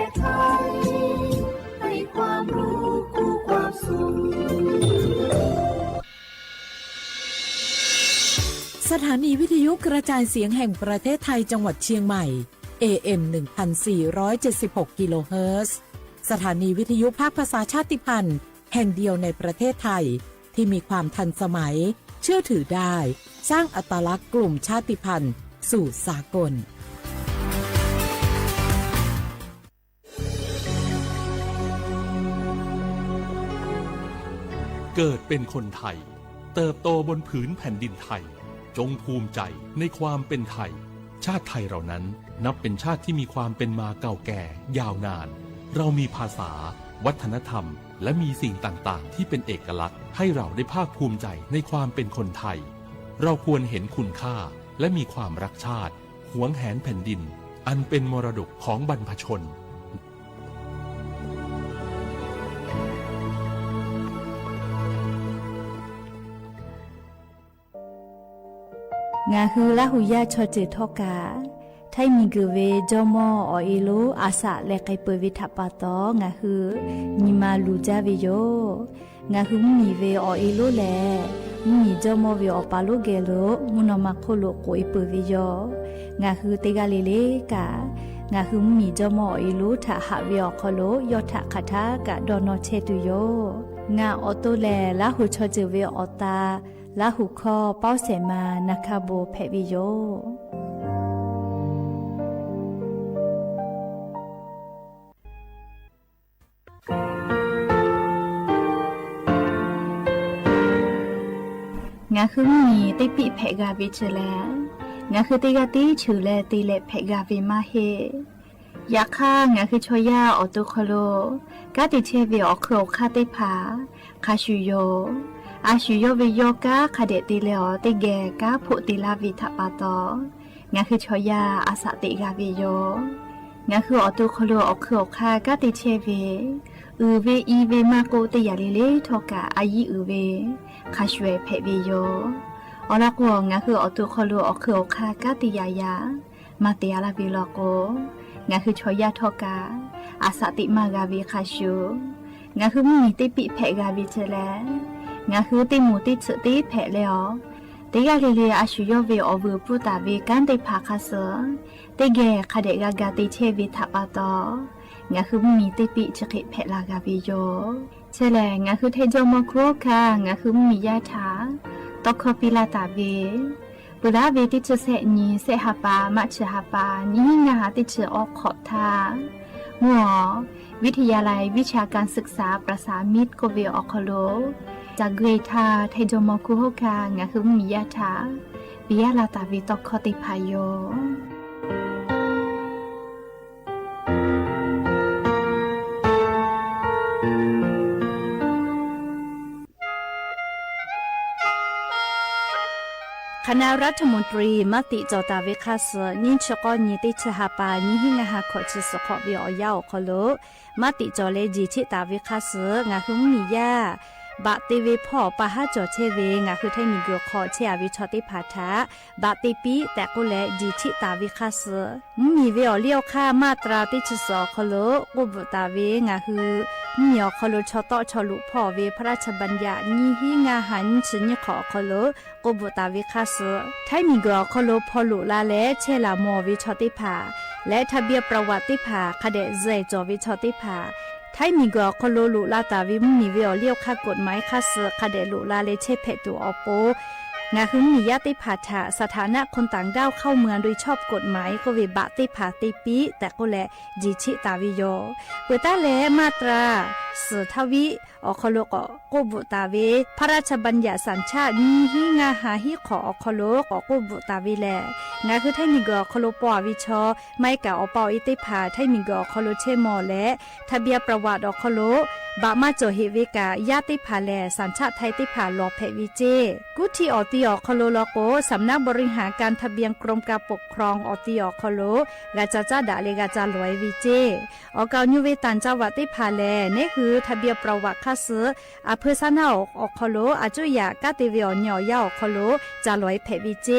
ศไทยให้ความรู้คู่ความสุขสถานีวิทยุกระจายเสียงแห่งประเทศไทยจังหวัดเชียงใหม่ AM 1476 กิโลเฮิรตซ์สถานีวิทยุภาคภาษาชาติพันธุ์แห่งเดียวในประเทศไทยที่มีความทันสมัยเชื่อถือได้สร้างอัตลักษณ์กลุ่มชาติพันธุ์สู่สากลเกิดเป็นคนไทยเติบโตบนผืนแผ่นดินไทยจงภูมิใจในความเป็นไทยชาติไทยเรานั้นนับเป็นชาติที่มีความเป็นมาเก่าแก่ยาวนานเรามีภาษาวัฒนธรรมและมีสิ่งต่างๆที่เป็นเอกลักษณ์ให้เราได้ภาคภูมิใจในความเป็นคนไทยเราควรเห็นคุณค่าและมีความรักชาติหวงแหนแผ่นดินอันเป็นมรดกของบรรพชนงาฮือละหุยาชอจือทอกาไทยมีกือเวจอมออเอโลอาสะและไกเปวิทัปปะตองาฮือมีมาลูจาเวโยงาฮือมีเวอเอโลแลมีจอมอเวอปาโลเกโลมุนอมาโคโลโกอิเปวิโยงาฮือเตกาเลเลกางาฮือมีจอมอเอโลทะหะเวอคโลยอทะคาทากะดอนอเชตุโยงาออโตแลละหุชอจือเวอตาลาหุคอเป้าเสมานาคาโบเพวิโยงาคือมีติปิเพกาวิชแลงาคือติกาติชื่อแลติเลเพกาวิมาเฮยาค่างาคือชอยาออตุคโลกาติเชเวอโครคาติผาคาชุโยอาชุโยวิโยกาคาเดติเลอติเกกาผุติลาวิทัปปะตองาคือชอยาอาสติกาวิโยงาคืออตุคโลอโคคากาติเชเวเวอีเวมาโกติยาลิเลทอกาอายิเวคาชเวเพวิโยอลากวงาคืออตุคโลอโคคากาติยายามาเตียลาวิโลโกงาคือชอยาทอกาอาสติมากาวิคาชูงาคือมีติปิเพกาวิเจแลงาคือติมูติสึติเพเลอติกาลิเลอาชุโยเวอเวปุตาเวกันติภาคาเสติเกคาเดกากาติเชวิทัปปะตองาคือมีติปิชกิเพลากาวิโยเชแลงาคือเทโจมโครคางาคือมียาถาตอกคปิลาตาเวปุระเวติชเสนีเสหปามัชหปานิงาติชออกขอทามัววิทยาลัยวิชาการศึกษาประสานมิตรโกเวอคโลจากเกรธาไทโจมคุโฮคางาคือมียาถาปิยาลาตาวิตอกคติพายโยคณะรัฐมนตรีมติจอตาเวคาสนินชกอนิติชหปานิหิงาหาขอชิสขอวิอยาวคโลมติจอเลจีชิตาเวคาสงาคือมียาบาติเวพ่อปะฮะจอเชเวงาคือไทมีเกือขอเชียวิชอติพาทาบาติปีแต่ก็และจีชิตาเวคาสมีเวอเลี้ยวค่ามาตราติชสอคโลกุบตาเวงาคือมีอคโลชอตอชลุพ่อเวพระราชบัญญัตินิหิงาหันชิญขอคโลกุบตาเวคาสไทมีเกือคโลพอลุลาและเชลามอวิชอติพาและทะเบียประวัติพาคเดเจจอวิชอติพาไทยมีกอคโลลุลาตาวิมมีเวอเลี้ยวค่ากฎหมายค่าเสือคเดลุลาเลเชเพตัวอโปงาคือมีญาติผาถะสถานะคนต่างด้าวเข้าเมืองโดยชอบกฎหมายก็เวบะติผาติปีแต่ก็แลจีชิตาวิโยเปตาเลมาตราสือทวิอคโลกโกบุตาเวพระราชบัญญัติสัญชาตินิหิงาหาฮิขออคโลกโกบุตาวิแลงาคือไทยมีกอคโลปอวิชอไม่กะอปออิติผาไทยมีกอคโลเชมอและทะเบียประวัติอคโล บะมาโจเฮเวกายาติพาแลสัญชาติไทยติพาลอเพวิเจกุที่ออติออคโลโลโกสำนักบริหารการทะเบียนกรมการปกครองออติออคโลกาจาจาดาเลกาจาลอยวิเจออกาวนิเวตันจังหวัดติพาแลนี่คือทะเบียนประวัติคาสืออำเภอสนาออคโลอาจุยากาติวิอเหนียวยาอคโลจาลอยเพวิเจ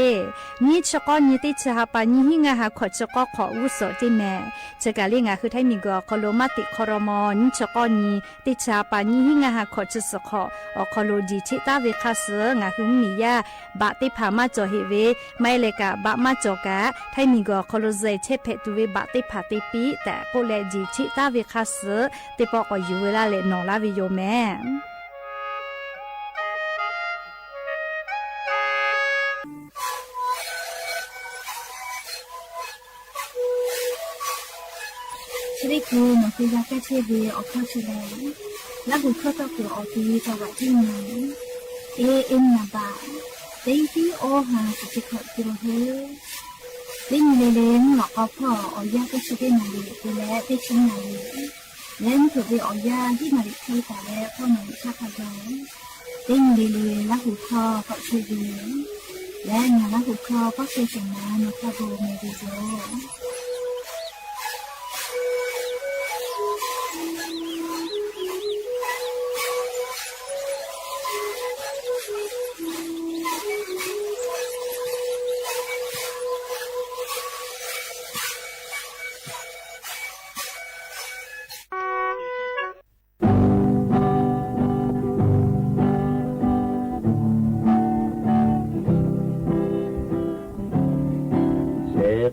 นี่ชกอนี่ติชหาปานี่หิงาหาขอชกอขออุโสจิแม่เชกาลิงาคือไทยมีกอคโลมาติคอรมอนชกอนี่ติชหาปานี่หิงาหาขอชสขออคโลดีชิตาเวคาสืองาคือมียาบะติพามาจอเฮเวไม่เลกะบะมาจอกะไทยมีกอคโลเซเชเพตุเวบะติพาติปีแต่โกเลจีชิตาเวคาสือติปอกออยู่เวลาเลนอลาวิโยแม่ชีวิตกูมันคือยาแก้เชื้อวีออกข้อชื่อแล้วแล้วกูเข้าตัวกูออกทีจังหวัดที่ไหนนาบาเต็งที่โอหาสุดขอตัวเฮ้เล่นเล่นหลอกเอาพ่อออยาก็ช่วยนาลีกูแล้วได้ชิ้นนาลีเล่นถือไปออยาที่นาลีที่แต่แล้วพ่อหนูชาพยองเล่นเล่นแล้วหูคอก็ช่วยดีและงานแล้วหูคอก็ช่วยส่งมาในคาโบเมดิโซ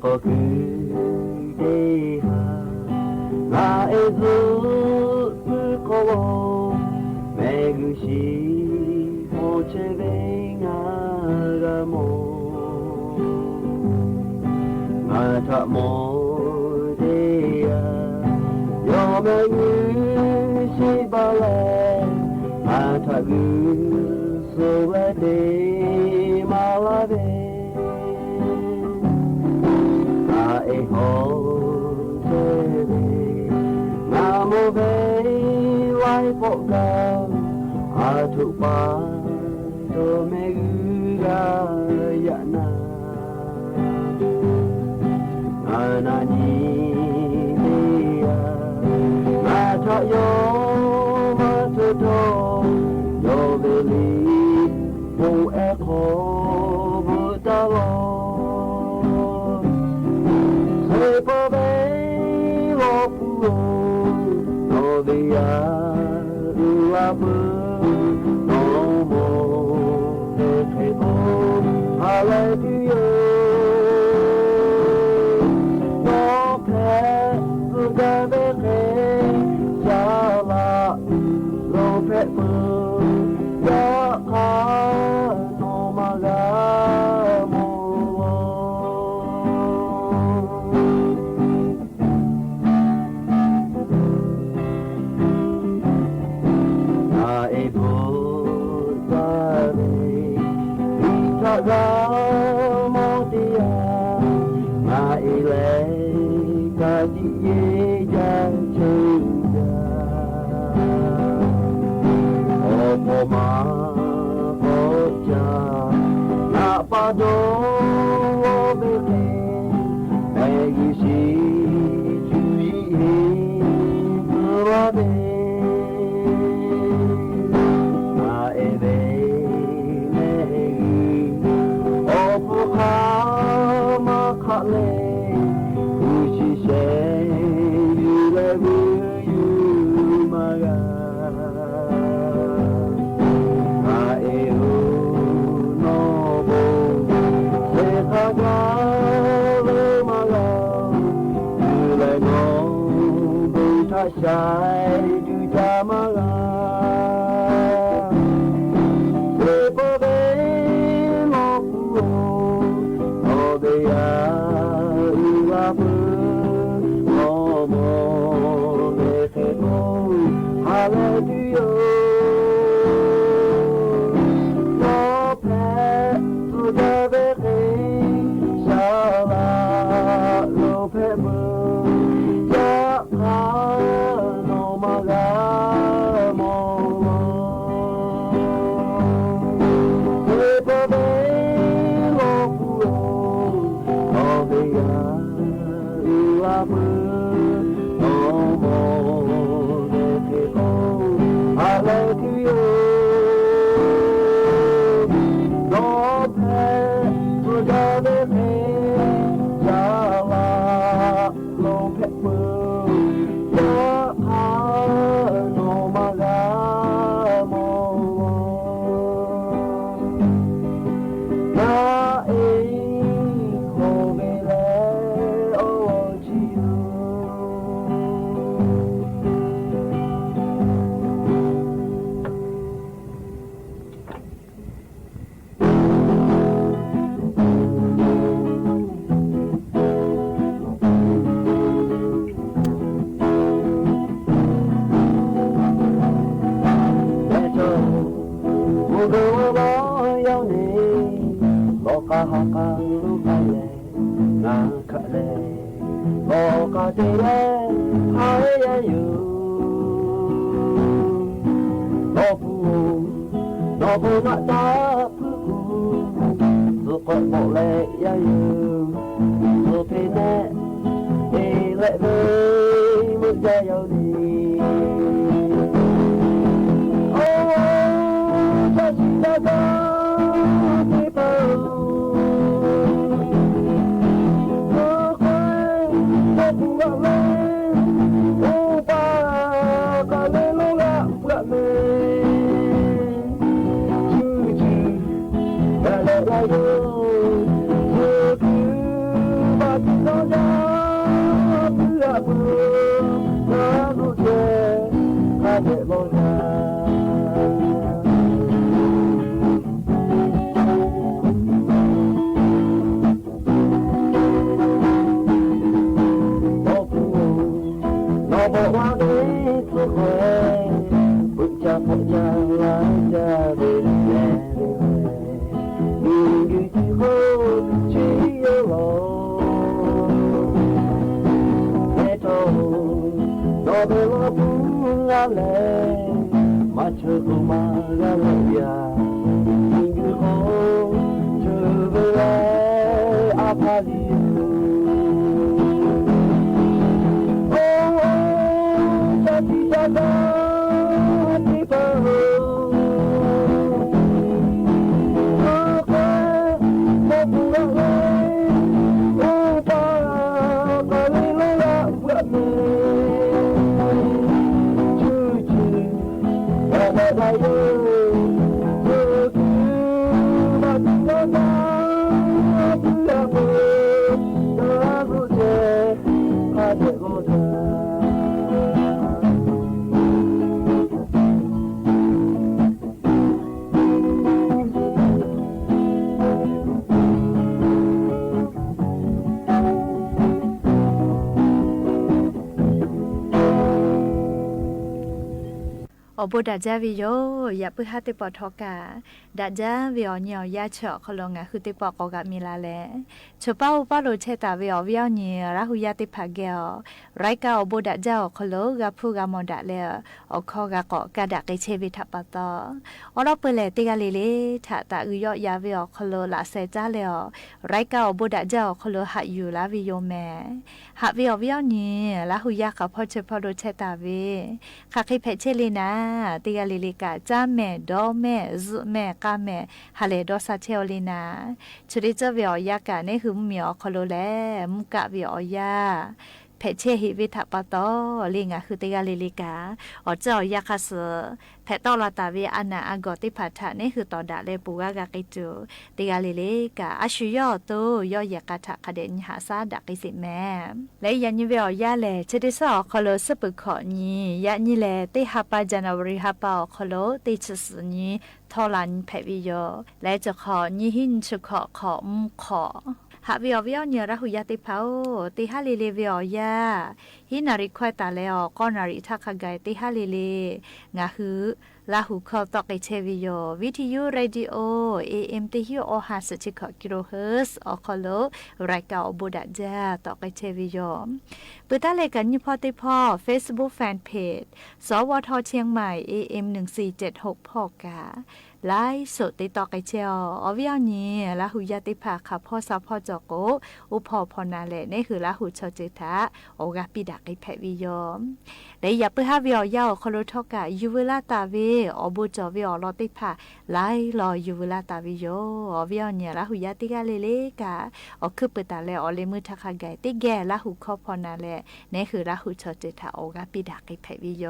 国では会えずこをめぐしもちべがらもまたもでやよめぐしばれまたぐそわでまわべほせでなもべわいぽがあとばとめぐがやなあなにでやまたよまととよべりぼえこぶたろ apa no more te o ale tu no pe tu da de me ya la lo pe pu ya a no ma ga mo na e ko be le o ji ha ha lu ka le na ka le lo ka te le ha ya yu no bu na ta pu ku lu ko mo le ya yu lu pe ne e le ve mu ja yo ni oh ta chi ta ta te paโบดาจาวิโยอย่าเพิ่งหาติปอทอกาดาจาวิอเนียวยาเฉาะคลงอ่ะคือติปอกกะมีลาแลชป้าป้าโลเชตาวิอวิอเนียราหุยาติภาเกลไรกาโบดาจาคลกะพูกะมอดาเลอคอกะกอกะดะเกเชวิทัปตออรอเปเลติกะเลเลทะตะอุยอยาวิอคลลาเซจาเลไรกาโบดาจาคลหะอยู่ลาวิโยแมหะวิอวิอเนียราหุยากะพอเชพอโลเชตาวิคาคิเพเชเลนาติกาลิลิกาจ้าแม่ดอแม่ซุแม่กาแม่ฮาเลดอซาเชโอลินาชุดิจเวียยากาเนหืมเหมียวคโลแลมุกะเวียยาเพเชหิวิทัปตอลิงาคือติกาลิลิกาอเจ้ายาคาสเพตอลาตาเวอานาอากอติพัทะนี่คือตอดาเลปูกากากิจูติกาลิลิกาอาชุยอโตยอยากาทะคเดนหาซาดักกิสิแม่และยันยิเวียยาเลชดิสอคโลสปุขอนียะนี่แลติฮัปปาจานาวริฮัปปาคโลติชสนีทอลันเพวิโยและจะขอนีหินชุขอขอมขอหาวิอวิอเนียระหุยาติเผาติฮาลิเลวิอยาหินาริควายตาเลอก็นาริทักขกายติฮาลิเลงาฮือ ลาหูคอตอกไอเชวิโยวิทยุเรดิโอ AM ติฮิโอฮาสจิกกิโลเฮิรตซ์ออคอโลรายการบุดาจาตอกไอเชวิโยปืตาเลกันยูพอติพอ Facebook Fanpage สวทเชียงใหม่ AM 1476พอกาไลฟ์สดติดต่อไกเชียวอวิยานีลาหูยาติภาค่ะพ่อซาพ่อจอโกอุพอพอนาเลนี่คือลาหูชอเจตาโอกาปิดาไกแพวิยอมและอย่าเพื่อหาวิอยาวคโลทอกะยูเวลาตาเวอบุจอวิอลอติภาไลรอยูเวลาตาวิโยอวิยานีลาหูยาติกาเลเลกาอคือเปตาเลอเลมือทักไกติแกลาหูคอพอนาเลนี่คือลาหูชอเจตาโอกาปิดาไกแพวิโย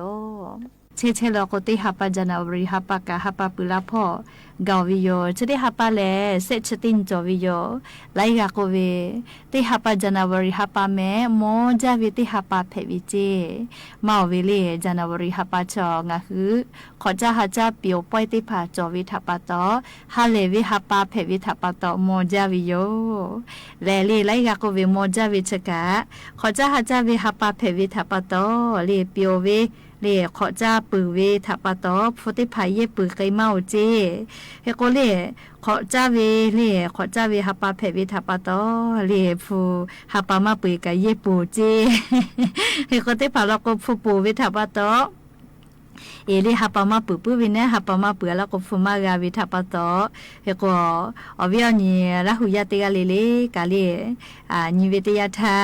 เชลโกติฮัปปะจานาวริฮัปปะกะฮัปปะปุลาพ่อกาวิโยชะเดฮัปปะเลเซชตินจอวิโยไลกะโกเวติฮัปปะจานาวริฮัปปะเมโมจาวิติฮัปปะเพวิเจมาวิเลจานาวริฮัปปะจองะฮือขอจาหะจาเปียวปอยติผาจอวิทัปปะตอฮาเลวิฮัปปะเพวิทัปปะตอโมจาวิโยเลลีไลกะโกเวโมจาวิชกะขอจาหะจาวิฮัปปะเพวิทัปปะตอเลเปียวเวเล่ขอจ้าปือเวทับปะตอฟุติภายเยปือไกเมาเจเฮโกเล่ขอจ้าเวเล่ขอจ้าเวฮับปะเพเวทับปะตอเล่ฟูฮับปะมาปือไกเยปูเจเฮโกติภาลก็ฟูปูเวทับปะตอเอลิฮับปะมาปือปือวินเนฮับปะมาปือแล้วก็ฟูมากาวิทับปะตอเฮโกอวิยานีละหุยาติกาเลเลกาเลนิเวติยาทา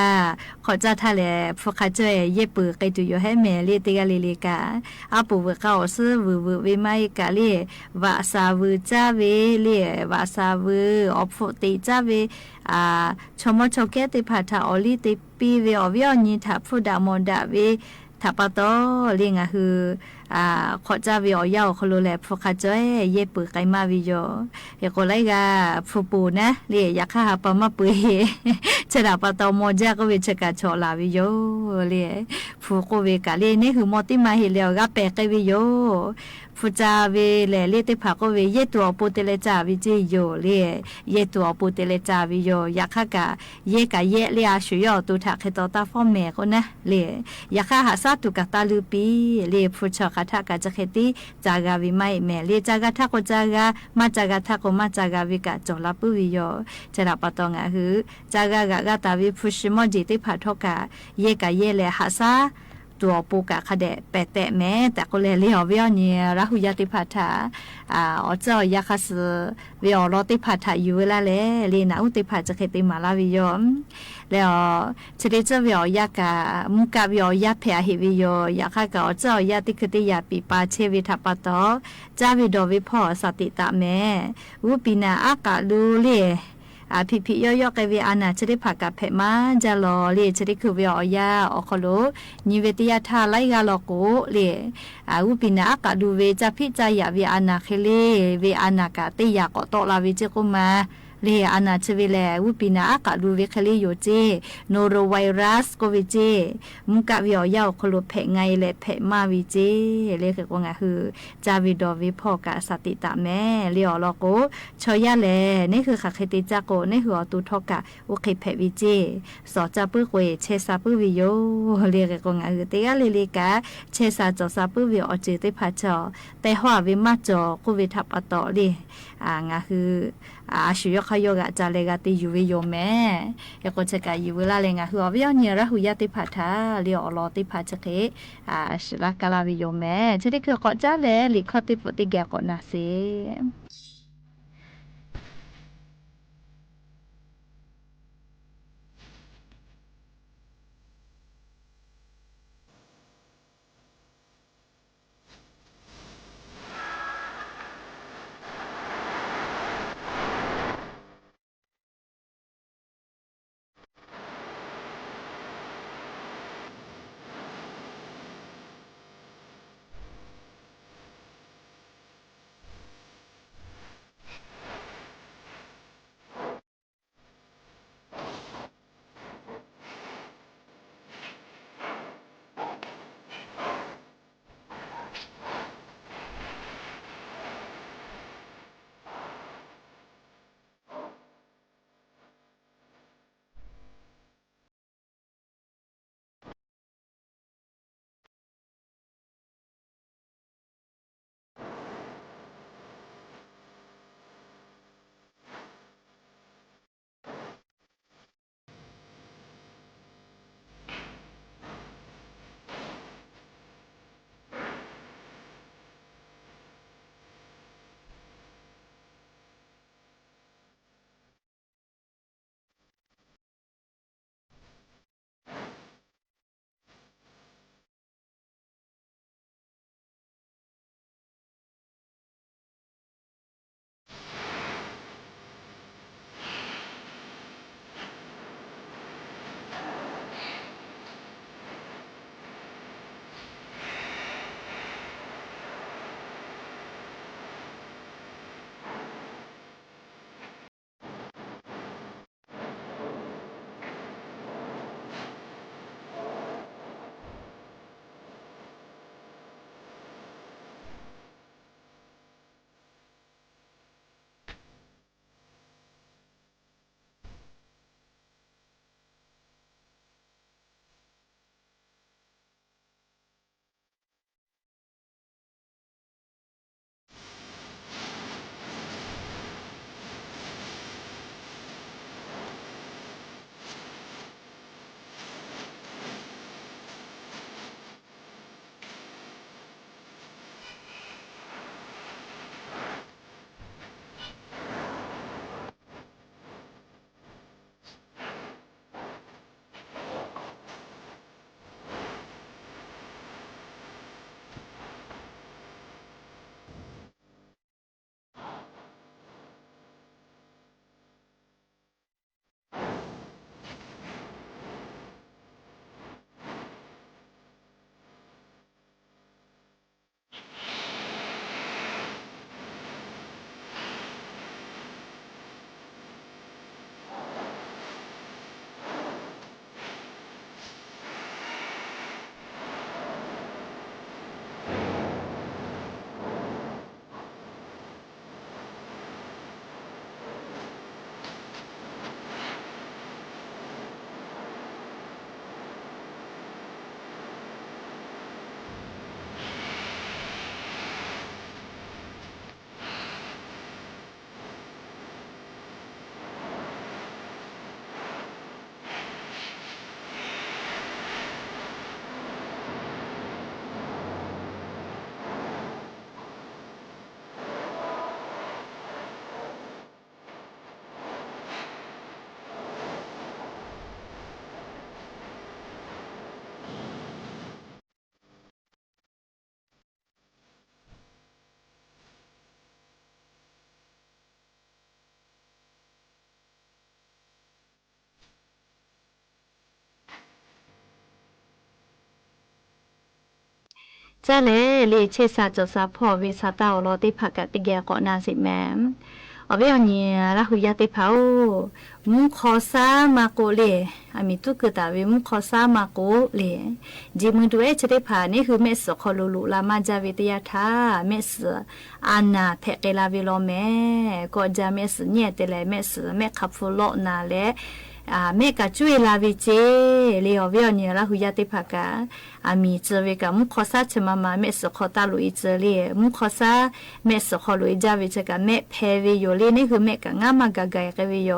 ขอจ้าทะเลฟูคาเจเยปือไกตุโยให้แม่เลติกาเลเลกาอาปูเวเข้าซื้อวเวไมกาเลวาซาวจ้าเวเลวาซาวออฟติจ้าเวชมชเกติพาทาออลิติปีเวอวิยานีทับฟูดามอนดาเวทับปะตอเลียงคือขอจ้าวิออยาวคโลแลฟูคาเจเยปือไกมาวิโยเฮโกไลกาฟูปูนะเลียยาคาปะมาปือเฮฉดาปะตอโมจาก็เวชกาชอลาวิโยเลียฟูโกเวกาเลียนี่คือมอติมาเฮเลียวกาแปกวิโยฟูจาเวเลเลติภาโกเวเยตัวปูเตเลจาวิจิโยเลียเยตัวปูเตเลจาวิโยยาคากาเยกาเยเลียชุยอตุทะเคตอตาฟอมเมโกนะเลียยาคาหาซาตุกะตาลูปีเลียฟูชคาทากาจะเคติจากาวิไมเมเลียจากาทาโกจากามาจากาทาโกมาจากาวิกะจอลาปุวิโยจะรับปะตองะหือจากากะกะตาวิฟุชิมอจิติภาทกะเยกาเยเลหาซาตัวปูกะคเดแปะแตะแม้แต่ก็เลยเลี้ยวเวียนี่ราหุยติพัทธาอเจ้ายาคาสเวียรอติพัทธาอยู่ละเลลีนาอุติพัทจะเคติมาลาวิโยแล้วเฉลิเจ้าเวียยากะมุกะเวียยาเพะหิวิโยยาคากะเจ้ายาติคติยาปีปาเชวิทัปปะตอจาวิโดวิพ่อสติตะแม่อุปินาอากะลูเลพิย่อยๆกเวอานาจะได้ผักกับเพมาจะรอเลยจะได้คือเวียอยาอคโลนิเวติยาทาไลกาลโกเลยอุปินาอากาดูเวจะพิจายาเวอานาเคเลเวอานากาติยากอตอลาเวเจกุมาเลอานาชเวเลอุปินาอากาดูเวเคเลโยเจโนโรไวรัสโควิเจมุกะเวียอยาอคโลเพไงและเพมาวิเจเลคือว่าไงคือจาวิดอวิพ่อกะสติตะแม่เลียลโกชอยาเลนี่คือขักเคติจักโกนี่คือตุทอกะอุเคเพวิเจสอจาปุเวเชซาปุวิโยเรียกว่าไงคือเตยเลเลกะเชซาจอซาปุวิอเจติพัชอแต่หัววิมาจอกุวิทับอตอเลงะคือชุยขยกะจาเลกะติยูวิโยแม่ยกจะกะยูเวลาเลงะคืออวิยเนี่ยระหุยติพัทธาเลียอลอติพัชเคชลากะลาวิโยแม่จะได้คือขอจาเลลิขอติปติแกก่อนนะเซ จ้าเลยเชษาจดสาพอวิสาตาอลอติผักกะติแกก่อนนาสิแม่เอาไปเอาเนี่ยละหุยาติเผามุขอซามาโกเลอามิตุกตาเวมุขอซามาโกเลจิมุดูเอชติผานี่คือเมสขอลุลุลามาจาวิทยาธาเมสอานาเพเกลาวิโลแม่ก็จะเมสเนี่ยแต่ละเมสแม่ขับฟุโลนาและแม่ก็ช่วยลาวิเจเลียวเวียเนี่ยละหุยาติผักกะอามีเจเวกะมุขอซาชมามาเมสขอตาลุยเจเลมุขอซาเมสขอลุยจาวิเจกะแม่เพเวโยเลนี่คือแม่กะงามากะกะเกเวโย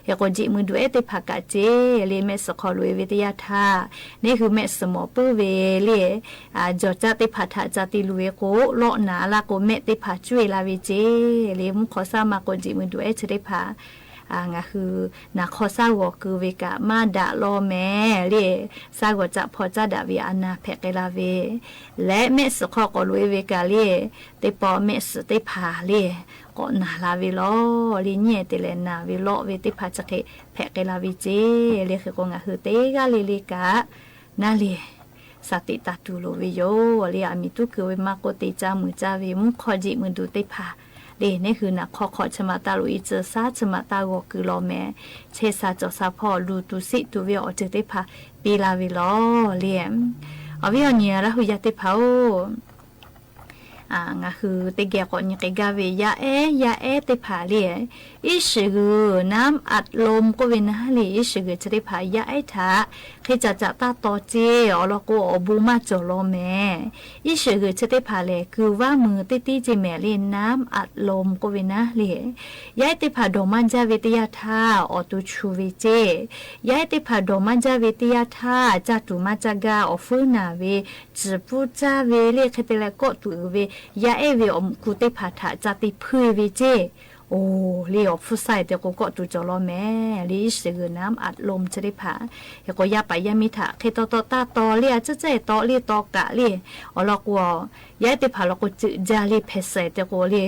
เฮโกจิมือดูเอติผักกะเจเลเมสขอลุยวิทยาธานี่คือแม่สมอปื้อเวเลจอจะติผัดจะติลุยโกโลนาละโกแม่ติผัดช่วยลาวิเจเลมุขอซามาโกจิมือดูเอชติผางะคือนาคอซาวคือเวกะมาดะโลแม่เรียซากจะพอจะดาวิอานาเพกลาเวและเมสขอก็ลุยเวกะเรียติปอเมสติผาเรียก็นาลาวิโลลิเนียติเลนาวิโลเวติผาจะเคเพกลาวิเจเรียคือก็งะคือเตกะลิลิกะนาเรียสติตาตูโลวิโยเรียมิตุคือเวมาโกติจามือจาวิมุขอจิมือดูติผานี่คือนักขอชมาตาลุยเจอซาชมาตาวคือลอแม่เชซาจอซาพอลูตุสิตุเวียอเจติพาปีลาวิลอเลียมเอาวิอเนี่ยละหุยาติพางะคือติแกก่อนยังกะเวยาเอติพาเลียอิชกือน้ำอัดลมก็เวนะลีอิชกือจะได้พายาไอทาเคจะตาตอเจอลก็อบูมาจอลอแม่อิชกือจะได้พาเลคือว่ามือติเจแม่เล่นน้ำอัดลมก็เวนะลียายติพาดอมันจาวิทยาธาอตุชูวิเจยายติพาดอมันจาวิทยาธาจาตุมาจากาอฟูนาเวจิปูจาเวเลคเตละก็ตุเวยาเอเวอมกุเตผาถาจติพือวิเจโอ้เลียวฟุไซเตก็ก็ตุจอลอแม่ลิสเกือน้ำอัดลมจะได้ผาเฮก็ยาไปยามิถาเคตตาตอเลียเจตอเลียตอกะเลียอลอกวยาติผาลก็จืจาลีเพเซเตก็เลี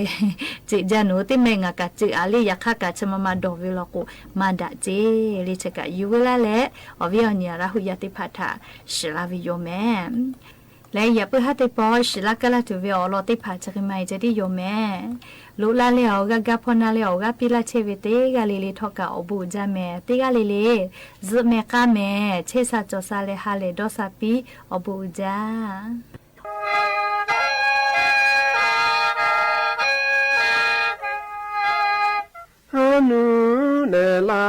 จืจานุติเมงกะจือาลียาคากะชมามาดอวิลก็มาดะเจลิเชกะยูเวลาเลอวิอเนียราหุยาติผาถาชลาวิโยแม่และอย่าเพื่อให้ปอชิลากะละตุเวอลอติผาจะไม่จะได้โยแม่ลูลาเลวกะพอนาเลวกะปิลาเชเวเตกะเลเลทอกะอบูจาแม่ติกะเลเลซึเมกะแม่เชซาจอซาเลฮาเลดอซาปีอบูจาฮานูเนลา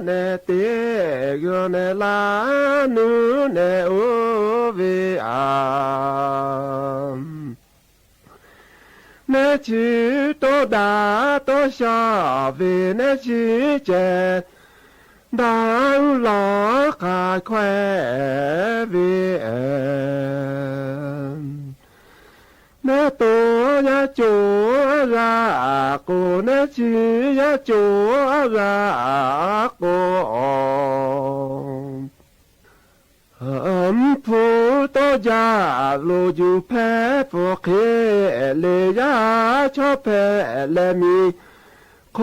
เนเตกเนลานูเนโอเวอาเนจิโตดาโตชาเวเนจิเจดาวลาคาแควเวเนโตยาโจราโกเนจิยาโจราโกพูโตยาโลจูเพโฟเคเลยาชอเพเลมีโค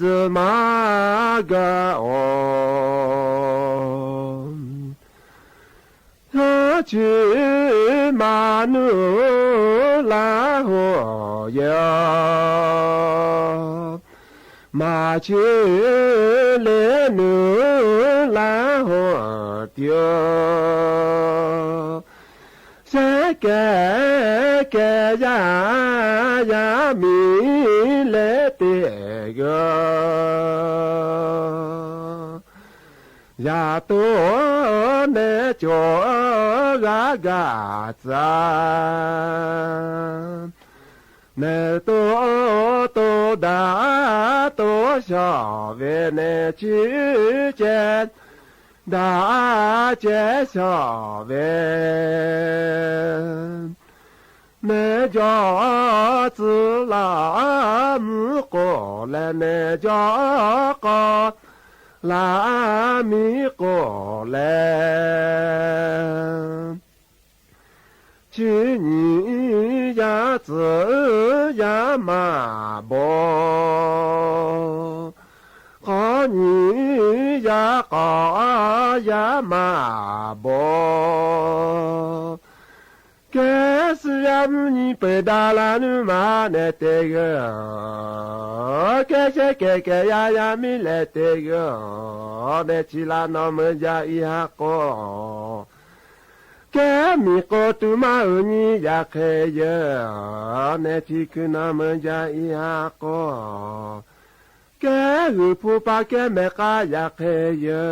จมากาโอจิมานุลาหัวยามาชิเลนุลาหัวเดียวเสกแกยามีเลเตกยาตัวเนจอกากาจาเนตัวดาตัวชาเวเนจิเจดาเจชาเวเนจอจืลามโกเลเนจอกอลามิโกเลชินิยาจือยามาโบขอนิยากอยามาโบแกสิ ya muni pe da la nu ma ne te ge ke se ke ya mi le te ge ne chi la no me ja i ha ko ke mi ko tu ma uni ya ke ye ne chi ku na me ja i ha ko ke ru pu pa ke me ka ya ke ye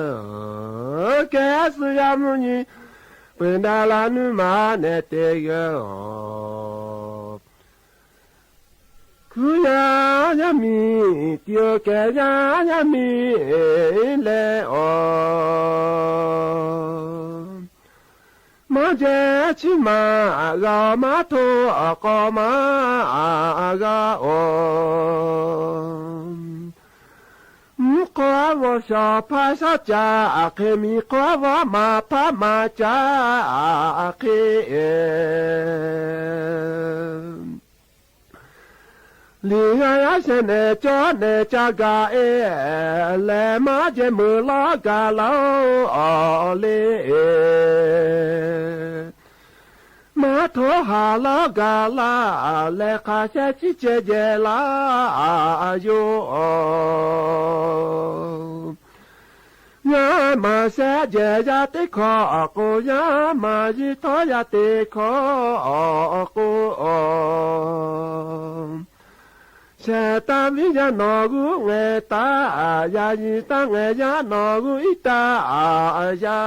ke su ya muni pe da la nu ma ne te ge ku ya mi tio ke ya mi le o ma je chi ma ga ma to ko ma ga o ko wo sha pa sa ja ke mi ko wa ma pa ma ja ke li ya se ne cho ne cha ga le ma je mu la ga lo o le ma to ha la ga la le ka se chi che je la yo ya ma se je ya te ko ko ya ma ji to ya te ko ko se ta mi ya no gu nge ta ya yi ta nge ya no gu i ta ya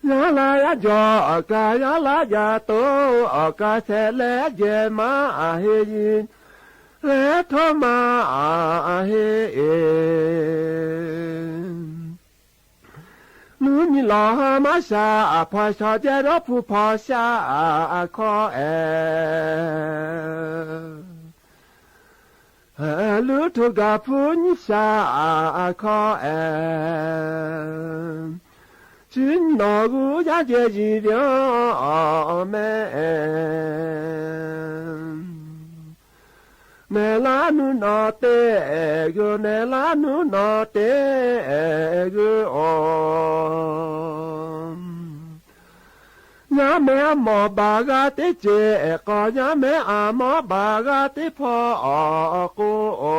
ya la ya jo ka ya la ya to ka se le je ma he yin le to ma he nu ni la ma sha pa sha je ro pu pa sha ko lu to ga pu ni sha ko chính nó gu ya je ji bia me ne la nu no te gu ne la nu no te gu o ya me mo ba ga te je ko ya me a mo ba ga te po ko o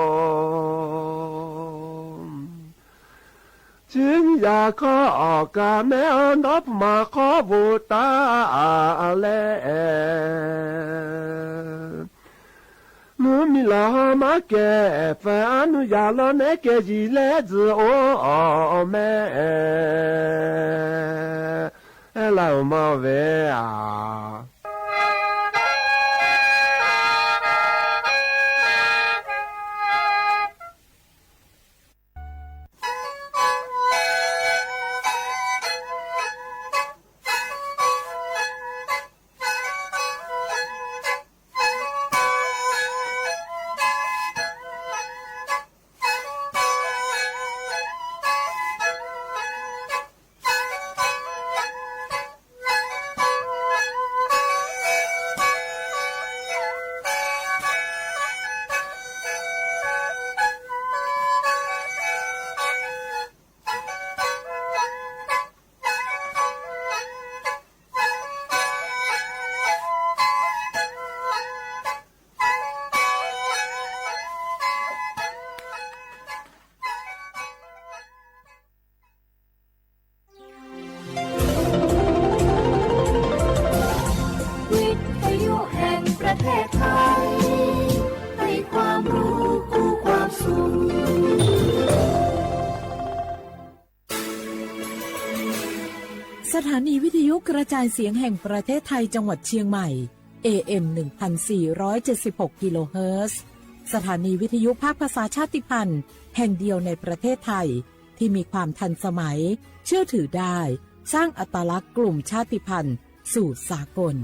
chính ya có cả mẹ nộp mà có vụ ta lệ nu mi la ma ke fa nu ya lo ne ke ji le zi o me la ma ve aสถานีวิทยุกระจายเสียงแห่งประเทศไทยจังหวัดเชียงใหม่ AM 1476 กิโลเฮิรตซ์สถานีวิทยุภาคภาษาชาติพันธุ์แห่งเดียวในประเทศไทยที่มีความทันสมัยเชื่อถือได้สร้างอัตลักษณ์กลุ่มชาติพันธุ์สู่สากล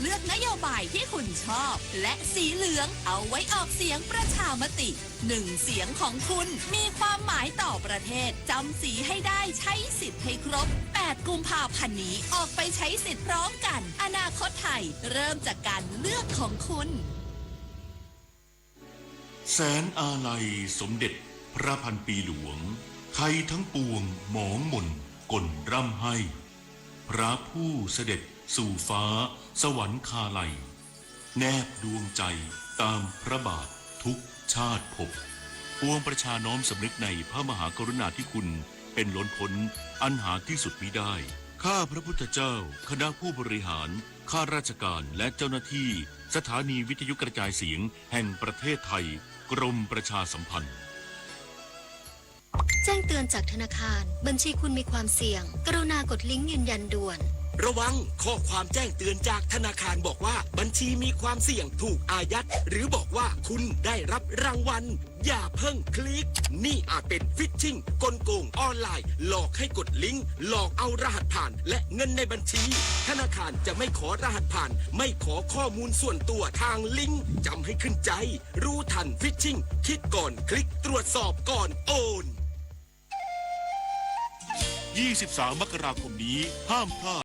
เลือกนโยบายที่คุณชอบและสีเหลืองเอาไว้ออกเสียงประชามติ1 เสียงของคุณมีความหมายต่อประเทศจำสีให้ได้ใช้สิทธิ์ให้ครบ8 8 กุมภาพันธ์นี้ออกไปใช้สิทธิ์พร้อมกัน อนาคตไทยเริ่มจากการเลือกของคุณ แสนอาลัยสมเด็จพระพันปีหลวงไทยทั้งปวงหมองมนก่นร่ำให้ พระผู้เสด็จสู่ฟ้าสวรรคาลัย แนบดวงใจตามพระบาททุกชาติภพปวงประชาน้อมสำนึกในพระมหากรุณาธิคุณเป็นล้นพ้นอันหาที่สุดมิได้ ข้าพระพุทธเจ้าคณะผู้บริหารข้าราชการและเจ้าหน้าที่สถานีวิทยุกระจายเสียงแห่งประเทศไทยกรมประชาสัมพันธ์ แจ้งเตือนจากธนาคารบัญชีคุณมีความเสี่ยงกรุณากดลิงก์ยืนยันด่วน ระวังข้อความแจ้งเตือนจากธนาคารบอกว่าบัญชีมีความเสี่ยงถูกอายัดหรือบอกว่าคุณได้รับรางวัลอย่าเพิ่งคลิกนี่อาจเป็นฟิชชิงกลโกงออนไลน์หลอกให้กดลิงก์หลอกเอารหัสผ่านและเงินในบัญชีธนาคารจะไม่ขอรหัสผ่านไม่ขอข้อมูลส่วนตัวทางลิงก์จำให้ขึ้นใจรู้ทันฟิชชิงคิดก่อนคลิกตรวจสอบก่อนโอน23 มกราคมนี้ห้ามพลาด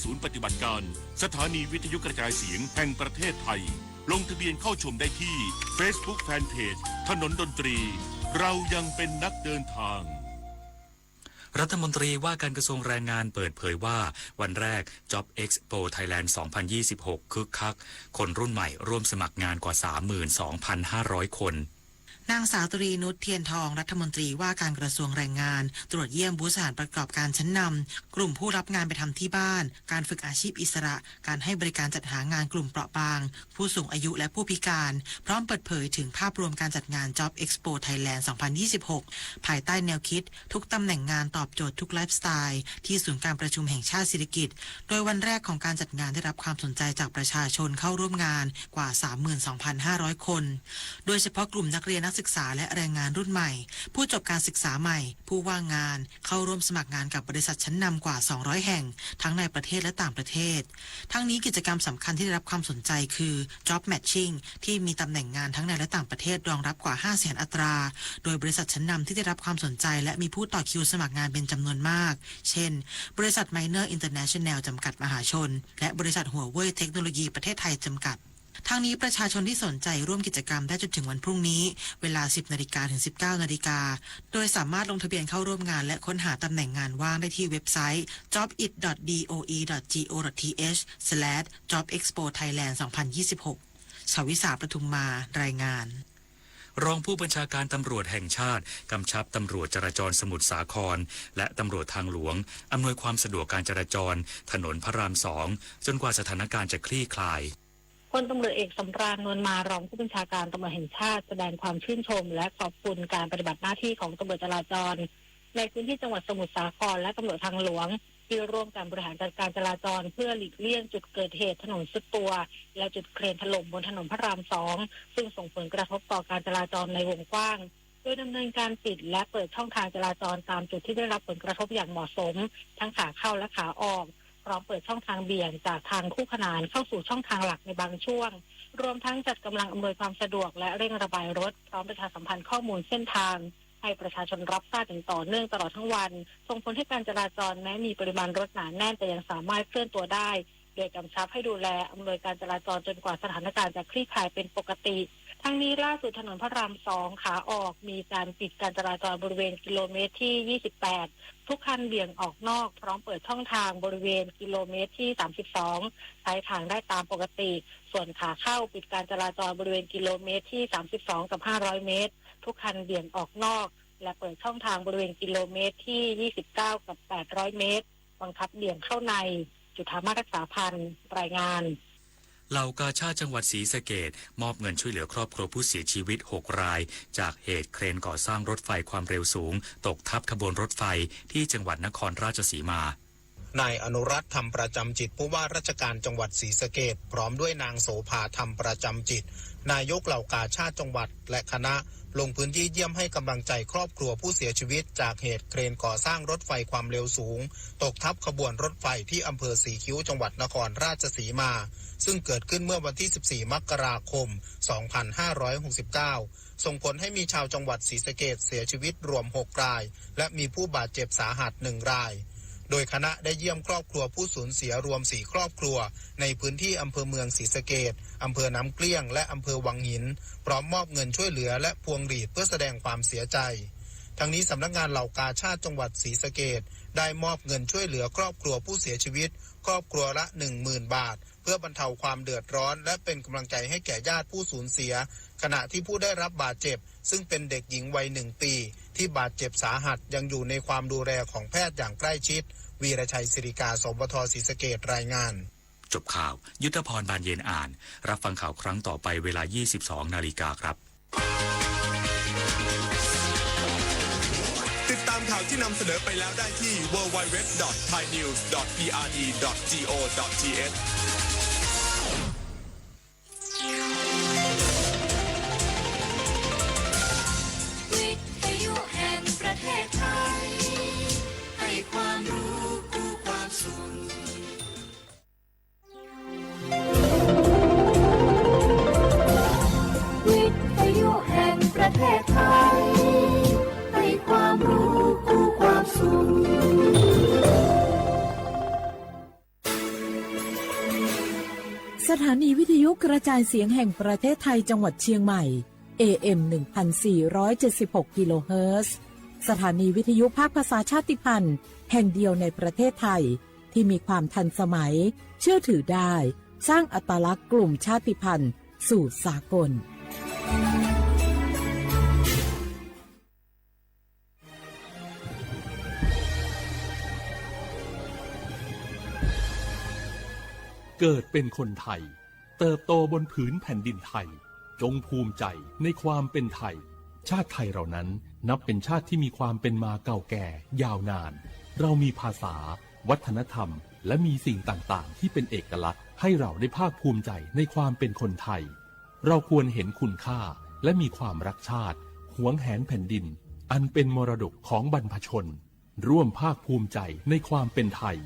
ศูนย์ปฏิบัติการสถานีวิทยุกระจายเสียงแห่งประเทศไทยลงทะเบียนเข้าชมได้ที่ Facebook Fanpage ถนนดนตรีเรายังเป็นนักเดินทางรัฐมนตรีว่าการกระทรวงแรงงานเปิดเผยว่าวันแรก Job Expo Thailand 2026 คึกคักคนรุ่นใหม่ร่วมสมัครงานกว่า 32,500 คน นางสาวตรีนุชเทียนทองรัฐมนตรีว่าการกระทรวงแรงงานตรวจเยี่ยมบูธสถานประกอบการชั้นนำกลุ่มผู้รับงานไปทำที่บ้านการฝึกอาชีพอิสระการให้บริการจัดหางานกลุ่มเปราะบางผู้สูงอายุและผู้พิการพร้อมเปิดเผยถึงภาพรวมการจัดงาน Job Expo Thailand 2026 ภายใต้แนวคิดทุกตำแหน่งงานตอบโจทย์ทุกไลฟ์สไตล์ที่ศูนย์การประชุมแห่งชาติศิริกิติ์โดยวันแรกของการจัดงานได้รับความสนใจจากประชาชนเข้าร่วมงานกว่า 32,500 คนโดยเฉพาะกลุ่มนักเรียนนักศึกษาและแรงงานรุ่นใหม่ผู้จบการศึกษาใหม่ผู้ว่างงานเข้าร่วมสมัครงานกับบริษัทชั้นนำกว่า200แห่งทั้งในประเทศและต่างประเทศทั้งนี้กิจกรรมสำคัญที่ได้รับความสนใจคือ Job Matching ที่มีตำแหน่งงานทั้งในและต่างประเทศรองรับกว่า 500,000 อัตราโดยบริษัทชั้นนำที่ได้รับความสนใจและมีผู้ต่อคิวสมัครงานเป็นจำนวนมากเช่นบริษัท Miner International จำกัดมหาชนและบริษัทหัวเว่ยเทคโนโลยีประเทศไทยจำกัดทางนี้ประชาชนที่สนใจร่วมกิจกรรมได้จนถึงวันพรุ่งนี้เวลา 10 นาฬิกาถึง 19 นาฬิกาโดยสามารถลงทะเบียนเข้าร่วมงานและค้นหาตำแหน่งงานว่างได้ที่เว็บไซต์ jobit.doe.go.th/jobexpothailand 2026 ชวิสาประทุมมารายงานรองผู้บัญชาการตำรวจแห่งชาติกำชับตำรวจจราจรสมุทรสาครและตำรวจทางหลวงอำนวยความสะดวกการจราจรถนนพระราม 2จนกว่าสถานการณ์จะคลี่คลายพลตำรวจเอกสำราญ นวลมารองผู้บัญชาการตำรวจแห่งชาติแสดงความชื่นชมและขอบคุณการปฏิบัติหน้าที่ของตำรวจจราจรในพื้นที่จังหวัดสมุทรสาครและตำรวจทางหลวงที่ร่วมกันบริหารจัดการจราจรเพื่อหลีกเลี่ยงจุดเกิดเหตุถนนซุดตัวและจุดเครนถล่มบนถนนพระราม 2ซึ่งส่งผลกระทบต่อการจราจรในวงกว้างโดยดำเนินการปิดและเปิดช่องทางจราจรตามจุดที่ได้รับผลกระทบอย่างเหมาะสมทั้งขาเข้าและขาออกพร้อมเปิดช่องทางเบี่ยงจากทางคู่ขนานเข้าสู่ช่องทางหลักในบางช่วงรวมทั้งจัดกำลังอำนวยความสะดวกและเร่งระบายรถพร้อมประชาสัมพันธ์ข้อมูลเส้นทางให้ประชาชนรับทราบอย่างต่อเนื่องตลอดทั้งวันส่งผลให้การจราจรแม้มีปริมาณรถหนาแน่นแต่ยังสามารถเคลื่อนตัวได้โดยกำชับให้ดูแลอำนวยการจราจรจนกว่าสถานการณ์จะคลี่คลายเป็นปกติทั้งนี้ล่าสุดถนนพระราม 2ขาออกมีการปิดการจราจรบริเวณกิโลเมตรที่28ทุกคันเบี่ยงออกนอกพร้อมเปิดช่องทางบริเวณกิโลเมตรที่32ใช้ทางได้ตามปกติส่วนขาเข้าปิดการจราจรบริเวณกิโลเมตรที่32กับ500เมตรทุกคันเบี่ยงออกนอกและเปิดช่องทางบริเวณกิโลเมตรที่29กับ800เมตรบังคับเบี่ยงเข้าในจุฬามาตรรักษาพันธ์รายงานเหล่ากาชาดจังหวัดศรีสะเกษมอบเงินช่วยเหลือครอบครัวผู้เสียชีวิต6รายจากเหตุเครนก่อสร้างรถไฟความเร็วสูงตกทับขบวนรถไฟที่จังหวัดนครราชสีมา นายอนุรัตน์ธรรมประจำจิตผู้ว่าราชการจังหวัดศรีสะเกษพร้อมด้วยนางโสภาธรรมประจำจิตนายกเหล่ากาชาติจังหวัดและคณะลงพื้นที่เยี่ยมให้กำลังใจครอบครัวผู้เสียชีวิตจากเหตุเครนก่อสร้างรถไฟความเร็วสูงตกทับขบวนรถไฟที่อำเภอสีคิ้วจังหวัดนครราชสีมาซึ่งเกิดขึ้นเมื่อวันที่14มกราคม2569ส่งผลให้มีชาวจังหวัดศรีสะเกษเสียชีวิตรวม6รายและมีผู้บาดเจ็บสาหัส1รายโดยคณะได้เยี่ยมครอบครัวผู้สูญเสียรวม4ครอบครัวในพื้นที่อำเภอเมืองศรีสะเกษอำเภอน้ำเกลี้ยงและอำเภอวังหินพร้อมมอบเงินช่วยเหลือและพวงหรีดเพื่อแสดงความเสียใจทั้งนี้สำนักงานเหล่ากาชาติจังหวัดศรีสะเกษได้มอบเงินช่วยเหลือครอบครัวผู้เสียชีวิตครอบครัวละ 10,000 บาทเพื่อบรรเทาความเดือดร้อนและเป็นกำลังใจให้แก่ญาติผู้สูญเสียขณะที่ผู้ได้รับบาดเจ็บซึ่งเป็นเด็กหญิงวัย1 ปีที่บาดเจ็บสาหัสยังอยู่ในความดูแลของแพทย์อย่างใกล้ชิดวีรชัยศิริกาสบทศรีสะเกษรายงานจบข่าวยุทธพรบานเย็นอ่านรับฟังข่าวครั้งต่อไปเวลา 22:00 น.ครับติดตามข่าวที่นำเสนอไปแล้วได้ที่ www.thainews.prd.go.thวิทยุแห่งประเทศไทยให้ความรู้คู่ความสุขวิทยุแห่งประเทศไทยให้ความรู้คู่ความสุขสถานีวิทยุกระจายเสียงแห่งประเทศไทยจังหวัดเชียงใหม่ AM 1476 กิโลเฮิรตซ์สถานีวิทยุภาคภาษาชาติพันธุ์แห่งเดียวในประเทศไทยที่มีความทันสมัยเชื่อถือได้สร้างอัตลักษณ์กลุ่มชาติพันธุ์สู่สากลเกิดเป็นคนไทยเติบโตบนผืนแผ่นดินไทยจงภูมิใจในความเป็นไทยชาติไทยเรานั้นนับเป็นชาติที่มีความเป็นมาเก่าแก่ยาวนานเรามีภาษาวัฒนธรรมและมีสิ่งต่างๆที่เป็นเอกลักษณ์ให้เราได้ภาคภูมิใจในความเป็นคนไทยเราควรเห็นคุณค่าและมีความรักชาติหวงแหนแผ่นดินอันเป็นมรดกของบรรพชนร่วมภาคภูมิใจในความเป็นไทย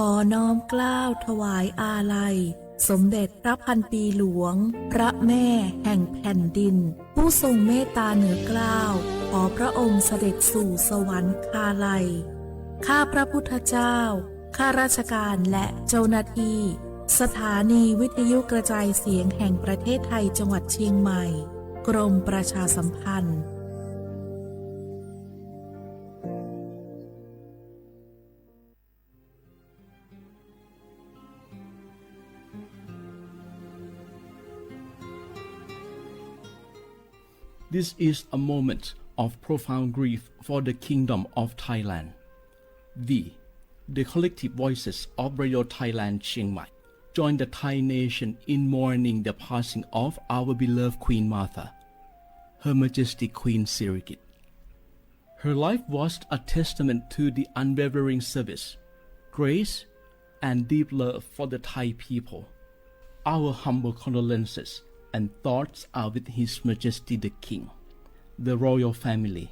ขอน้อมเกล้าถวายอาลัยสมเด็จพระพันปีหลวงพระแม่แห่งแผ่นดินผู้ทรงเมตตาเหนือเกล้าขอพระองค์เสด็จสู่สวรรคาลัยข้าพระพุทธเจ้าข้าราชการและเจ้าหน้าที่สถานีวิทยุกระจายเสียงแห่งประเทศไทยจังหวัดเชียงใหม่กรมประชาสัมพันธ์This is a moment of profound grief for the Kingdom of Thailand. We, the collective voices of Radio Thailand Chiang Mai, join the Thai nation in mourning the passing of our beloved Queen Martha, Her Majesty Queen Sirikit. Her life was a testament to the unwavering service, grace, and deep love for the Thai people. Our humble condolences and thoughts are with His Majesty the King, the royal family,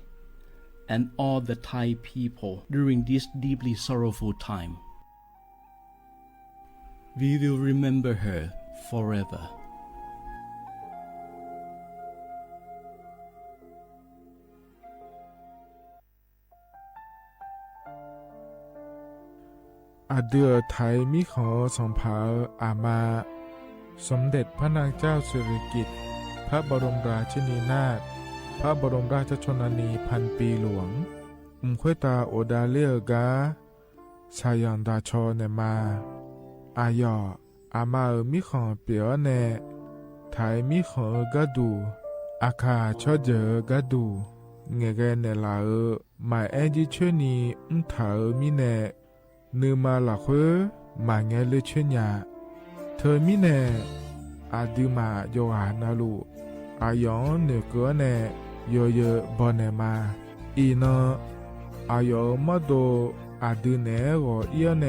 and all the Thai people during this deeply sorrowful time. We will remember her forever. Adeur Thai มิขอส่งเผาอามาสมเด็จพระนางเจ้าสิริกิติ์พระบรมราชินีนาถพระบรมราชชนนีพันปีหลวงควยตาโอดาเลียกาชายันดาชอเนมาอายออามามิขอเปียวเนไทยมิขอกะดูอาคาชอเจอกะดูเงเกเนลาหมายแอจิชนีถามิเน นือมาหลักเฮมาเงเลเชญาเธอมิเนอาดือมาโยหานาลูอายองเนเกอเนโยเยบอเนมาอีนอายอมาโดอาดือเนโอเอียเน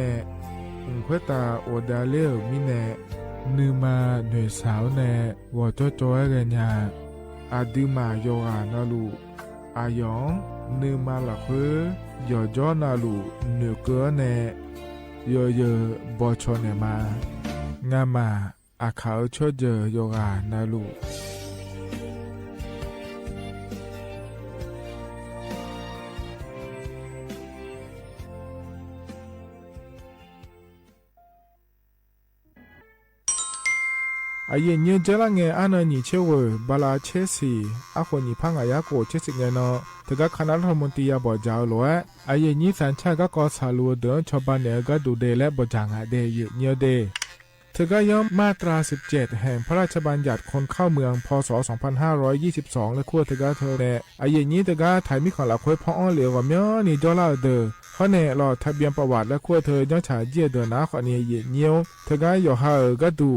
อุงเควตาโอดาเลมิเนนือมาหน่วยสาวเนวอจอจอยเรญาอาดือมาโยหานาลูอายองนือมาหลักเฮยอจอนาลูเนเกอเนโยเยบอชอเนมางามาอาเขาชดเจอโยกานาลูอายุยืนเจริญเงอันนี้เชื่อว่าบาลาเชสีอาคนนี้พังอายาโกเชสิเงนอถึงกับคณะรัฐมนตรีบอกเจ้าล้วนอายุนี้สัญชาติก็ก่อสาลูเดินชาวบ้านเนี่ยก็ดูเดและบจางหาเดยเนียวเดเธอก็ย่อมมาตรา17แห่งพระราชบัญญัติคนเข้าเมืองพศ2522และขั้วเธอก็เธอแน่อายุนี้เธอก็ถ่ายมิขอหลักคุยพ่ออ้อเหลียวกับเมียนี่ดอลลาร์เดอเพราะเนี่ยรอทะเบียนประวัติและขั้วเธอย้อนฉายเยี่ยเดินนะขอเนี่ยเยี่ยเนียวเธอก็อยู่ห่างก็ดู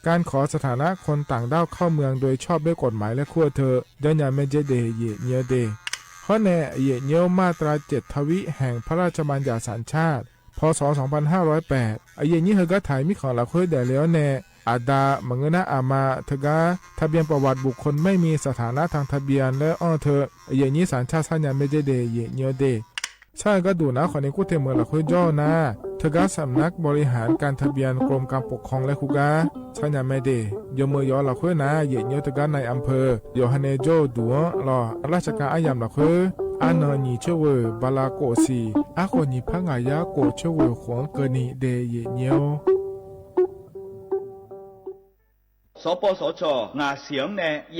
การขอสถานะคนต่างด้าวเข้าเมืองโดยชอบด้วยกฎหมายและขั้วเธอเดินยาเมเจเดเยี่ยเนียวเดเพราะเนี่ยเยี่ยเนียวมาตรา7ทวิแห่งพระราชบัญญัติสัญชาติพศ2508อายุนี้เธอก็ถ่ายมิขอหลักคุยได้แล้วแน่อาดามังนะอามาเธอก็ทะเบียนประวัติบุคคลไม่มีสถานะทางทะเบียนและอ้อเธออายุนี้สัญชาติสัญญาเมเจเดเยี่ยเนียวเดใช่ก็ดูนะขอในคู่เทเมืองหลักคุยย่อนะเธอก็สำนักบริหารการทะเบียนกรมการปกครองและคุกาสัญญาเมเดยมือยอหลักคุยนะเยี่ยเนียวเธอก็ในอำเภอโยฮันเนโจดัวรอราชการอายามหลักคุยอันนี้เชื่อว่าบาลาโกสีอาคนนี้พังอายาโกเชื่อว่าขวงเกินีเดเยี่ยเนียวสปสชงาเสียงเนเย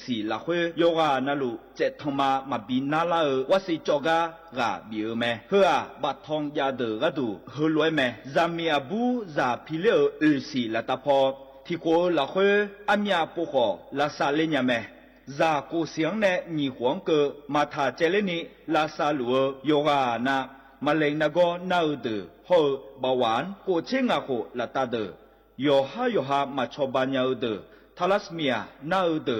สีละเฮโยกานาลุเจทมาบินนาลาวัสิจกากาบิเอเมเฮือบัดทองยาเดกดูฮลวยเมซามีอาบูซาพิเลสีละตาพอที่โกละเฮอามีอาปุโคละซาเลญาเมซาโกเสียงเนนีหวงเกมาทาเจเลนีลาซาลัวโยกานามาเลงนาโกนาอุดโฮบาวานโกเชงาโคละตาเดโยฮามาชอบานยาอุดทาลัสเมียนาอุด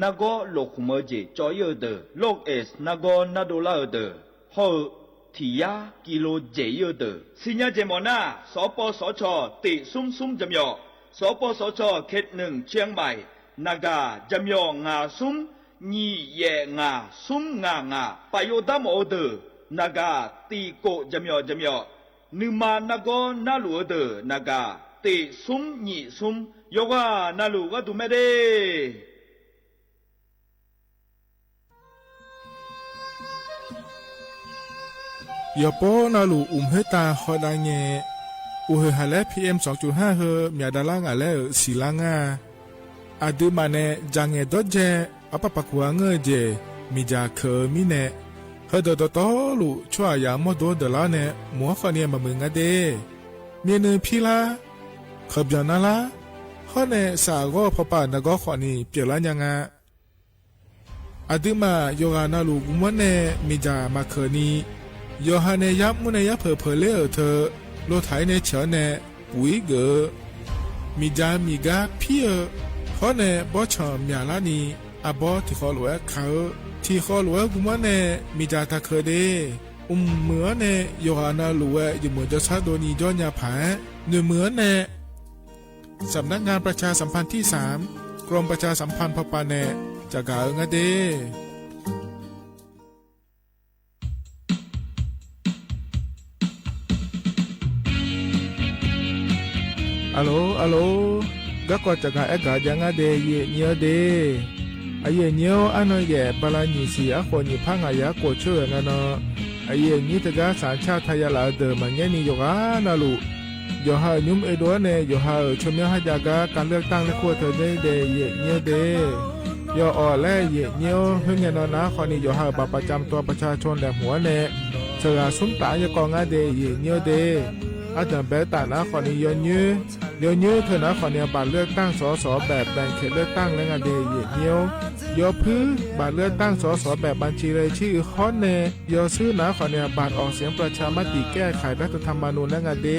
นาโกโลคุมเจจอยอุดโลกเอสนาโกนาดูลาอุดโฮทิยากิโลเจอุดสิญญาเจมอนาสปสชติซุมจำยอสปสชเขต1เชียงใหม่นากาจำยองาซุมนีเยงาซุมงาปายดามอุดนากาตีโกจำยอนึมานาโกนาลูอุดนากาติซุมนีซุมโยกานาลูก็ดูไม่ได้ยาโปนาลูเฮตาฮอดาเงอุเฮฮาเล PM 2.5 เฮมีดาลางาเลศิลางาอาดูมาเนจังเงดเจอปะปะกัวเงเจมีจาเคมิเนเฮดดตอลูชัวยามอดดลาเนมัวฟาเนียมามึงอะเดเมียนพิลาขบยานาลาฮอเนสาโกพปานากอขอนีเปียลายังาอาดูมาโยกานาลูกุมเนมีจามาเคนีโยฮาเนยับมุเนยับเพอเลเธอโลไถเนเฉเนปุยเกมีจามีกาพี่เพราะเนบอชอมยาลานีอาบอที่ขอหลวเขาที่ขอหลวกุมเนมีจาตาเคเดเหมือเนโยฮานาหลวอยู่เหมือนจะซาโดนีย้อนยาผาเหมือนเนสำนักงานประชาสัมพันธ์ที่3กรมประชาสัมพันธ์พปาเนจากาเงเดอัลโหลก็กอจากาเอกายังเดเยเนียวเดไอเยเนียวอันนั้นแย่บาลานีสีอคนนี้พังอายาโกเชื่องานไอเยนี้ตะกาสัญชาติไทยลาเดมันยันนี่โยกานาลูโยฮายุมเอโดเนโยฮาชมยาฮจากาการเลือกตั้งและขั้วเธอเดเยเนียวเดโยออและเยเนียวเฮืองเงินนะคนนี้โยฮาบัตรประจำตัวประชาชนและหัวเนเธอสุนตายกองเดเยเนียวเดอาจารย์เบต้านะคนนี้ย้อนยื้อเธอนะคนนี้บัตรเลือกตั้งสสแบบแบ่งเขตเลือกตั้งและงานเดย์เยี่ยว ยอพื้บัตรเลือกตั้งสสแบบบัญชีรายชื่อข้อเนยอซื้อหนาขอเนี่ยบัตรออกเสียงประชามติแก้ไขรัฐธรรมนูญและงาเด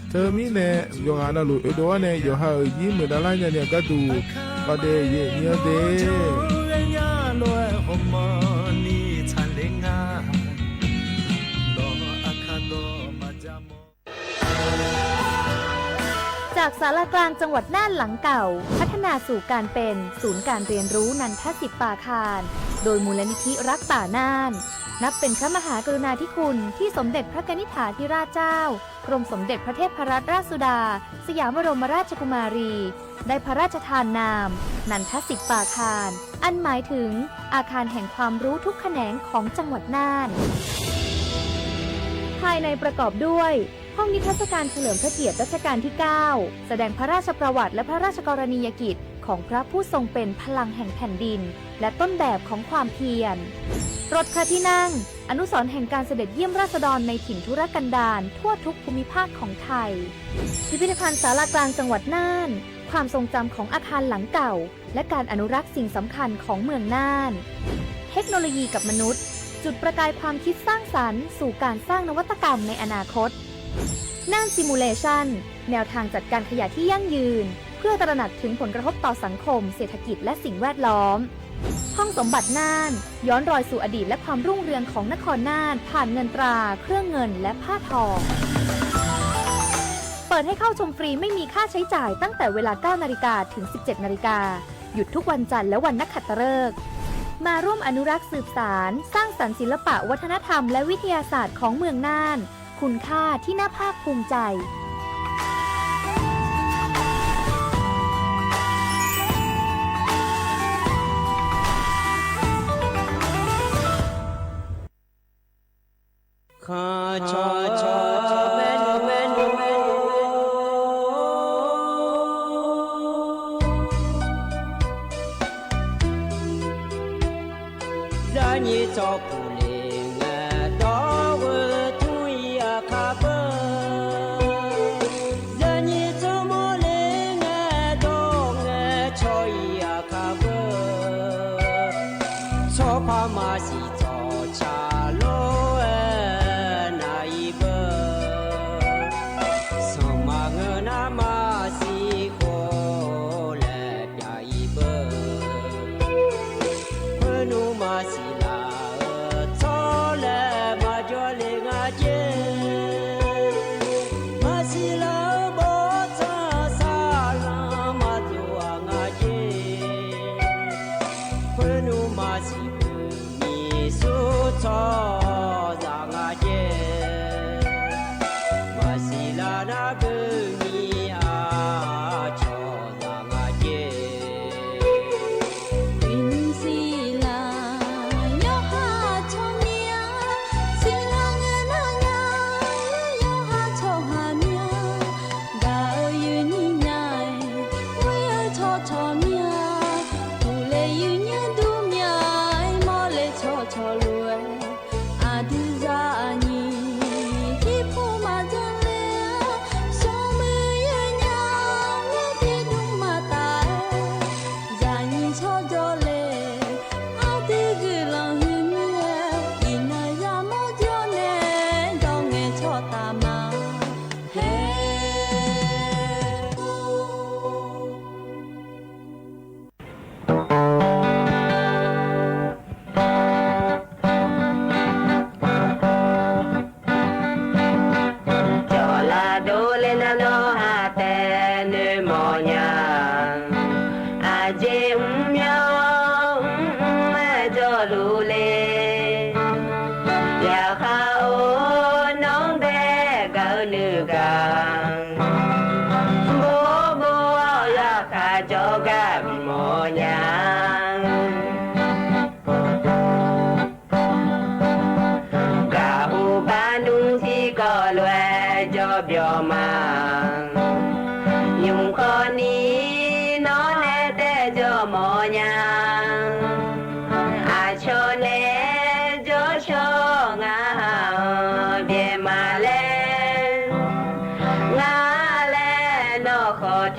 เธอมีเนยงานาลุเอโดเนยอฮายี่มือดาลายเนี่ยก็ดูก็เดเยเนียเดจากศาลากลางจังหวัดน่านหลังเก่าพัฒนาสู่การเป็นศูนย์การเรียนรู้นันทศิษย์ป่าคารโดยมูลนิธิรักป่าน่านนับเป็นพระมหากรุณาธิคุณที่สมเด็จพระกนิษฐาธิราชเจ้ากรมสมเด็จพระเทพรัตนราชสุดาสยามบรมราชกุมารีได้พระราชทานนามนันทศิษย์ป่าคารอันหมายถึงอาคารแห่งความรู้ทุกแขนงของจังหวัดน่านภายในประกอบด้วยห้องนิทรรศการเฉลิมพระเกียรติรัชกาลที่ 9 แสดงพระราชประวัติและพระราชกรณียกิจของพระผู้ทรงเป็นพลังแห่งแผ่นดินและต้นแบบของความเพียรรถพระที่นั่งอนุสรณ์แห่งการเสด็จเยี่ยมราษฎรในถิ่นทุรกันดารทั่วทุกภูมิภาคของไทยพิพิธภัณฑ์ศาลากลางจังหวัดน่านความทรงจำของอาคารหลังเก่าและการอนุรักษ์สิ่งสำคัญของเมืองน่านเทคโนโลยีกับมนุษย์จุดประกายความคิดสร้างสรรค์สู่การสร้างนวัตกรรมในอนาคตน่านซิมูเลชันแนวทางจัดการขยะที่ยั่งยืนเพื่อตระหนักถึงผลกระทบต่อสังคมเศรษฐกิจและสิ่งแวดล้อมห้องสมบัติน่านย้อนรอยสู่อดีตและความรุ่งเรืองของนครน่านผ่านเงินตราเครื่องเงินและผ้าทองเปิดให้เข้าชมฟรีไม่มีค่าใช้จ่ายตั้งแต่เวลา 9 นาฬิกาถึง 17 นาฬิกาหยุดทุกวันจันทร์และวันนักขัตฤกษ์มาร่วมอนุรักษ์สืบสานสร้างสรรค์ศิลปะวัฒนธรรมและวิทยาศาสตร์ของเมืองน่านคุณค่าที่น่าภาคภูมิใจข้าชอแม่นจะนี่จอผู้เลี้ยงดอกทุยอาคาเบจะนี่จอโมเลี้ยงดอกชอยอาคาเบชอพามาสิจอชาโล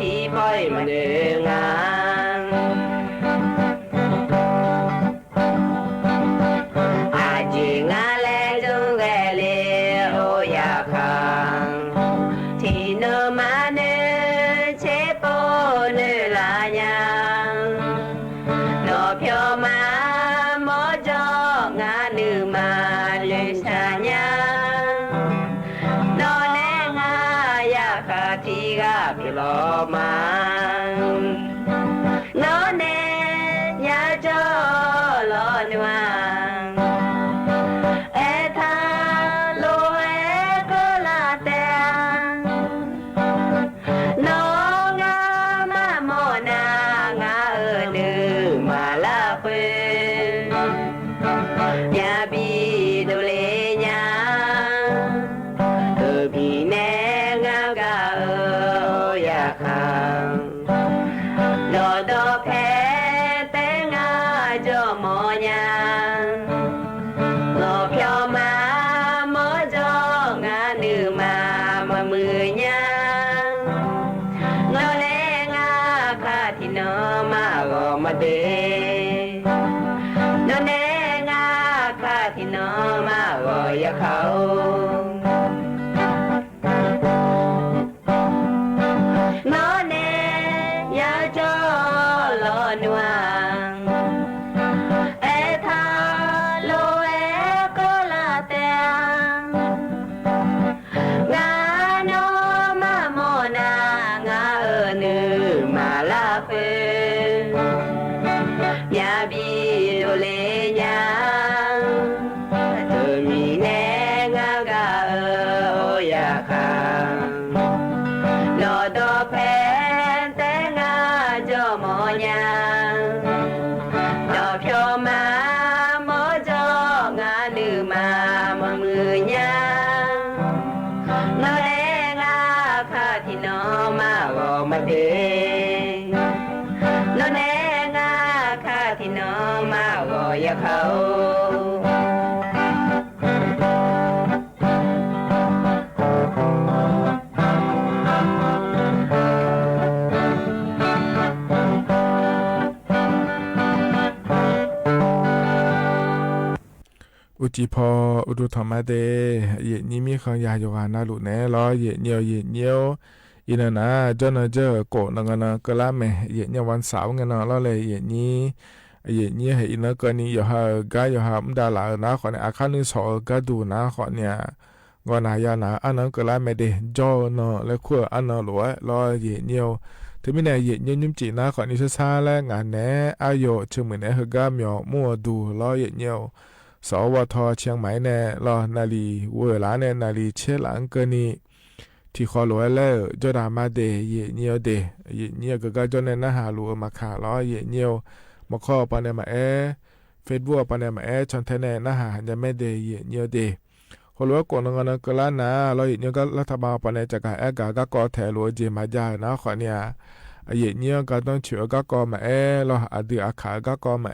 ที่พ่อยมาเนืองาน ทีกาพิโลมาโนเนยาจอโลนวาเอทาโลเอโกลาเตโนงามะโมนางาเอนึมาลาเปยาบีดูเลญาเอบีเนงากาเอยาคังโดโดเพเตงาจอมอญาโลเพียวมาโมจองานือมามะมือญาโลเลงาคาทิโนมาโกมาเดโนเนงาคาทิโนมาโกยะเขาโนเนยาจอโลนวาเอทาโลเอโกลาเตงาโนมะโมนางาเอนึมาลาเปยาบีโดเลญาเธอมีแนงากาเออยาคังโลโดเพเตงาจอมอญาโลเพียวมาโมจองานือมามะมือญาโลเลงาคาทิโนมาโกมาเดโลเนงาคาทิโนมาโกยะเขาอุจิพออุดุธรรมะเดเยนี้มีขังยาโยกานาลุเนลอเยเนียวอินานาจนเจอโกนังนะกะลาเมเยเนียววันเสาร์เงนะลอเลยเยนี้ให้อินะกะนี้ยอฮากายอฮามดาลานะขอเนี่ยอาคานึสอกะดูนะขอเนี่ยกอนายานะอันนั้นกะลาเมเดจอนะและคั่วอันนั้นหลวลอเยเนียวถึงมีเนี่ยเยเนียวยุ่มจีนะขอนี้ซ่าๆและงานแหนอายุจึงเหมือนเนี่ยฮกามยอมัวดูลอเยเนียวสวทเชียงใหม่แน่รอนาลีเวลาแน่นาลีเชหลังเกนี่ที่ขอหลวยแล้วจดามาเดเยเนียวเดเยเนียวก็จนในนะหาลูมาขาล้อเยเนียวมาข้อปานในมาเฟซบุ๊กปานในมาชอนเทเนนะหาจะไม่เดเยเนียวเดขอหลวยกวนงกลานะรอเยเนียวก็รัฐบาลปานในจากการก็กอแถหลวยเจมาจานะขอเนี่ยเยเนียวก็ต้องเชื่อก็กอมารออดีอาขาก็กอมา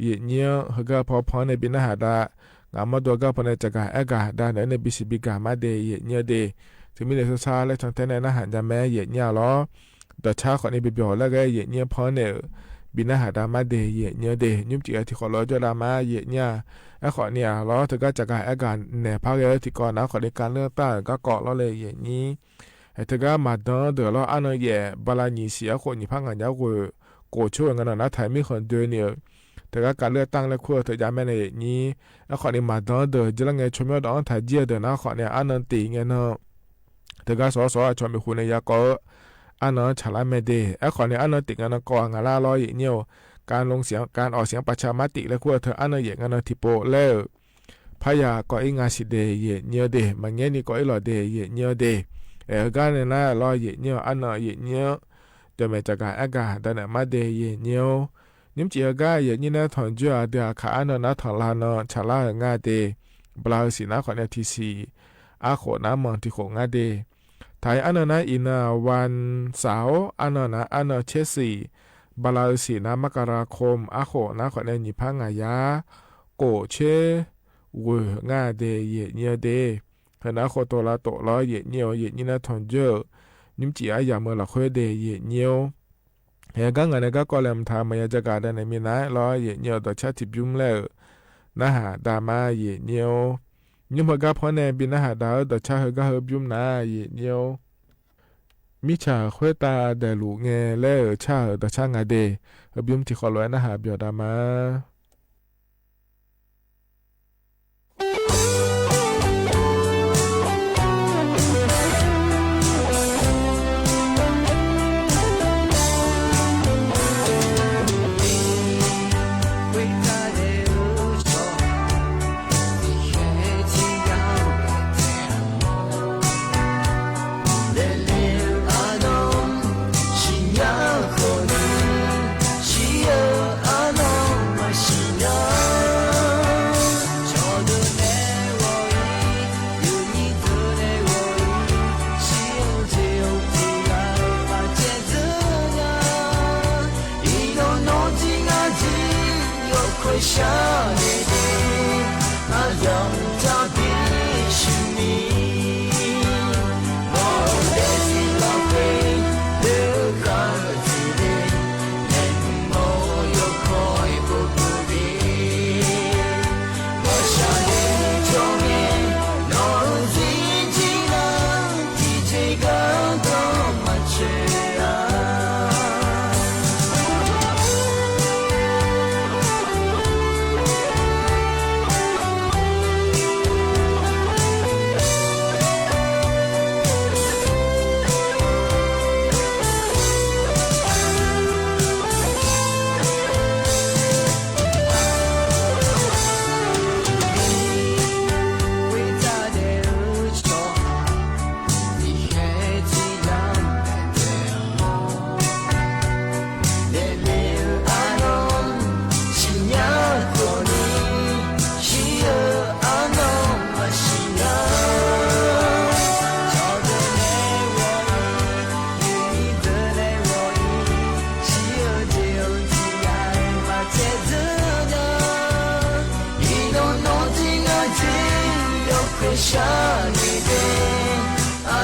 เยเนียวฮกพอในบินหาดางามาตัวก็พอในจากการดาในบิสิบิกามาเดเยเนียวเดถึงมีเลสซาและชอนเทเนนะหาจะแม่เยเนียวล้อดอชาขอในบิบอแล้วก็เยเนียวพอในบินหาดามาเดเยเนียวเดยุ่มจีที่ขอล้อจดามาเยเนียขอเนี่ยล้อถึงก็จากการเนี่ยพักเยอะที่ก่อนนะขอในการเลือกตั้งก็เกาะล้อเลยเยนี้ถึงก็มาดอนเดือดล้ออันเย่บาลานีเสียคนนี่พังกันยาวโกช่วยกันนะไทยไม่คนเดือนเนี่ยแต่ก็การเลือกตั้งและขั้วเธอจะไม่ในนี้แล้วขอในมาดอนเดือดจะละไงชมยอดอันถ่ายเจียเดือนะขอเนี่ยอันนั้นตีเงี้ยเนาะแต่ก็สอชมเป็นคนในยาก็อันนั้นฉลาดไม่ได้แล้วขอเนี่ยอันนั้นติเงี้ยนะก่อนงาล่าลอยเนี่ยการลงเสียงการออกเสียงประชามติและขั้วเธออันนั้นอย่างนั้นทิโปแล้วพยาก็อีงาสิเดย์เนี่ยเดมันเงี้ยนี่ก็อีหล่อเดย์เนี่ยเดการเนี่ยนะลอยเนี่ยอันนั้นเนี่ยเดี๋ยวแม่จะการอากาศแต่เนี่ยมาเดย์เนี่ยนิมจีกาเยนี่นะถอนจัวเดียขาอันนะถอนลานฉลาง่าเดบลาสินะขอเนี่ยทีซีอาโขนะมองที่โขง่าเดไทยอันนะอินาวันเสาร์อันนะอันเชสีบลาสินะมกราคมอาโขนะขอเนี่ยนิพังายาโกเชเวง่าเดเยเนียเดขณะโคโตลาโตล้อเยเนียวเยนี่นะถอนจัวนิมจีอายาเมื่อละค่อยเดเยเนียวเฮกังกันก็กอลมทามายจักรได้ในมีนะล้อเยเนียวต่อชาติบิมแล้วนะฮะดามาเยเนียวยุ่งกับพ่อแม่บินนะฮะดาวต่อชาติก็เฮบิมนะเยเนียวมิชาคุยตาเดลูเงแล้วชาติต่อชาติงาเดเฮบิมที่ขอร้อยนะฮะเบียดามา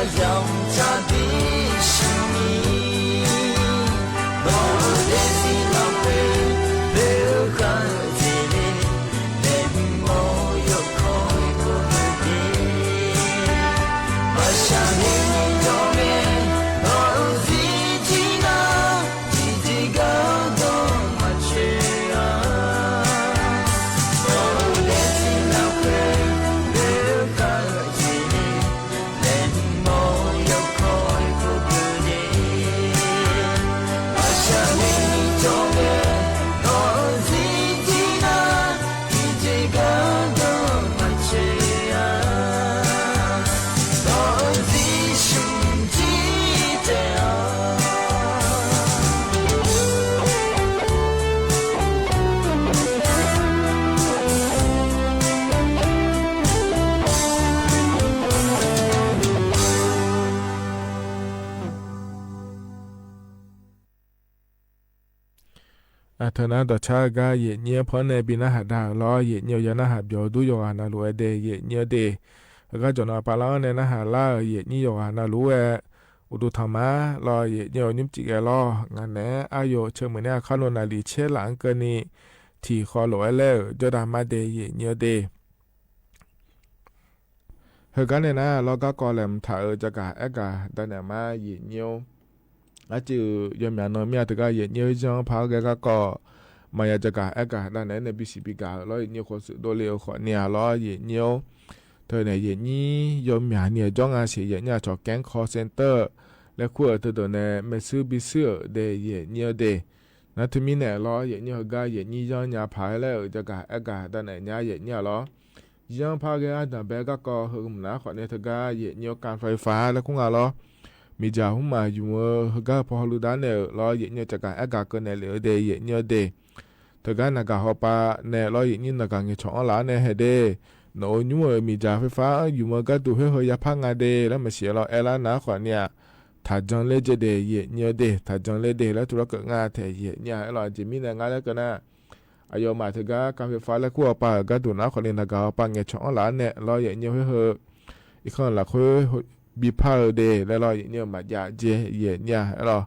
让他的生命，我的心老飞，别看这里，连我有空不的，我想你永远，我自己呢，自己搞懂我去啊，我的心老飞，别看这里，连我有空不的，我想你永远，我自己呢，自己搞懂我去啊，我自信记得啊。เธอนะต่อชาก็เย่เนียพอในปีน่าหาดาวล้อเย่เนียวยาน่าหาเบียวดูโยหานาลูเอเดเย่เนียเดแล้วก็จนเอาปลาล้อในน่าหาล่าเย่เนียโยหานาลูเออุดุธรรมะล้อเย่เนียวนิ่มจิกเอล้องานแหนอายุเชื่อเหมือนเนี่ยข้าโนนาลีเชหลังเกินนี่ที่คอโลเอเล่จดามาเดเย่เนียเดเฮกันเนี่ยนะล้อก็กอแหลมถ่าจะกะเอกะดันเนี่ยมาเย่เนียวอาจือยามยานอมียตะกะเย่เนียวจังพาแกก็มายาจะกะเอกะดันเนี่ยบิสิบิกะล้อเย่เนียวขอสุโดเลขอเนี่ยล้อเย่เนียวเธอเนี่ยเย่นี้ยามยาเนี่ยจ้องอาเสียเย่เนี่ยจอแก๊งคอเซ็นเตอร์และขั้วเธอตัวเนี่ยไม่ซื้อบิซื้อเดเย่เนียวเดนะที่มีเนี่ยล้อเย่เนียวกะเย่นี้ย้อนยาพายแล้วจะกะเอกะดันเนี่ยเย่เนี่ยล้อย้อนพาแกดันเบก็หึมนะขอเนี่ยเธอกะเย่เนียวการไฟฟ้าแล้วคงอ่ะล้อมีจ่าหุ่มมาอยู่เมื่อก็พอรู้ด้านเนี่ยล้อเย็นเนี่ยจากการอากาศก็เนี่ยเหลือเดย์เย็นเนี่ยเดย์แต่การนักการฮอปาเนี่ยล้อเย็นเนี่ยนักการเงี้ยช่องล้านเนี่ยเฮเดย์โน้ยมั่วมีจ่าไฟฟ้าอยู่เมื่อก็ดูเฮ้ยยาพังงาเดย์แล้วมาเสียล้อเอล้านนะขวานเนี่ยถ้าจังเล่เจเดย์เย็นเนี่ยเดย์ถ้าจังเล่เดย์แล้วตัวเราเกิดงาเทเย็นเนี่ยล้อจิมีเนี่ยงาแล้วก็น่ะอายุมาถึงการไฟฟ้าแล้วขั้วปาก็ดูนะขวานเนี่ยนักการฮอปาเงี้ยช่องล้านเนี่ยล้อเย็นเนี่ยเฮ้ยอีกคนละคือบีพาเดแล้วเราเนี่ยมาอยากเจเย็นเนี่ยเรา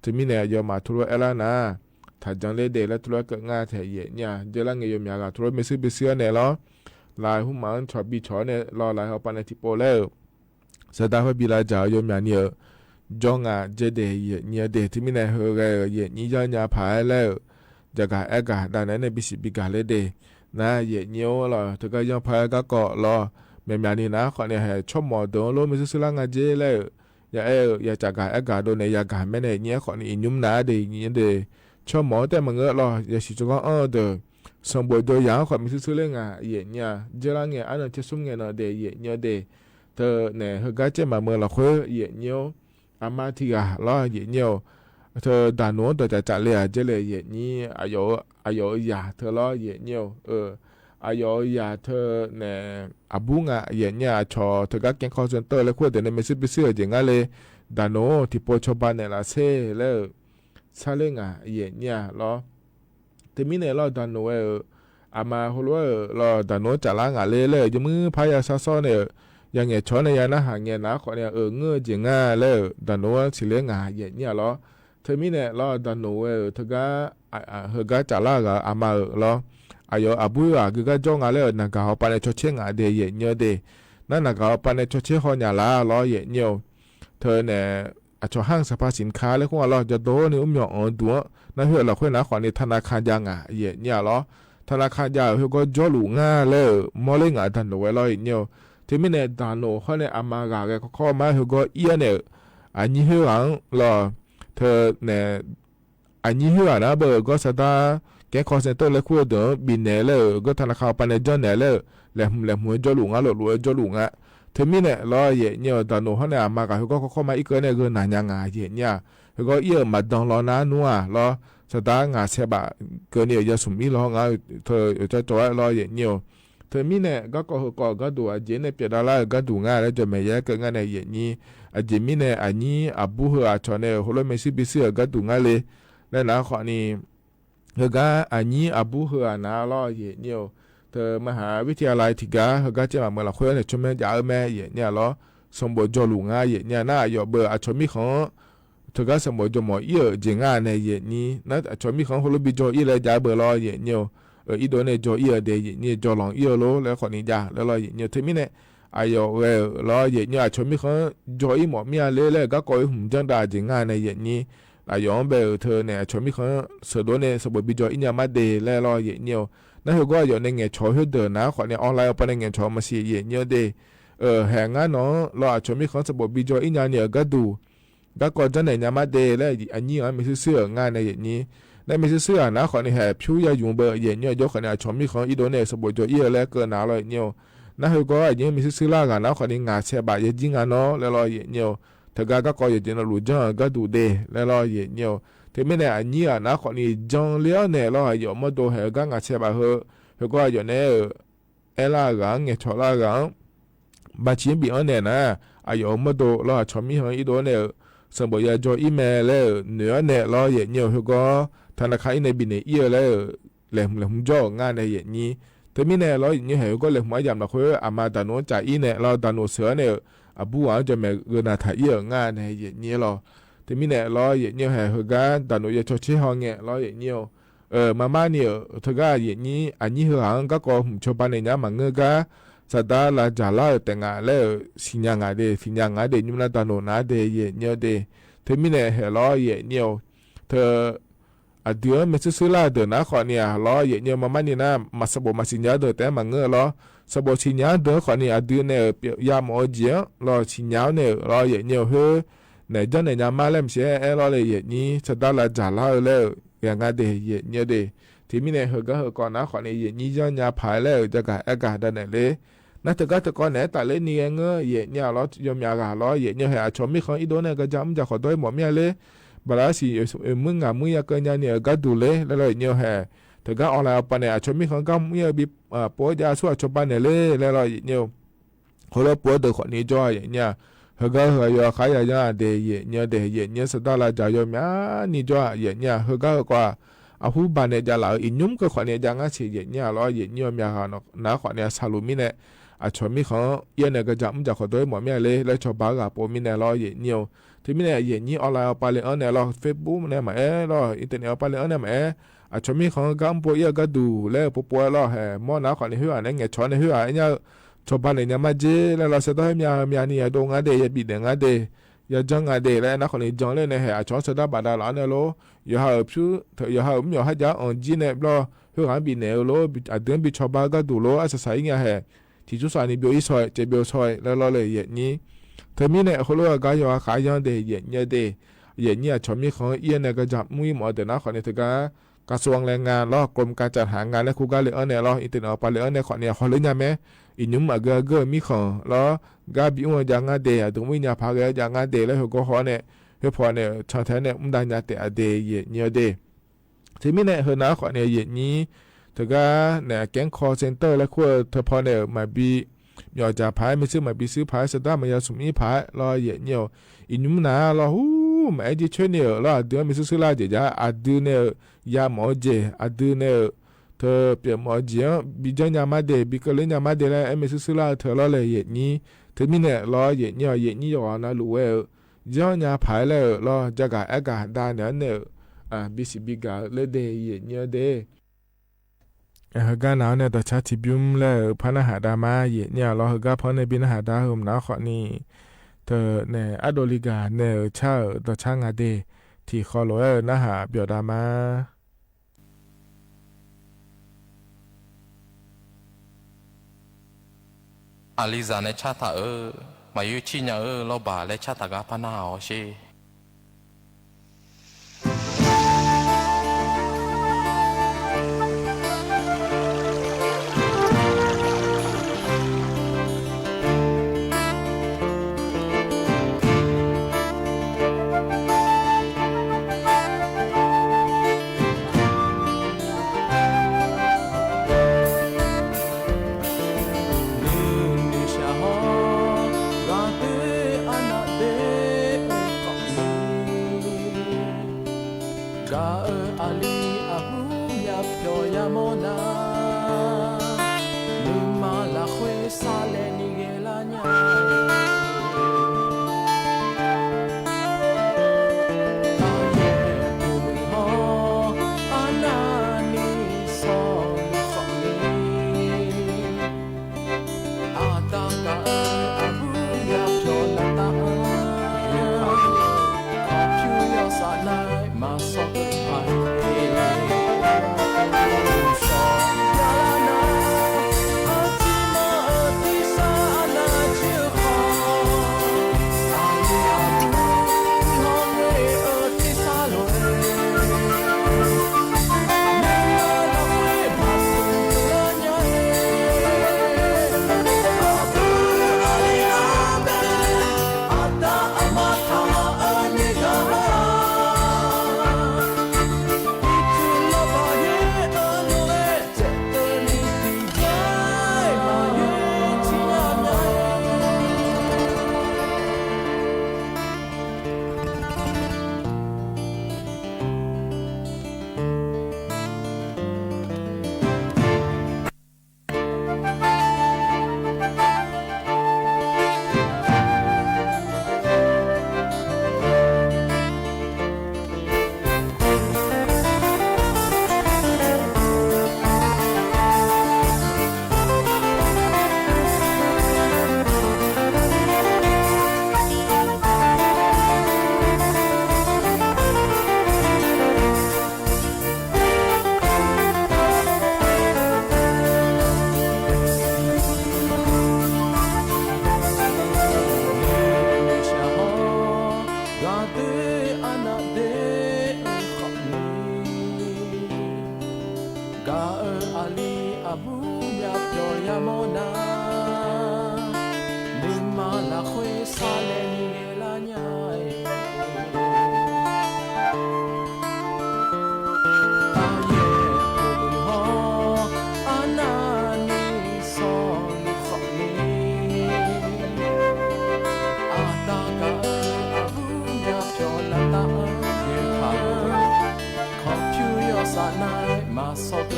จะมีเนี่ยยอมมาทุรเอลานะถ้าจังเลยเดแล้วทุรก็ง่ายแท้เย็นเนี่ยเจริญเงยมยากทุรไม่ซื้อไปเสื้อเนี่ยเราลายหุ่มมันชอบบีชอเนี่ยเราลายเขาปานที่โปแล้วสตาร์บีลาจ่ายมยาเนี่ยจงอ่ะเจเดเย็นเนี่ยเดที่มีเนี่ยเฮเกเย็นนี่จะพายแล้วจะกะเอกะด้านนั้นเนี่ยบิสิบิกาเลยเดนะเย็นเนี่ยเราถ้าก็ยังพายก็เกาะเราแม่ๆนี่นะขอเนี่ยให้ชอบหมอดงโลมิสุลางาเจเลยอย่าจากกะอากาศโดนในยากาแม่เนี่ยเนี่ยขอนี่ยุ่มนาเดเนี่ยเดชอบหมอแต่มันก็รออย่าสิจะก็เดสมบูรณ์โดยอย่างขอมิสุเลงาเย็นเนี่ยเจรังเนี่ยอันนั้นจะสุ่มเงินเดเย็นเนี่ยเดเธอเนี่ยเฮกาเจมาเมื่อเราคุยเย็นเนี่ยอามาที่กะรอเย็นเนี่ยเธอด่านโน้นตัวจะเลยเจเลยเย็นนี่อายุยาเธอรอเย็นเนี่ยอายุยาเธอเนี่ยอาบุงอ่ะเย็นเนี่ยชอเธอก็แกงคอเซ็นเตอร์แล้วคุยแต่เนี่ยไม่ซื้อไปเสื้ออย่างงั้นเลยดานโนที่โปรชบันเนี่ยละเซ่แล้วซาเล้งอ่ะเย็นเนี่ยรอแต่มีเนี่ยรอดานโนอามาหัวรอดานโนจะล้างอ่ะเลยยังมือพายาซาซอเนี่ยยังเงี้ยชอเนี่ยนะหางเงี้ยนะขอเนี่ยเงื้อเจียงอ่ะแล้วดานโนสิเลี้ยงอ่ะเย็นเนี่ยรอเธอมีเนี่ยรอดานโนเธอก็เฮก็จะล้างอ่ะอามา อายุอาบุยอ่ะก็จ้องอะไรนักข่าวปานชดเชงอ่ะเดย์เยอะเดย์นั่นนักข่าวปานชดเชงเขาเนี่ยละล้อเยอะเธอเนี่ยชอห้างสรรพสินค้าแล้วก็เราจะโดนนี่หยองตัวนั่นเหรอเราคุยนะขอในธนาคารยังอ่ะเยอะล้อธนาคารยาเขาก็จ่อหลุง่าเลยมอเล่งอ่ะดันเอาไว้ล้อเยอะที่ไม่เนี่ยดันโนเขาเนี่ยอามากาแกเขาเข้ามาเขาก็เอียเนี่ยอันนี้เหรอล้อเธอเนี่ยอันนี้เหรอนะเบอร์ก็สตาแกคอเซ็นเตอร์เลยคุยเดี๋ยวบินเนี่ยเลยก็ธนาคารปานจอนเนี่ยเลยแหลมหัวจ่อหลุง่าหลุจ่อหลุง่าเทมิเนี่ยล้อเย่เนี่ยตอนนู้นเขาเนี่ยมากะเขาก็เข้ามาอีกเนี่ยก็นานยังไงเย่เนี่ยเขาก็เยี่ยมมาดองล้อน้านัวล้อสตาร์งาเสบะเกินเนี่ยจะสมมีล้องาเธอจะจ่อยล้อเย่เนี่ยเทมิเนี่ยก็ดูอาเจเนี่ยเปียดาลาก็ดูง่ายแล้วจะไม่แย่ก็ง่ายในเย่นี้อาเจมิเนี่ยอันนี้อาบุเหออาชอนเนี่ยหัวเราไม่ซิบิเสียก็ดูง่ายเลยแล้วนะข้อนี้เขาก็อันนี้อาบุเหอนาล้อเย่เนี่ยเธอมหาวิทยาลัยที่กาเขาก็จะมาเมื่อเราคุยเนี่ยชมแม่ยาแม่เย่เนี่ยล้อ สมบูรณ์จอหลุงเย็นเนี่ยน่าหยอกเบอร์อาชมิของเธอก็สมบูรณ์จอหมอเยอะเจงในเย็นนี้นะอาชมิของคนรู้บิจออีเลยจ่าเบอร์รอเย็นเนี่ยอีโดเนี่ยจอเยอะเดียเนี่ยจอหลงเยอะโลแล้วคนนี้จ่าแล้วรอเย็นเนี่ยเทมิเนี่ยอายอรอเย็นเนี่ยอาชมิของจออีหมอเมียเลยก็คอยหุ่มจังดาเจงในเย็นนี้อายองเบอร์เธอเนี่ยอาชมิของเสือโดเนี่ยสมบูรณ์บิจออีเนี่ยมาเดแล้วรอเย็นเนี่ยนั่นคือก็อยู่ในเงี้ยชอเฮเดอร์นะคนเนี่ยออนไลน์เอาไปในเงี้ยชอมาเสียเย็นเนี่ยเดแห่งานเนาะเราอาจจะมีของสมบูรณ์บิจออีเนี่ยก็ดูก็ก่อนจะไหนยามาเดแล้วอันนี้ไม่ใช่เสื้องานในอย่างนี้ได้ไม่ใช่เสื้อนะขอในแห่ผิวยาอยู่เบอร์อย่างเนี่ยยกขนาดชมมีของอีโดเนี่ยสมบูรณ์จะเยอะแล้วเกินหนาเลยเนี่ยนั่นคือก็อย่างนี้ไม่ใช่เสื้อล่ากันนะขอในงานเสียบายจริงอ่ะเนาะแล้วรออย่างเนี่ยถ้าก็ก็อย่างเจนรู้จังก็ดูเดแล้วรออย่างเนี่ยที่ไม่ได้อันนี้นะขอในจังเลี้ยวเนี่ยเราอยู่มาดูแห่ก็งานเสียบายเขาก็อย่างเนี่ยเอล่ากันเงี้ยชอล่ากันบางทีบีอันเนี่ยนะอายุมาดูเราชมมีของอีโดเนี่ยสมบูรณ์จะอีเมลแล้วเนื้อเนี่ยเราอย่างเนี่ยเขาก็ธนาคารในบินเนี่ยแล้วเหล่มจ่องานในอย่างนี้แต่มีเนี่ยเราอย่างนี้เขาก็เหล่มหมายยามเราคุยอามาดานโนจ่ายอีเนี่ยเราดานโนเสือเนี่ยอาบัวจะมาเกินถ่ายเยอะงานในอย่างนี้เราแต่มีเนี่ยเราอย่างนี้เขาก็ดานโนจะชดเชยห้องเนี่ยเราอย่างนี้มาเนี่ยเธอก็อย่างนี้อันนี้เขาหางก็ก็ชอบไปในนี้มันเงก็สัตว์ละจ่าละแต่งานแล้วสิญญาเดยุ่งละตานโนนาเดเยเนี่ยเดเธอมีเนี่ยเหรอเยเนี่ยเธอเดี๋ยวไม่ซื้อละเดินนะขอเนี่ยเหรอเยเนี่ยมาเนี่ยนะมาสบมาสิญญาเดแต่มันเงเหรอสบสิญญาเดขอเนี่ยเดี๋ยวเนี่ยยามอเจียเหรอสิญญาเนี่ยเหรอเยเนี่ยเฮ้ในจันในยามมาเล่มเสียเหรอเลยเยนี่สัตว์ละจ่าละแล้วอย่างนั้นเดเยเนี่ยเดที่มีเนี่ยก็ก่อนนะขอเนี่ยเยนี่จะเนี่ยผายแล้วจะกะอากาศได้เลยนั่นแต่ก็ก่อนเนี่ยแต่เล่นนี่เงยเยเนี่ยเรายอมยากาเราเยเนี่ยให้ชมมีของอีโดเนี่ยก็จำจะขอด้วยหมอเมียเลยบาราสีมึงอยากเกินเนี่ยก็ดูเลยแล้วเลยเนี่ยให้แต่ก็ออนไลน์ไปเนี่ยชมมีของก็มีบิปวดยาสู้ชมไปเนี่ยเลยแล้วเลยเนี่ยเขาเราปวดเดือดคนนี้จ่อยเนี่ยเขาก็เขาอยากขายยาเดียเนี่ยสุดท้ายเราจะยอมนี่จ่อยเนี่ยเขาก็ว่าอาหูบานเนี่ยจะเราอินยุ่มก็คนเนี่ยจะงั้นเสียเนี่ยเราเนี่ยมีหาหน้าคนเนี่ยสรุปมีเนี่ยชมมีของเย็นเนี่ยก็จำจะขอด้วยหมอเมียเลยแล้วชอบบ้ากับผมมีเนี่ยรอเย็นเนี่ยที่มีเนี่ยเย็นนี้ออนไลน์เอาไปเลยเนี่ยรอเฟซบุ๊กเนี่ยมารออินเทอร์เน็ตเอาไปเลยเนี่ยมาชมมีของกัมพูชาก็ดูแล้วปุ๊บรอแห่หม้อน้าคนในหัวเนี่ยเงี้ยช้อนในหัวเนี่ยชอบบ้านเนี่ยมาเจแล้วเราจะต้องให้มีเนี่ยดงงานเดียบิดเนี่ยงานเดียอย่าจังงานเดียแล้วนะคนนี้จังเลยเนี่ยแห่ช้อนสุดาบาดาหลานเนี่ยโลอย่าหาผิวอย่าหาไม่ให้จ้าอ่อนจีเนี่ยรอหัวบิดเนี่ยโลเดือนบิดชอบบ้านก็ดูโลอาศัยเนี่ยแห่ที่จุดสารนี้เบียวอีซอยเจ็บเบียวซอยแล้วเราเลยอย่างนี้เธอมีเนี่ยเขาเรียกว่าการขายยังเดียอย่างเนี่ยชมมีของเอียเนี่ยก็จับมุ้ยหมอเดินนะขอเนี่ยถือว่ากระทรวงแรงงานล้อกรมการจัดหางานและคู่การเลือกเนี่ยล้ออินเทอร์เน็ตไปเลือกเนี่ยขอเนี่ยเขาเลยยังไหมอินยุ่มเกอมีของล้อกาบิวอย่างงานเดียตรงวิญญาณพาเกอย่างงานเดียแล้วเขาก็ขอเนี่ยเขาพอเนี่ยชาวไทยเนี่ยได้ยาเตะเดียเนี่ยเดียที่มีเนี่ยเฮนะขอเนี่ยอย่างนี้เธอก็เนี่ยแก๊งคอเซ็นเตอร์และขั้วเธอพอเนี่ยมาบีอยากจะพายไม่ซื้อมาบีซื้อพายสุดท้ายมันจะสุ่มอีพายรอเยอะเนี่ยอินยุ่มนะรอหูแม่จีช่วยเนี่ยรอเดือนไม่ซื้อละเดี๋ยวจะอัดเดือนเนี่ยยาหมอเจอัดเดือนเนี่ยเธอเปลี่ยนหมอเจียบีจังยามาเดบีก็เลยยามาเดแล้วไม่ซื้อละเธอรอเลยเยอะนี้เธอมีเนี่ยรอเยอะเนี่ยอยู่นะรู้ว่าจังยาพายแล้วรอจะกะอากาศได้เนี่ยบีสิบีกาเลยเดย์เยอะเนี่ยเดก็หนาวเนี่ยต่อชาติบิมแล้วพันหาดามาเยเนี่ยเราก็พอในบินหาดาหุ่มหนาวขอนี่เธอเนี่ยอโดลิกาเนี่ยชาต่อช่างอาเดที่ขอโลนะหาเบียวดามาอาลิซาในชาตามาอยู่ที่เนี่ยเราบ่าและชาตากาพนาอ๋อชีเ奈马索的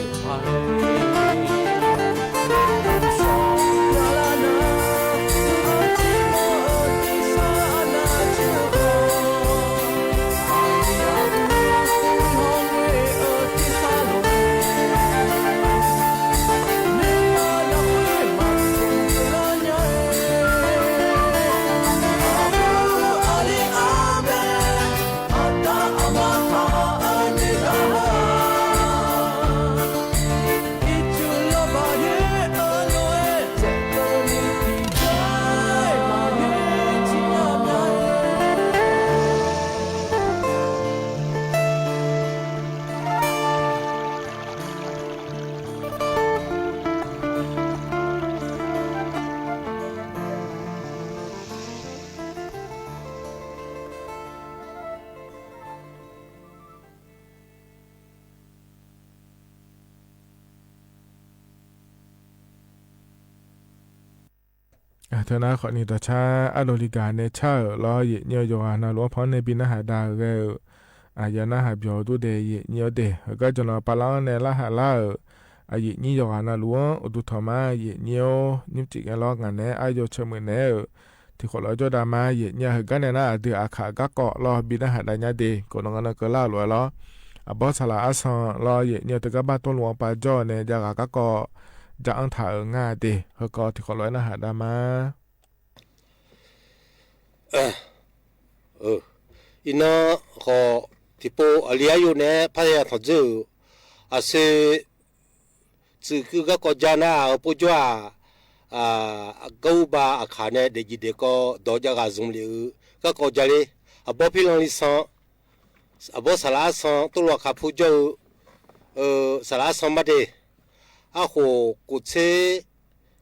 เธอนะขอนี่ต่อชาอโลลิกาเนเชอร์ล้อเยเนียโยอานาล้วนพอนในบินหาดาเกอายานาหาเบียวดูเดเยเนียเดก็จะนอปาลอนในละหาลาอายินี่โยอานาล้วนอุตุธมาเยเนียวนิมจิกันล้อกันเนอายโยเชมือเนที่ขอล้อจดามาเยเนียหกันเนน่าเดืออาขาก็เกาะล้อบินหาดาญาเดก็นองกันก็ล่าล้วนล้อบอสลาอาซอนล้อเยเนียตะกบ้าต้นหลวงปาจ่อในจากก็เกาะจะอังถ่าง่าเดก็ที่ขอล้อนะหาดามาอินาขอที่โปอเลียอยู่เนี่ยพัทยาทจูอาเซสื่อคือก็จานาปุจวากูบาอาคาเนี่ยเด็กเด็กก็ดอจากาซุมลิวก็จารีบอพิลองลิสันบอสลาสันตัวขับปุจสลาสันมาเดอาโหกุเซ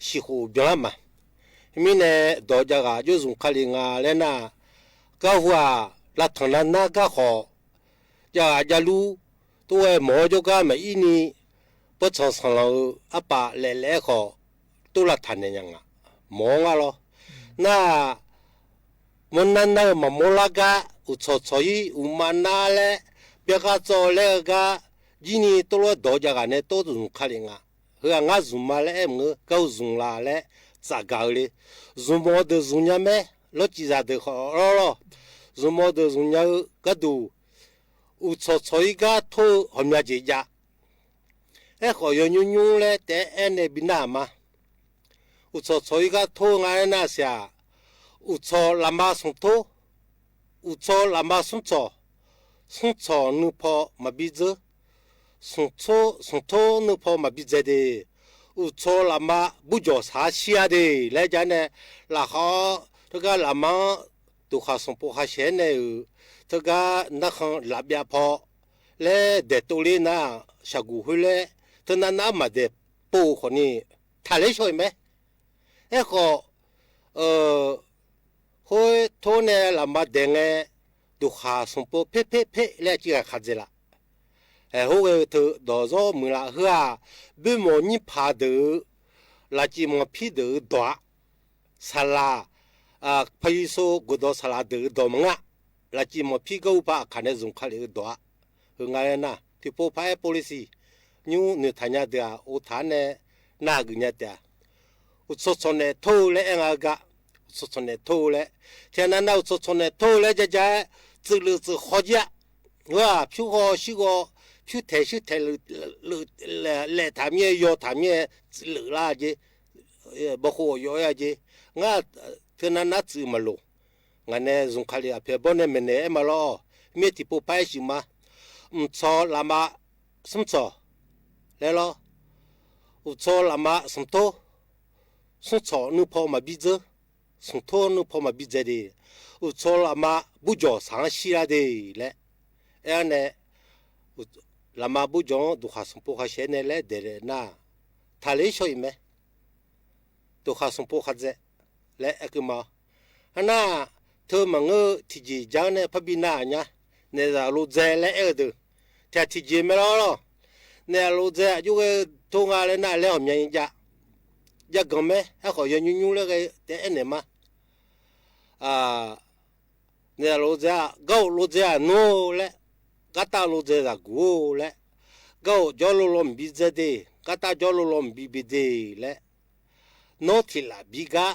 ชิโฮเบียมามิเนดอจากาจุซุงคาลิงาเลน่าก็ว่าลัทนานาก็ขอจะรู้ตัวหมอจก็ไม่อินี่ปัจจุบันเราอาปะเล่ๆขอตัวลัทานยังไงมองอ่ะหรอน่ามันนั่นน่ะมันโมลากะอุศชอยอุมานาเล่เปียกาโจเล่กะจีนี่ตัวดอจากาเนี่ยตัวซุงคาลิงาเฮืองาซุมาเล่มึงก็ซุงลาเล่จากาเลยซุมอเดซุญญาเมลอจิซาเดขอรอซุมอเดซุญญาก็ดูอุศชอยกะทั่วหอมยาจีจ้าขอยยุ่งยุ่งเลยแต่เนบินามาอุศชอยกะทั่วงานน่าเสียอุศลามาสุนโตอุศลามาสุนโตนึกพอมาบิจสุนโตนึกพอมาบิจเดอุศลามาบุจสาเชียเดแล้วจะเนี่ยละเขาทุกลามาตุขาสมปูหาเชนเนี่ยทุกนักลาบิอาพอและเดตุลีน่าชากูฮุเลท่านั้นมาเดปูคนนี้ทะเลช่วยไหมก็โอ้ยโทเนี่ยลามาเดงตุขาสมปูเพ่แล้วจีกันขัดเจละโอ้ยเธอดอโซมือละเฮือบิโมนี่พาดูลาจิมพีดูดัวสลาพายุโซกุดอสลาดูดอมงะลาจิมพีกูปะคันเนซุงคาเลดัวเฮงไงนะที่พอพาย policy นิวนิทัญญาเดียอุทานเนนากุญญาเดียอุศชนเนทูเลเองอากะอุศชนเนทูเลเทียนนั้นอุศชนเนทูเลจะจะจืดจืดขอจะว่าผิวชิวผิวเทเลทำเนี่ยโยทำเนี่ยหรือละจีบอกโหโยอะจีงั้นเทียนนั้นจืดมาลงงั้นเนี่ยซุงคาลีอาเพียบเนี่ยมันเนี่ยมาล้อมีที่พอพายชิมาชอลามาสมชอแล้วล่ะอุชอลามาสมโตสมชอนึกพอมาบิจสมโตนึกพอมาบิจดีอุชอลามาบุจสังชีระดีแหละเนี่ยลามาบุจดูข้าสมปูข้าเชนเนี่ยแหละเดรน่าทะเลช่วยไหมดูข้าสมปูข้าเจและเอกมาอันน่ะเธอมังที่จีจางเนี่ยพบินาเนี่ยเนี่ยจะรู้ใจและเออดูแต่ที่จีไม่รู้หรอกเนี่ยรู้ใจอยู่กับทุ่งอะไรน่ะแล้วมีอย่างจะกำไหมให้เขายังยุ่งเลยก็แต่เนี่ยมาเนี่ยรู้ใจก็รู้ใจโน่แหละก็ตารู้ใจละกูแหละ ก็จอลลมบิเจเดก็ตาจอลลมบิบิเดแหละโนทิลาบิกา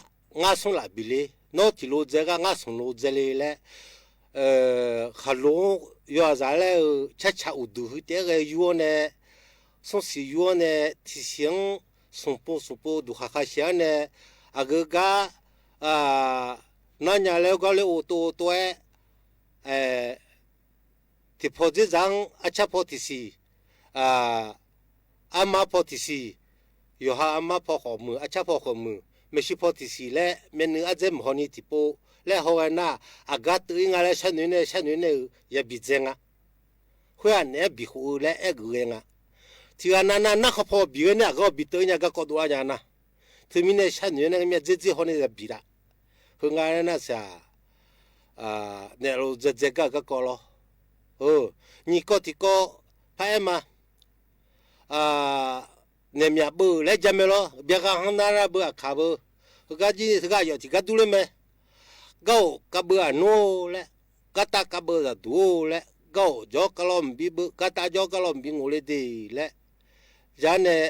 งาส่งลาบิเลโนทิโลเจกางาส่งโลเจเลแหละขลุ่งยัวซาเลชัดอุดูเตะยัวเนี่ยส่งสิยัวเนี่ยที่เสียงส่งปูดูข้าเสียเนี่ยอากกานั่นอย่างแล้วก็เลยตัวที่พอจะจังอาชาพอที่สี่อามาพอที่สี่อยู่หาอามาพอขอมืออาชาพอขอมือไม่ใช่พอที่สี่และเมนูอาจจะมหัวที่โปและหัวหน้าอากาศตัวงานและฉันเนี่ยอย่าบิดเจงอ่ะหัวเนี่ยบิหูและเอกเองอ่ะที่อันนั้นนักพอบิวเนี่ยก็บิดตัวเนี่ยก็กดว่าอย่างนั้นที่มีเนี่ยฉันเนี่ยมีเจ๊หัวเนี่ยจะบิดอ่ะหัวงานนั้นสิเนี่ยเราจะก็ก็รอนี่ก็ที่ก็พายมาเนี่ยมีบุและจำไม่รอเบียร์ข้างหน้าบุขับก็จีนก็อยู่ที่ก็ดูเลยไหมก็กับบุโน่และก็ตากับบุดูและก็จอกลมบิบุก็ตาจอกลมบิงูเลยดีและจานเนี่ย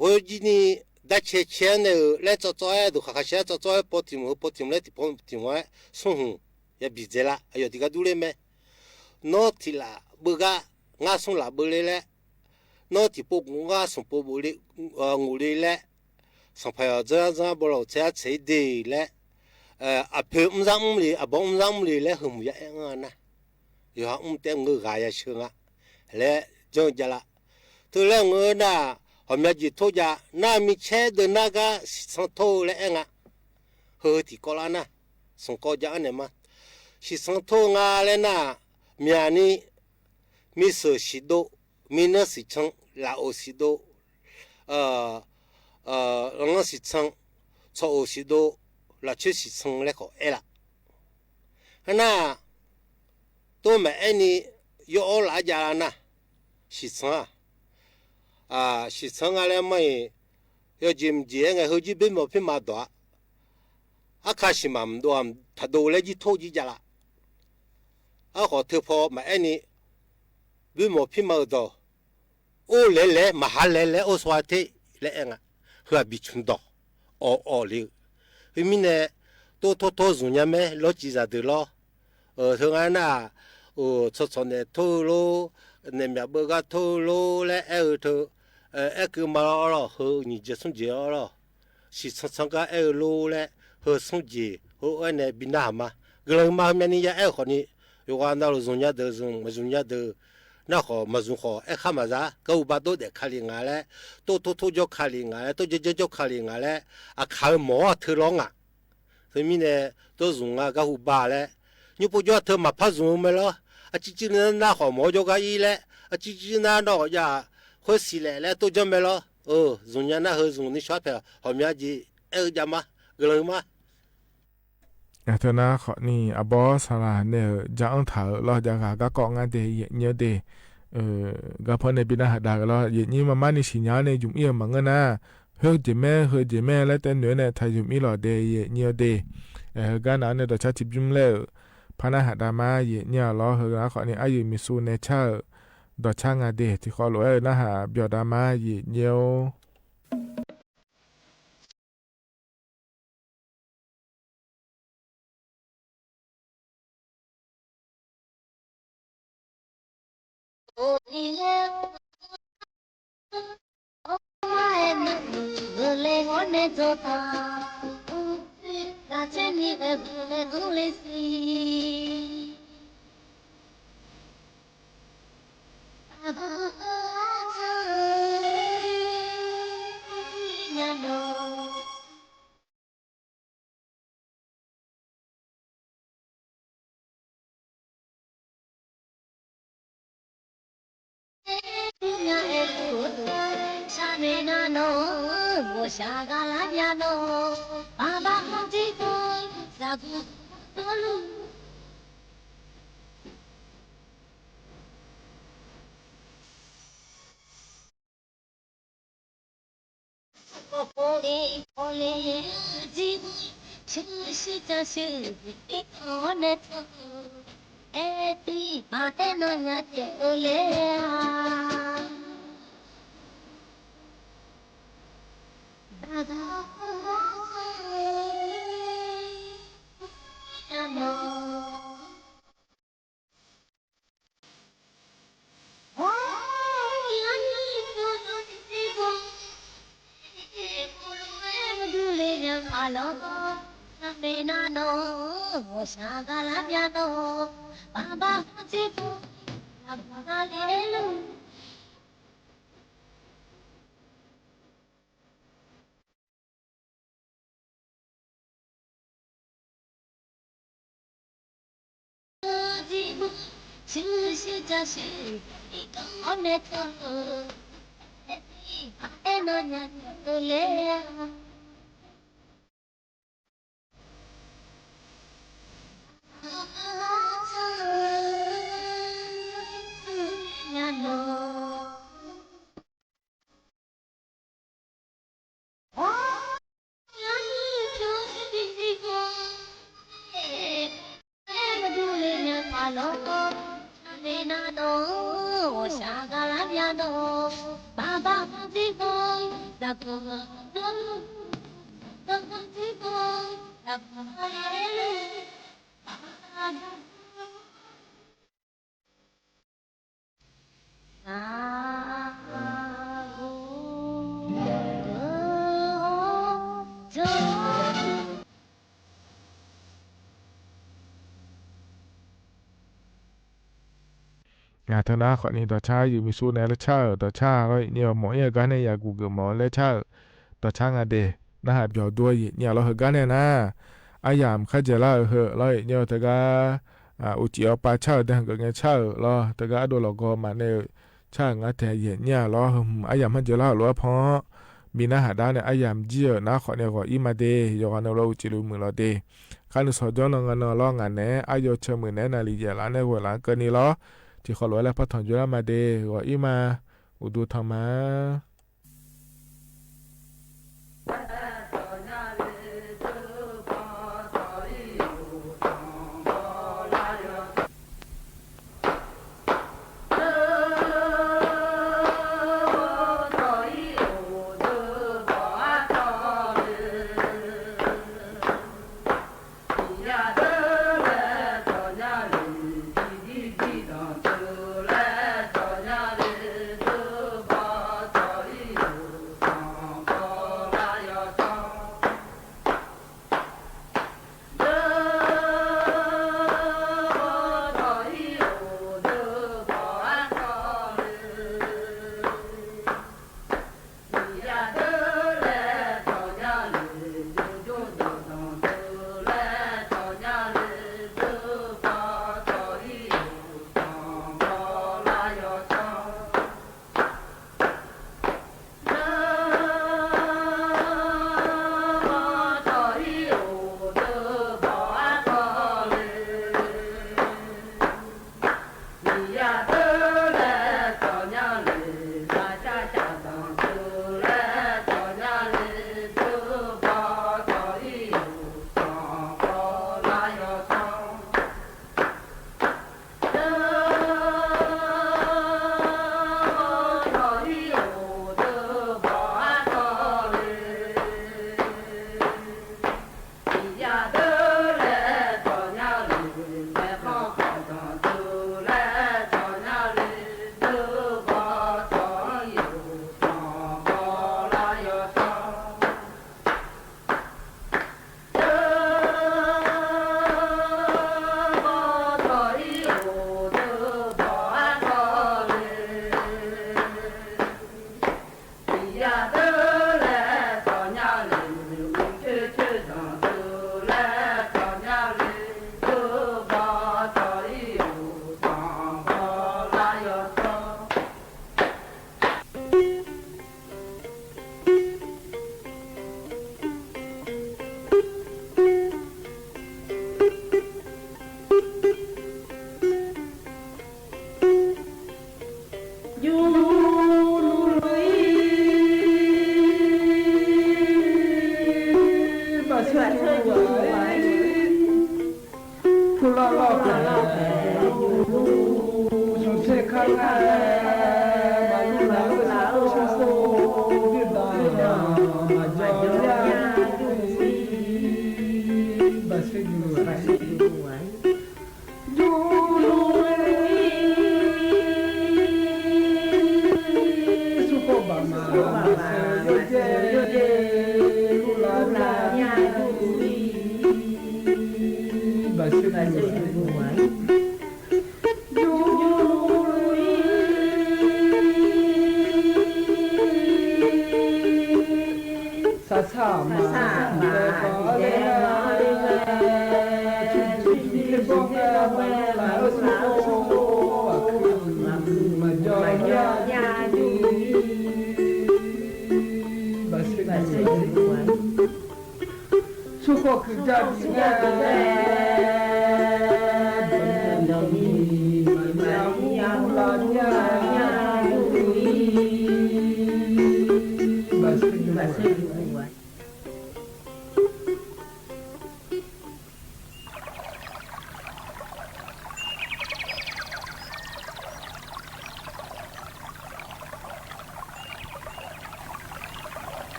หัวจีนี่ดัชเชนเนี่ยและจ่อยดูข้าเชียจ่อยปฏิมและที่ปฏิมว่าส่งอย่าบิดเจละอยู่ที่ก็ดูเลยไหมโนทิลาบุกงาส่งลาบุเลยแหละโนที่พวกงาส่งพวกบุเลยงูเลยแหละสังพยาจะบล็อกจะใช้ดีแหละเพิ่มจังเลยบ่มจังเลยแหละหึมยาเองนะอยู่ห้องเต็มเงือกายเชิงอ่ะและจังจะละตัวแล้วเงือน่ะหอมยาจิตโตจาน่ามีเชดน่าก็สังโตและเองอ่ะเฮ้ยที่ก่อนนะส่งก็จะอันเนี่ยมาสิสังโตงาเลยนะมีอันนี้มีเสือสิโดมีเนื้อสิชังลาโอสิโดรังสิชังชอโอสิโดลาชื่อสิชังเล็กเอล่ะฮันน่ะตัวแม่อันนี้ยอลาจานะสิชังสิชังอะไรไม่ยอจิมจีไงเขาจีเป็นหมอพิมาตัวอาคาชิมามตัวถ้าดูเลยจีโทจีจาละขอเธอพอมาอันนี้วิมพิมาดโอเล่มาหาเล่โอสวัสดิ์เล่เองอ่ะเฮือบิชุนดอเลยมิเนี่ยตัวสุญญาเมลจิซาเดลทั้งนั้นน่ะชดเนี่ยทั่วโลเนี่ยมีบกทั่วโลและเธอคือมาแล้วเฮนี่จะส่งเจียวแล้วสิสังกัดโลและเฮส่งเจียวเนี่ยบินามาก็เลยมาเมนี่ยาคนนี้อยู่กันเราสุญญาเดินมาสุญญาเดิน那好，没种好，哎，看嘛啥，狗把都得看里眼嘞，都叫看里眼嘞，都叫看里眼嘞，看毛头狼啊，所以呢，都用个虎巴嘞，你不叫头嘛怕用没了，鸡那好毛叫个伊嘞，鸡那呀会死嘞，都叫没了，用人那好用你小票，后面就家嘛，个人嘛。เธอนะขอนี่อบอสลาเนี่ยจะอังถาเราจะก็เกาะงานเดียเยอะเดก็เพราะในปีหน้าดาก็เราอย่างนี้มานี่สิญญาเนี่ยจุ่มเอี่ยมมังเงินนะเฮ้ยเจแม่แล้วแต่เหนือเนี่ยไทยจุ่มอีหล่อเดยเยอะเดการนั้นเนี่ยเราใช้จิบจุ่มแล้วพนักดามาเยอะเนี่ยเราเฮ้ยนะขอนี่อายุมิสูเนเชอร์ดอช่างงานเดที่ขอหลวยนะฮะเบียดามาเยอะเยอะOh, yeah. Oh, my God. Bule jota. Rajani bule gulesi. Nyano. Eti mate no nyate olea Dada Menano, sagala piano, baba tipu, abalelu. Tipu, si jasi, ito oneto, enonya tolea.งานธนาขอนี้ต่อชาอยู่มีสู้ในและชาต่อชาก็เนี่ยหมอเนี่ยกันเนี่ยอยากกูเกิดหมอและชาต่อชางานเดนะฮะเดี๋ยวด้วยเนี่ยเราเหกันเนี่ยนะอายามข้าจะเล่าเหอะเลยเนี่ยแต่ก็อุจิเอาปลาชาแต่ก็เงี้ยชาล้อแต่ก็ดูเราก็มาเนี่ยชางานแต่เย็นเนี่ยล้ออายามมันจะเล่าล้อเพราะมีนะหาด้านเนี่ยอายามเจียวนะขอเนี่ยก็อีมาเดยกันเราอุจิลุมือเราเดคันสอดย้อนงานล้องานเนี่ยอายเชื่อมือเนี่ยนาลีเจล้านเนี่ยหัวล้านเกินนี่ล้อที่เขาลอยแล้วพอถอนจุฬามาเดว่าอีมาอุดูธรรมะผู้ล่อกัน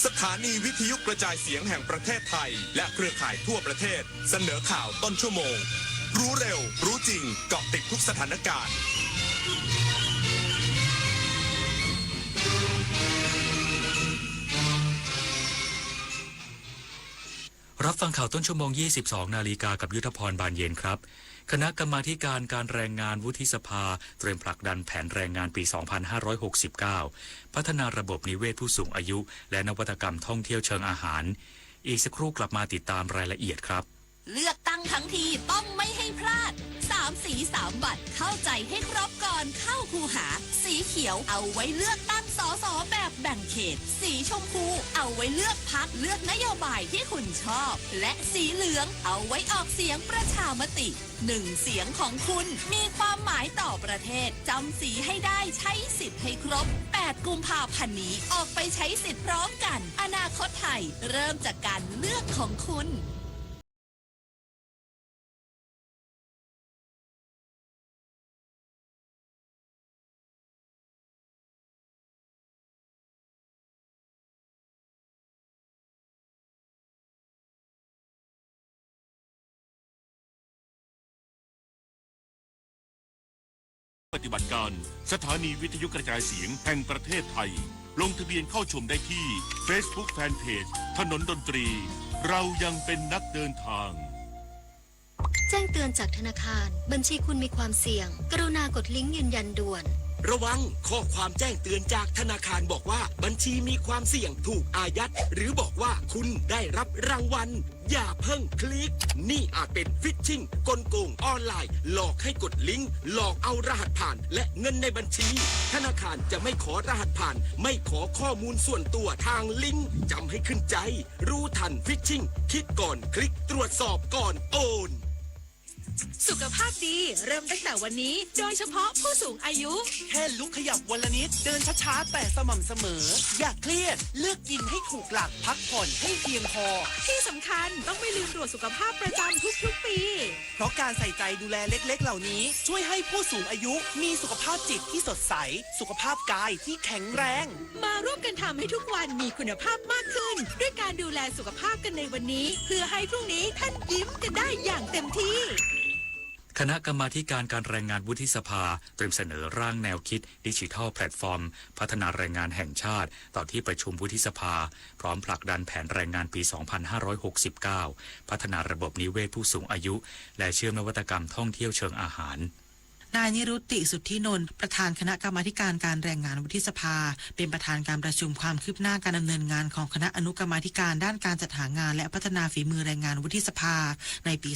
สถานีวิทยุกระจายเสียงแห่งประเทศไทยและเครือข่ายทั่วประเทศเสนอข่าวต้นชั่วโมงรู้เร็วรู้จริงเกาะติดทุกสถานการณ์ รับฟังข่าวต้นชั่วโมง 22 นาฬิกากับยุทธพรบานเย็นครับคณะกรรมาธิการการแรงงานวุฒิสภาเตรียมผลักดันแผนแรงงานปี 2569 พัฒนาระบบนิเวศผู้สูงอายุและนวัตกรรมท่องเที่ยวเชิงอาหารอีกสักครู่กลับมาติดตามรายละเอียดครับเลือกตั้งทั้งทีต้องไม่ให้พลาด3 สี3 บัตรเข้าใจให้ครบก่อนเข้าคูหาสีเขียวเอาไว้เลือกตั้งสสแบบแบ่งเขตสีชมพูเอาไว้เลือกพรรคเลือกนโยบายที่คุณชอบและสีเหลืองเอาไว้ออกเสียงประชามติ1 เสียงของคุณมีความหมายต่อประเทศจำสีให้ได้ใช้สิทธิ์ให้ครบ8 กุมภาพันธ์นี้ออกไปใช้สิทธิ์พร้อมกันอนาคตไทยเริ่มจากการเลือกของคุณปฏิบัติการสถานีวิทยุกระจายเสียงแห่งประเทศไทยลงทะเบียนเข้าชมได้ที่ Facebook Fanpage ถนนดนตรีเรายังเป็นนักเดินทางแจ้งเตือนจากธนาคารบัญชีคุณมีความเสี่ยงกรุณากดลิงก์ยืนยันด่วนระวังข้อความแจ้งเตือนจากธนาคารบอกว่าบัญชีมีความเสี่ยงถูกอายัดหรือบอกว่าคุณได้รับรางวัลอย่าเพิ่งคลิกนี่อาจเป็นฟิชชิ่งกลโกงออนไลน์หลอกให้กดลิงก์หลอกเอารหัสผ่านและเงินในบัญชีธนาคารจะไม่ขอรหัสผ่านไม่ขอข้อมูลส่วนตัวทางลิงก์จำให้ขึ้นใจรู้ทันฟิชชิ่งคิดก่อนคลิกตรวจสอบก่อนโอนสุขภาพดีเริ่มตั้งแต่วันนี้โดยเฉพาะผู้สูงอายุแค่ลุกขยับวันละนิดเดินช้าๆแต่สม่ำเสมออย่าเครียดเลือกกินให้ถูกหลักพักผ่อนให้เพียงพอที่สำคัญต้องไม่ลืมตรวจสุขภาพประจำทุกๆปีเพราะการใส่ใจดูแลเล็กๆเหล่านี้ช่วยให้ผู้สูงอายุมีสุขภาพจิตที่สดใสสุขภาพกายที่แข็งแรงมาร่วมกันทำให้ทุกวันมีคุณภาพมากขึ้นด้วยการดูแลสุขภาพกันในวันนี้เพื่อให้พรุ่งนี้ท่านยิ้มกันได้อย่างเต็มที่คณะกรรมาธิการการแรงงานวุฒิสภาเตรียมเสนอร่างแนวคิดดิจิทัลแพลตฟอร์มพัฒนาแรงงานแห่งชาติต่อที่ประชุมวุฒิสภาพร้อมผลักดันแผนแรงงานปี 2569 พัฒนาระบบนิเวศผู้สูงอายุและเชื่อมนวัตกรรมท่องเที่ยวเชิงอาหารนายนิรุตติสุทธินนท์ประธานคณะกรรมาการการแรงงานวุฒิสภาเป็นประธานการประชุมความคืบหน้าการดำเนินงานของคณะอนุกรรมาการด้านการจัดหางานและพัฒนาฝีมือแรงงานวุฒิสภาในปี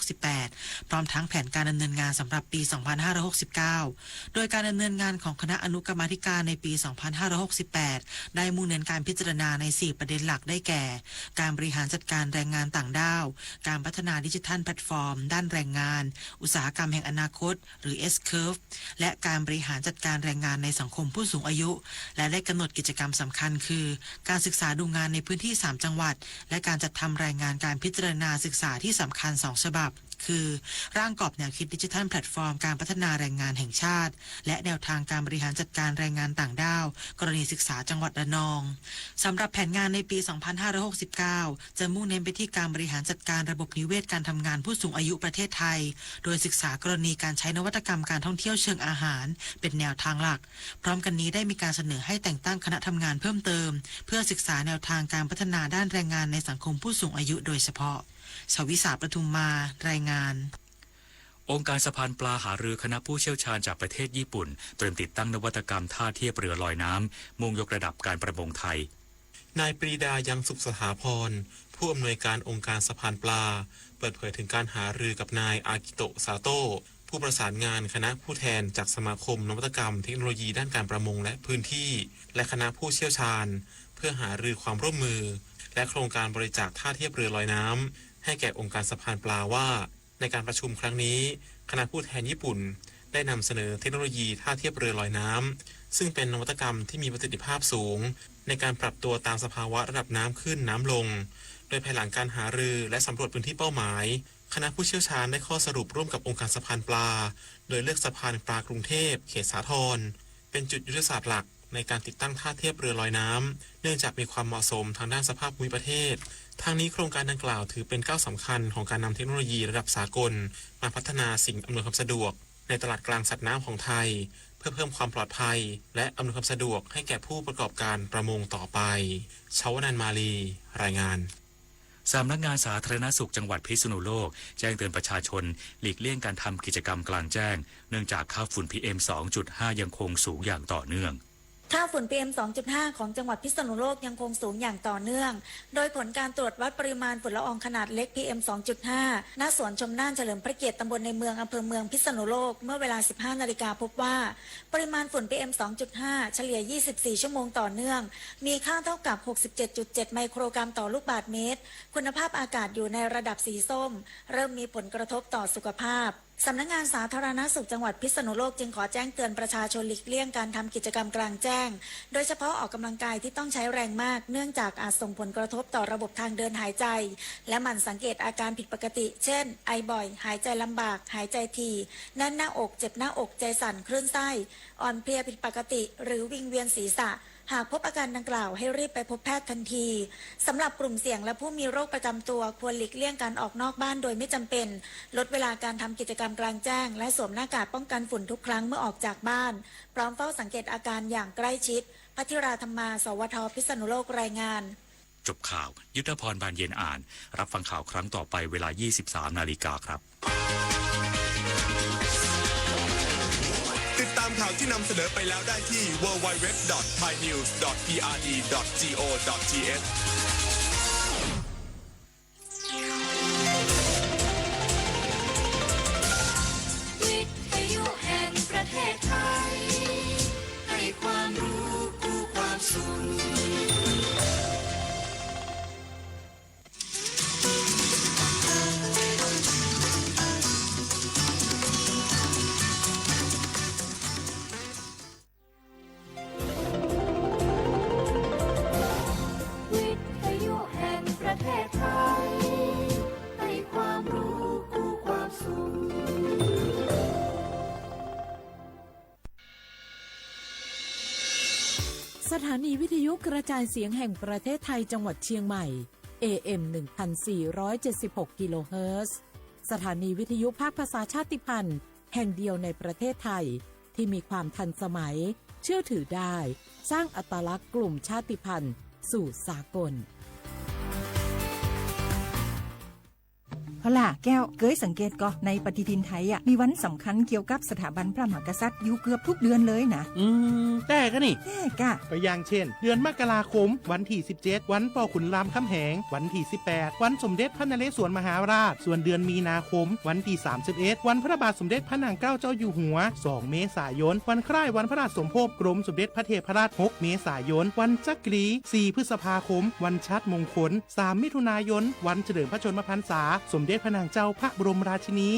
2568 พร้อมทั้งแผนการดำเนินงานสำหรับปี 2569 โดยการดำเนินงานของคณะอนุกรรมาการในปี 2568 ได้มุ่งเน้นการพิจารณาใน 4 ประเด็นหลักได้แก่การบริหารจัดการแรงงานต่างด้าวการพัฒนาดิจิทัลแพลตฟอร์มด้านแรงงานอุตสาหกรรมแห่งอนาคตหรือ S-Curve และการบริหารจัดการแรงงานในสังคมผู้สูงอายุและได้กำหนดกิจกรรมสำคัญคือการศึกษาดูงานในพื้นที่3จังหวัดและการจัดทำรายงานการพิจารณาศึกษาที่สำคัญ2ฉบับคือร่างกรอบแนวคิดดิจิทัลแพลตฟอร์มการพัฒนาแรงงานแห่งชาติและแนวทางการบริหารจัดการแรงงานต่างด้าวกรณีศึกษาจังหวัดระนองสำหรับแผนงานในปี 2569 จะมุ่งเน้นไปที่การบริหารจัดการระบบนิเวศการทำงานผู้สูงอายุประเทศไทยโดยศึกษากรณีการใช้นวัตกรรมการท่องเที่ยวเชิงอาหารเป็นแนวทางหลักพร้อมกันนี้ได้มีการเสนอให้แต่งตั้งคณะทำงานเพิ่มเติมเพื่อศึกษาแนวทางการพัฒนาด้านแรงงานในสังคมผู้สูงอายุโดยเฉพาะชวิสาประทุมมารายงานองค์การสะพานปลาหารือคณะผู้เชี่ยวชาญจากประเทศญี่ปุ่นเตรียมติดตั้งนวัตกรรมท่าเทียบเรือลอยน้ำมุ่งยกระดับการประมงไทยนายปรีดายังสุขสถาพรผู้อำนวยการองค์การสะพานปลาเปิดเผยถึงการหารือกับนายอากิโตะซาโต้ผู้ประสานงานคณะผู้แทนจากสมาคมนวัตกรรมเทคโนโลยีด้านการประมงและพื้นที่และคณะผู้เชี่ยวชาญเพื่อหารือความร่วมมือและโครงการบริจาคท่าเทียบเรือลอยน้ำให้แก่องค์การสะพานปลาว่าในการประชุมครั้งนี้คณะผู้แทนญี่ปุ่นได้นำเสนอเทคโนโลยีท่าเทียบเรือลอยน้ำซึ่งเป็นนวัตกรรมที่มีประสิทธิภาพสูงในการปรับตัวตามสภาวะระดับน้ำขึ้นน้ำลงโดยภายหลังการหารือและสำรวจพื้นที่เป้าหมายคณะผู้เชี่ยวชาญได้ข้อสรุปร่วมกับองค์การสะพานปลาโดยเลือกสะพานปลากรุงเทพเขตสาทรเป็นจุดยุทธศาสตร์หลักในการติดตั้งท่าเทียบเรือลอยน้ำเนื่องจากมีความเหมาะสมทางด้านสภาพภูมิประเทศทางนี้โครงการดังกล่าวถือเป็นก้าวสำคัญของการนำเทคโนโลยีระดับสากลมาพัฒนาสิ่งอำนวยความสะดวกในตลาดกลางสัตว์น้ำของไทยเพื่อเพิ่มความปลอดภัยและอำนวยความสะดวกให้แก่ผู้ประกอบการประมงต่อไปชาวนันมาลีรายงาน สำนักงานสาธารณสุขจังหวัดพิษณุโลกแจ้งเตือนประชาชนหลีกเลี่ยงการทำกิจกรรมกลางแจ้งเนื่องจากค่าฝุ่น PM 2.5 ยังคงสูงอย่างต่อเนื่องค่าฝุ่น PM 2.5 ของจังหวัดพิษณุโลกยังคงสูงอย่างต่อเนื่องโดยผลการตรวจวัดปริมาณฝุ่นละอองขนาดเล็ก PM 2.5 ณ สวนชมน่านเฉลิมพระเกียรติตำบลในเมืองอำเภอเมืองพิษณุโลกเมื่อเวลา 15 นาฬิกาพบว่าปริมาณฝุ่น PM 2.5 เฉลี่ย 24 ชั่วโมงต่อเนื่องมีค่าเท่ากับ 67.7 ไมโครกรัมต่อลูกบาศก์เมตรคุณภาพอากาศอยู่ในระดับสีส้มเริ่มมีผลกระทบต่อสุขภาพสำนักงานสาธารณสุขจังหวัดพิษณุโลกจึงขอแจ้งเตือนประชาชนหลีกเลี่ยงการทำกิจกรรมกลางแจ้งโดยเฉพาะออกกำลังกายที่ต้องใช้แรงมากเนื่องจากอาจส่งผลกระทบต่อระบบทางเดินหายใจและหมั่นสังเกตอาการผิดปกติเช่นไอบ่อยหายใจลำบากหายใจถี่แน่นหน้าอกเจ็บหน้าอกใจสั่นคลื่นไส้อ่อนเพลียผิดปกติหรือวิงเวียนศีรษะหากพบอาการดังกล่าวให้รีบไปพบแพทย์ทันทีสำหรับกลุ่มเสี่ยงและผู้มีโรคประจำตัวควรหลีกเลี่ยงการออกนอกบ้านโดยไม่จำเป็นลดเวลาการทำกิจกรรมกลางแจ้งและสวมหน้ากากป้องกันฝุ่นทุกครั้งเมื่อออกจากบ้านพร้อมเฝ้าสังเกตอาการอย่างใกล้ชิดพัทธิราธรรมา สวท พิษณุโลกรายงานจบข่าวยุทธพรบานเย็นอ่านรับฟังข่าวครั้งต่อไปเวลา 23 นาฬิกาครับติดตามข่าวที่นำเสนอไปแล้วได้ที่ www.thainews.prd.go.th วิทยุแห่งประเทศไทยให้ความรู้คู่ความสุขสถานีวิทยุกระจายเสียงแห่งประเทศไทยจังหวัดเชียงใหม่ AM 1476 กิโลเฮิรตซ์สถานีวิทยุภาคภาษาชาติพันธุ์แห่งเดียวในประเทศไทยที่มีความทันสมัยเชื่อถือได้สร้างอัตลักษณ์กลุ่มชาติพันธุ์สู่สากลเอาล่ะแก้วเกยสังเกตก็ในปฏิทินไทยมีวันสำคัญเกี่ยวกับสถาบันพระมหากษัตริย์อยู่เกือบทุกเดือนเลยนะแต่ก็นี่แต่กะก็อย่างเช่นเดือนมกราคมวันที่17วันป่อขุนรามคำแหงวันที่18วันสมเด็จพระนเรศวรมหาราชส่วนเดือนมีนาคมวันที่31วันพระบาทสมเด็จพระนางเกล้าเจ้าอยู่หัว2เมษายนวันคล้ายวันพระราชสมภพกรมสมเด็จพระเทพราช6เมษายนวันจักรี4พฤษภาคมวันชัดมงคล3มิถุนายนวันเฉลิมพระชนมพรรษาสมเด็จพระนางเจ้าพระบรมราชินี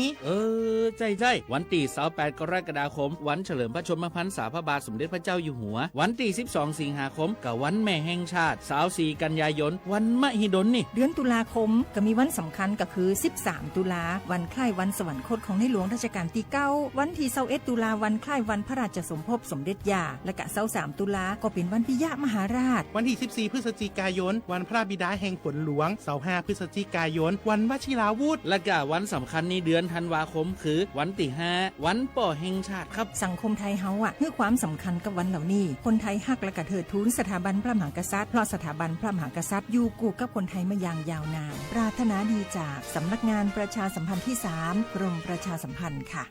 ใจวันที่28กรกฎาคมวันเฉลิมพระชนมพรรษาพระบาทสมเด็จพระเจ้าอยู่หัววันที่12สิงหาคมกับวันแม่แห่งชาติ24กันยายนวันมหิดลนี่เดือนตุลาคมก็มีวันสำคัญก็คือ13ตุลาวันคล้ายวันสวรรคตของในหลวงรัชกาลที่9วันที่21ตุลาวันคล้ายวันพระราชสมภพสมเด็จย่าและก็23ตุลาก็เป็นวันปิยมหาราชวันที่14พฤศจิกายนวันพระบิดาแห่งฝนหลวง25พฤศจิกายนวันวชิราวุธและก็วันสำคัญในเดือนธันวาคมคือวันที่5วันป่อแห่งชาติครับสังคมไทยเฮาให้ความสำคัญกับวันเหล่านี้คนไทยฮักและก็เทิดทูนสถาบันพระมหากษัตริย์เพราะสถาบันพระมหากษัตริย์อยู่คู่กับคนไทยมาอย่างยาวนานปรารถนาดีจากสำนักงานประชาสัมพันธ์ที่3กรมประชาสัมพันธ์ค่ะ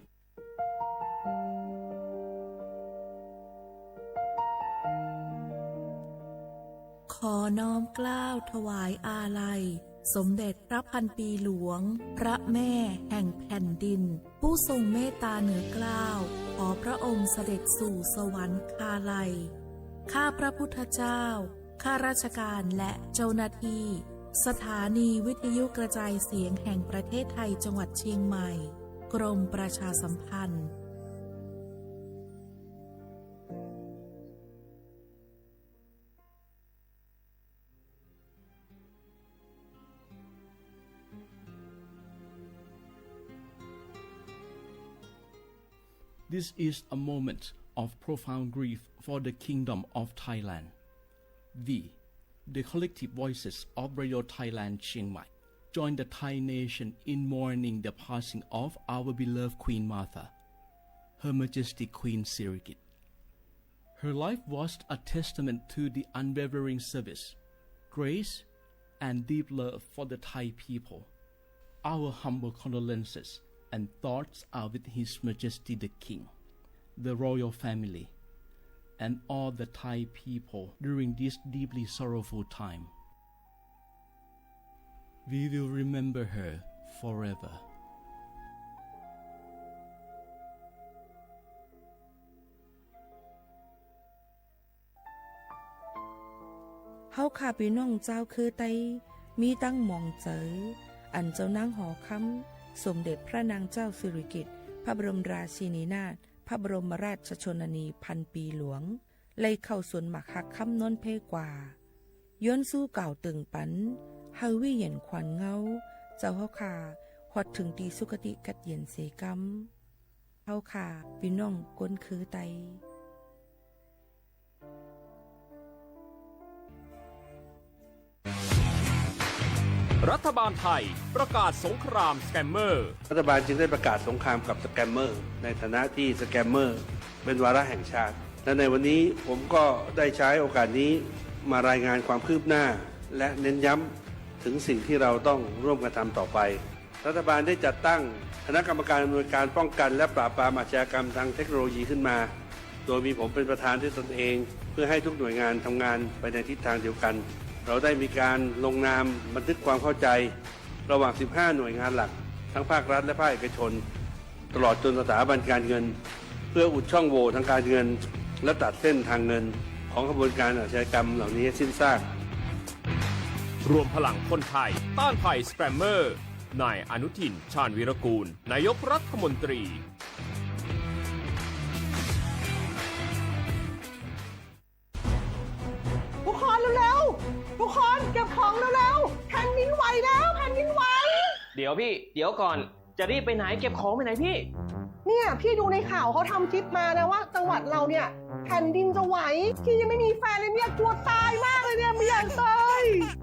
ขอน้อมเกล้าถวายอาลัยสมเด็จพระพันปีหลวงพระแม่แห่งแผ่นดินผู้ทรงเมตตาเหนือเกล้าขอพระองค์เสด็จสู่สวรรคาลัยข้าพระพุทธเจ้าข้าราชการและเจ้าหน้าที่สถานีวิทยุกระจายเสียงแห่งประเทศไทยจังหวัดเชียงใหม่กรมประชาสัมพันธ์ This is a moment of profound grief for the Kingdom of Thailand. The collective voices of Radio Thailand Chiang Mai join the Thai nation in mourning the passing of our beloved Queen Martha, Her Majesty Queen Sirikit. Her life was a testament to the unwavering service, grace, and deep love for the Thai people. Our humble condolences and thoughts are with His Majesty the King, the royal family, and all the Thai people during this deeply sorrowful time. We will remember her forever. เฮาข้าพี่น้องเจ้าคือไตมีตั้งหมองเจออันเจ้านางหอคำสมเด็จพระนางเจ้าสิริกิติ์พระบรมราชินีนาถพระบรมราชชนนีพันปีหลวงเลยเข้าสวนหมักหักคำนนเพกว่าย้อนสู้เก่าตึงปันเฮาวิเย็นขวัญเงาเจ้าเฮาข้าฮอดถึงตีสุคติกัดเย็นเสกำเฮาข้าพี่น้องก้นคือไตรัฐบาลไทยประกาศสงครามสแกมเมอร์รัฐบาลจึงได้ประกาศสงครามกับสแกมเมอร์ในฐานะที่สแกมเมอร์เป็นวาระแห่งชาติและในวันนี้ผมก็ได้ใช้โอกาสนี้มารายงานความคืบหน้าและเน้นย้ำถึงสิ่งที่เราต้องร่วมกันทำต่อไปรัฐบาลได้จัดตั้งคณะกรรมการอำนวยการป้องกันและปราบปรามอาชญากรรมทางเทคโนโลยีขึ้นมาโดยมีผมเป็นประธานด้วยตนเองเพื่อให้ทุกหน่วยงานทำงานไปในทิศทางเดียวกันเราได้มีการลงนามบันทึกความเข้าใจระหว่าง 15 หน่วยงานหลักทั้งภาครัฐและภาคเอกชนตลอดจนสถาบันการเงินเพื่ออุดช่องโหว่ทางการเงินและตัดเส้นทางเงินของขบวนการอาชญากรรมเหล่านี้ให้สิ้นซากรวมพลังคนไทยต้านภัยสแกมเมอร์นายอนุทินชาญวีรกูลนายกรัฐมนตรีทุกคนเร็วๆทุกคนเก็บของเร็วๆแผ่นดินไหวแล้วแผ่นดินไหวเดี๋ยวพี่เดี๋ยวก่อนจะรีบไปไหนเก็บของไปไหนพี่เนี่ยพี่ดูในข่าวเขาทำคลิปมานะว่าจังหวัดเราเนี่ยแผ่นดินจะไหวพี่ยังไม่มีแฟนเลยเนี่ยกลัวตายมากเลยเนี่ยไม่อยากตาย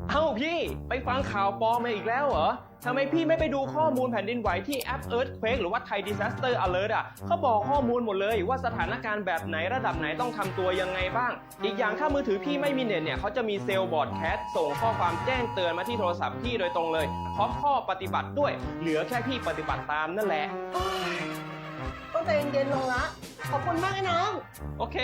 เอ้าพี่ไปฟังข่าวปลอมมาอีกแล้วเหรอทำไมพี่ไม่ไปดูข้อมูลแผ่นดินไหวที่แอป Earthquake หรือว่า Thai Disaster Alert อ่ะเขาบอกข้อมูลหมดเลยว่าสถานการณ์แบบไหนระดับไหนต้องทำตัวยังไงบ้างอีกอย่างถ้ามือถือพี่ไม่มีเน็ตเนี่ยเขาจะมีเซลล์บอร์ดแคสส่งข้อความแจ้งเตือนมาที่โทรศัพท์พี่โดยตรงเลยพร้อมข้อปฏิบัติด้วยเหลือแค่พี่ปฏิบัติตามนั่นแหละต้องใจเย็นๆลงละขอบคุณมากนะน้องโอเค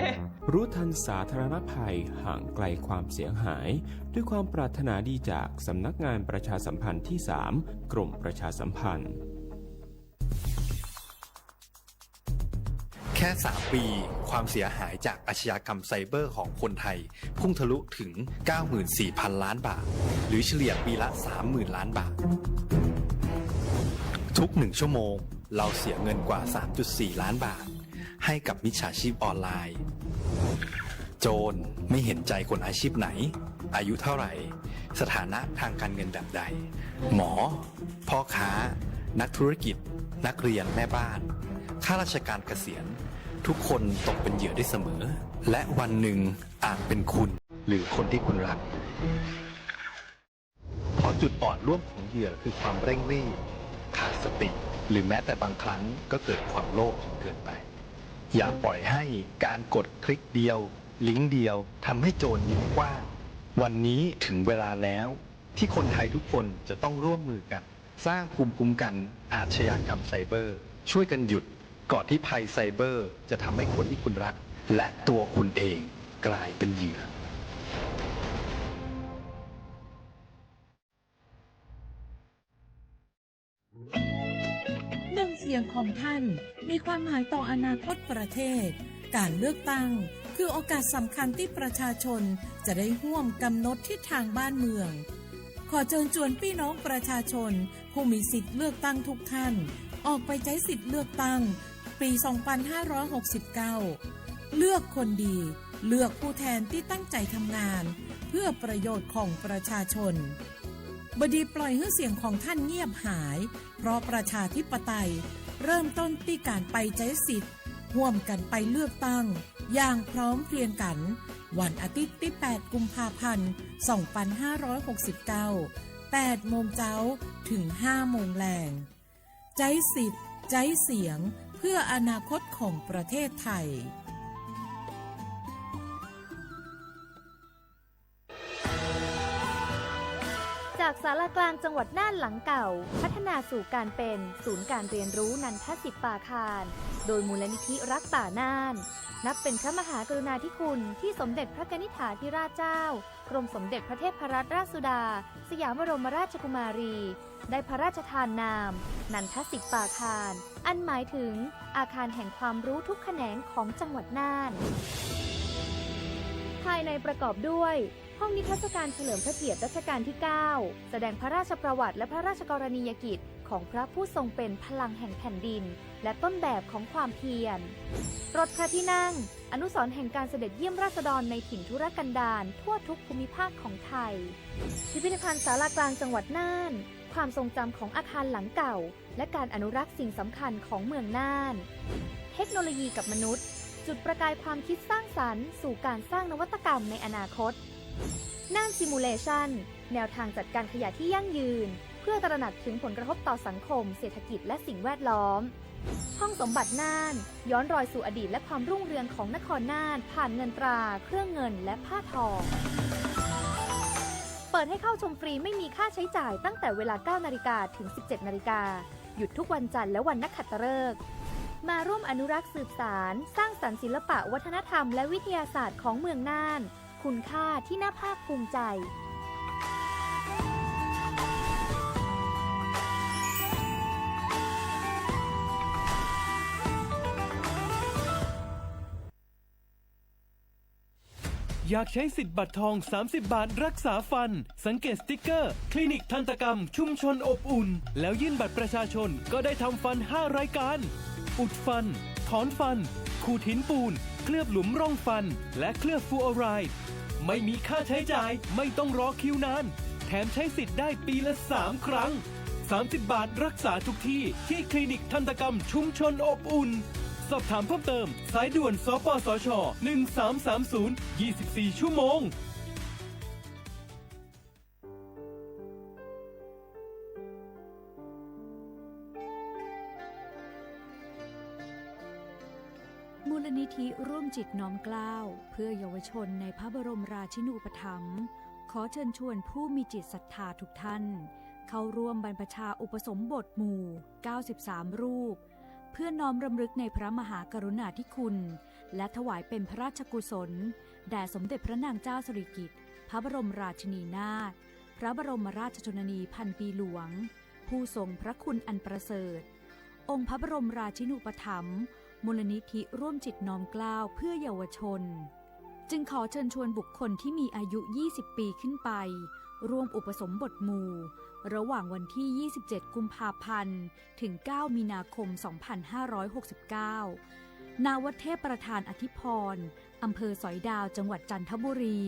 รู้ทันสาธารณภัยห่างไกลความเสียหายด้วยความปรารถนาดีจากสำนักงานประชาสัมพันธ์ที่ 3 กรมประชาสัมพันธ์แค่ 3 ปีความเสียหายจากอาชญากรรมไซเบอร์ของคนไทยพุ่งทะลุถึง 94,000 ล้านบาทหรือเฉลี่ยปีละ 30,000 ล้านบาททุก1ชั่วโมงเราเสียเงินกว่า 3.4 ล้านบาทให้กับมิจฉาชีพออนไลน์โจรไม่เห็นใจคนอาชีพไหนอายุเท่าไหร่สถานะทางการเงินแบบใดหมอพ่อค้านักธุรกิจนักเรียนแม่บ้านข้าราชการเกษียณทุกคนตกเป็นเหยื่อได้เสมอและวันหนึ่งอาจเป็นคุณหรือคนที่คุณรักเพราะจุดอ่อนร่วมของเหยื่อคือความเร่งรีบขาดสติหรือแม้แต่บางครั้งก็เกิดความโลภจนเกินไปอย่าปล่อยให้การกดคลิกเดียวลิงก์เดียวทำให้โจรยิ้มกว้างวันนี้ถึงเวลาแล้วที่คนไทยทุกคนจะต้องร่วมมือกันสร้างภูมิคุ้มกันอาชญากรรมไซเบอร์ช่วยกันหยุดก่อนที่ภัยไซเบอร์จะทำให้คนที่คุณรักและตัวคุณเองกลายเป็นเหยื่อเสียงของท่านมีความหมายต่ออนาคตประเทศการเลือกตั้งคือโอกาสสำคัญที่ประชาชนจะได้ร่วมกำหนดทิศทางบ้านเมืองขอเชิญชวนพี่น้องประชาชนผู้มีสิทธิ์เลือกตั้งทุกท่านออกไปใช้สิทธิ์เลือกตั้งปี 2569 เลือกคนดีเลือกผู้แทนที่ตั้งใจทำงานเพื่อประโยชน์ของประชาชนบดีปล่อยให้เสียงของท่านเงียบหายเพราะประชาธิปไตยเริ่มต้นที่การไปใช้สิทธิ์ร่วมกันไปเลือกตั้งอย่างพร้อมเพรียงกันวันอาทิตย์ที่ 8 กุมภาพันธ์ 2569 8 โมงเช้าถึง 5 โมงแลงใช้สิทธิ์ใช้เสียงเพื่ออนาคตของประเทศไทย จากศาลากลางจังหวัดน่านหลังเก่าพัฒนาสู่การเป็นศูนย์การเรียนรู้นันทศิษย์ป่าคารโดยมูลนิธิรักป่าน่านนับเป็นพระมหากรุณาธิคุณที่สมเด็จพระนิธิถาธิราชเจ้ากรมสมเด็จพระเทพรัตนราชสุดาสยามบรมราชกุมารีได้พระราชทานนามนันทศิษย์ป่าคารอันหมายถึงอาคารแห่งความรู้ทุกแขนงของจังหวัดน่านภายในประกอบด้วยห้องนิทรรศการเฉลิมพระเกียรติรัชกาลที่ 9 แสดงพระราชประวัติและพระราชกรณียกิจของพระผู้ทรงเป็นพลังแห่งแผ่นดินและต้นแบบของความเพียรรถพระที่นั่งอนุสรณ์แห่งการเสด็จเยี่ยมราษฎรในถิ่นทุรกันดารทั่วทุกภูมิภาคของไทยพิพิธภัณฑ์ศาลากลางจังหวัดน่านความทรงจำของอาคารหลังเก่าและการอนุรักษ์สิ่งสำคัญของเมืองน่านเทคโนโลยีกับมนุษย์จุดประกายความคิดสร้างสรรค์สู่การสร้างนวัตกรรมในอนาคตน่านซิมูเลชันแนวทางจัดการขยะที่ยั่งยืนเพื่อตระหนักถึงผลกระทบต่อสังคมเศรษฐกิจและสิ่งแวดล้อมห้องสมบัติน่านย้อนรอยสู่อดีตและความรุ่งเรืองของนครน่านผ่านเงินตราเครื่องเงินและผ้าทองเปิดให้เข้าชมฟรีไม่มีค่าใช้จ่ายตั้งแต่เวลา 9 นาฬิกาถึง 17 นาฬิกาหยุดทุกวันจันทร์และวันนักขัตฤกษ์มาร่วมอนุรักษ์สืบสานสร้างสรรค์ศิลปะวัฒนธรรมและวิทยาศาสตร์ของเมืองน่านคุณค่าที่น่าภาคภูมิใจอยากใช้สิทธิ์บัตรทอง30 บาทรักษาฟันสังเกตสติ๊กเกอร์คลินิกทันตกรรมชุมชนอบอุ่นแล้วยื่นบัตรประชาชนก็ได้ทำฟัน5รายการอุดฟันถอนฟันขูดหินปูนเคลือบหลุมร่องฟันและเคลือบฟลูออไรด์ไม่มีค่าใช้จ่ายไม่ต้องรอคิวนานแถมใช้สิทธิ์ได้ปีละ3 ครั้ง30 บาทรักษาทุกที่ที่คลินิกทันตกรรมชุมชนอบอุ่นสอบถามเพิ่มเติมสายด่วนสปสช1330 24 ชั่วโมงมูลนิธิร่วมจิตน้อมเกล้าเพื่อเยาวชนในพระบรมราชินูปถัมภ์ขอเชิญชวนผู้มีจิตศรัทธาทุกท่านเข้าร่วมบรรพชาอุปสมบทหมู่93 รูปเพื่อน้อมรำลึกในพระมหากรุณาธิคุณและถวายเป็นพระราชกุศลแด่สมเด็จพระนางเจ้าสิริกิติ์พระบรมราชินีนาถพระบรมราชชนนีพันปีหลวงผู้ทรงพระคุณอันประเสริฐองค์พระบรมราชินูปถัมภ์มูลนิธิร่วมจิตน้อมเกล้าเพื่อเยาวชนจึงขอเชิญชวนบุคคลที่มีอายุ 20 ปีขึ้นไปร่วมอุปสมบทหมู่ระหว่างวันที่ 27 กุมภาพันธ์ ถึง 9 มีนาคม 2569 ณ วัดเทพประธานอธิพรอำเภอสอยดาว จังหวัดจันทบุรี